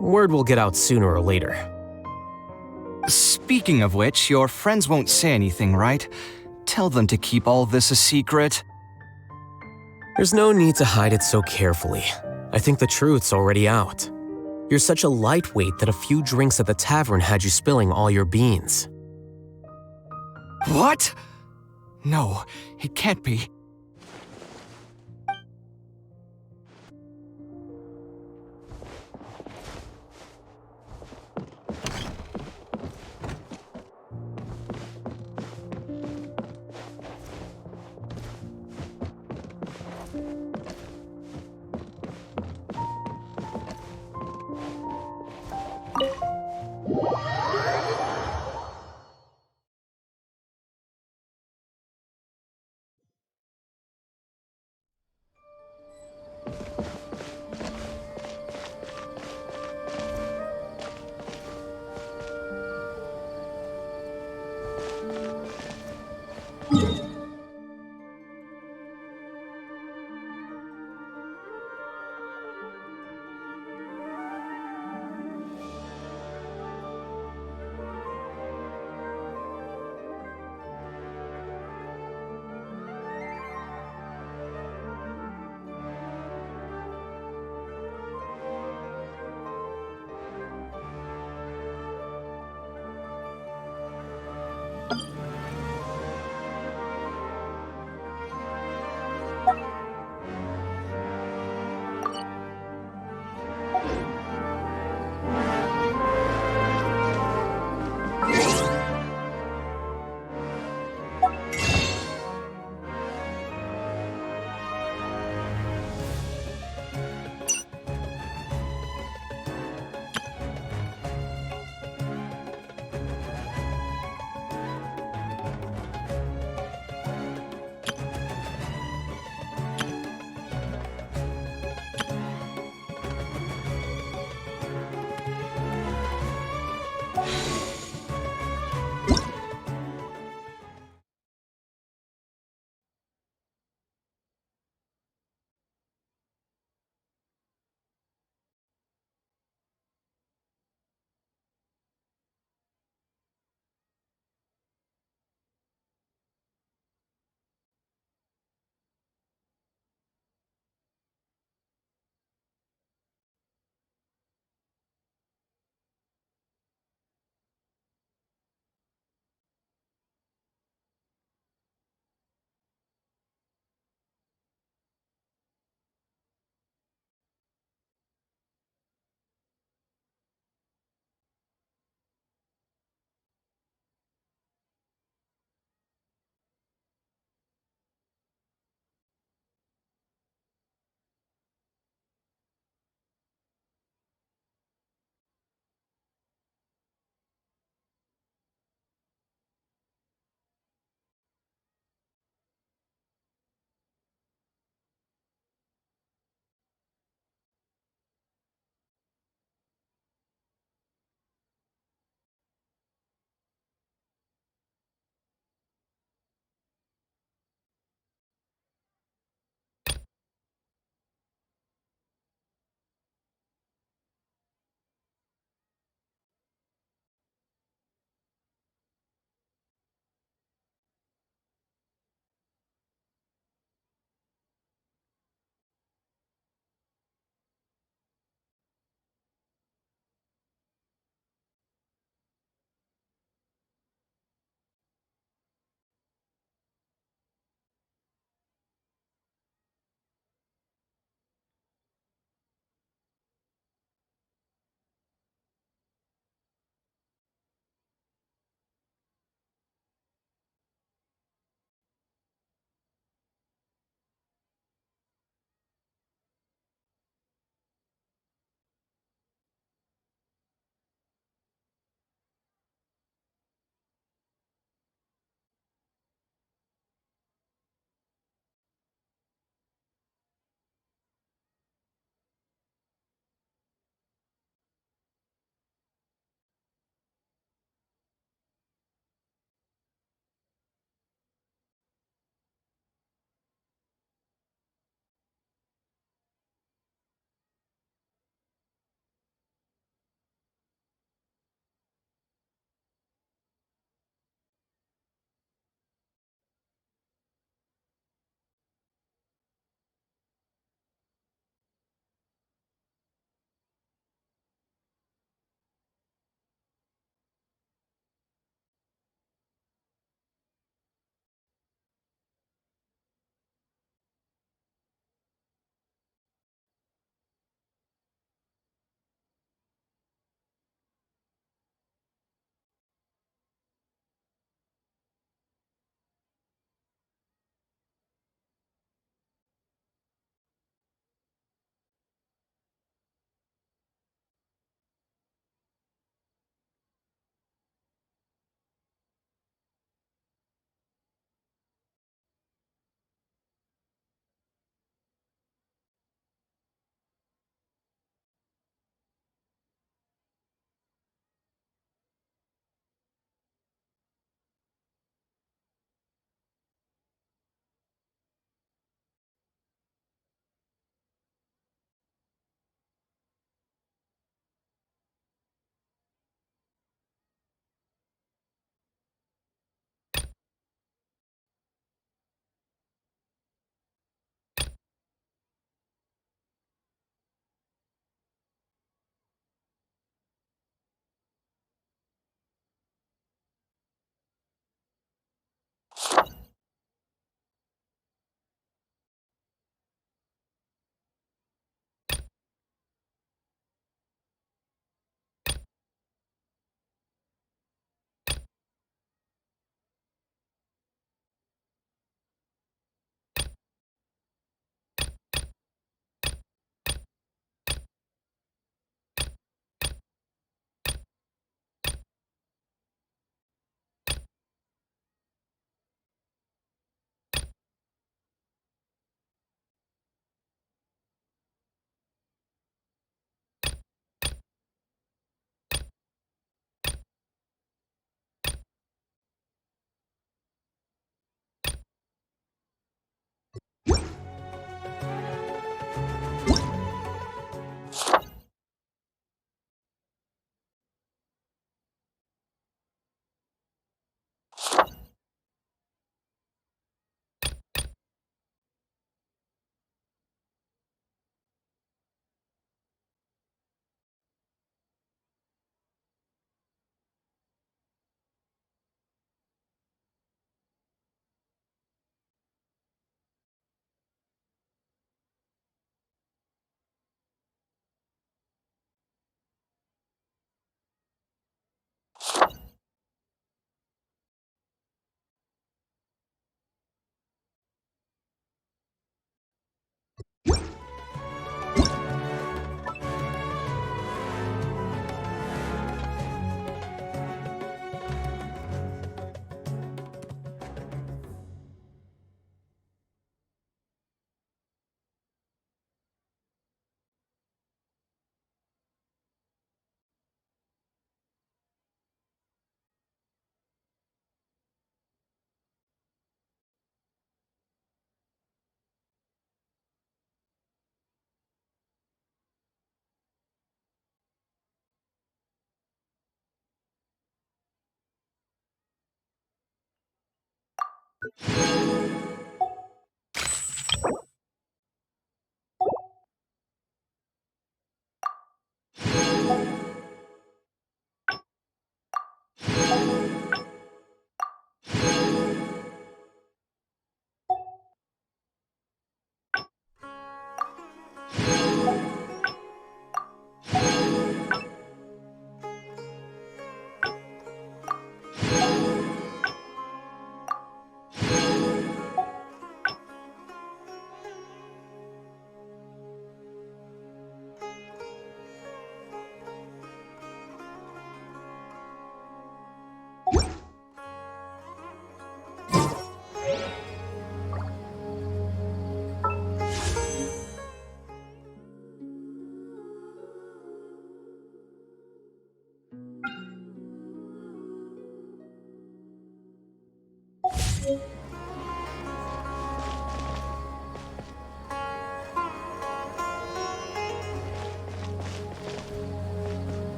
Word will get out sooner or later. Speaking of which, your friends won't say anything, right? Tell them to keep all this a secret. There's no need to hide it so carefully. I think the truth's already out. You're such a lightweight that a few drinks at the tavern had you spilling all your beans. What? No, it can't be.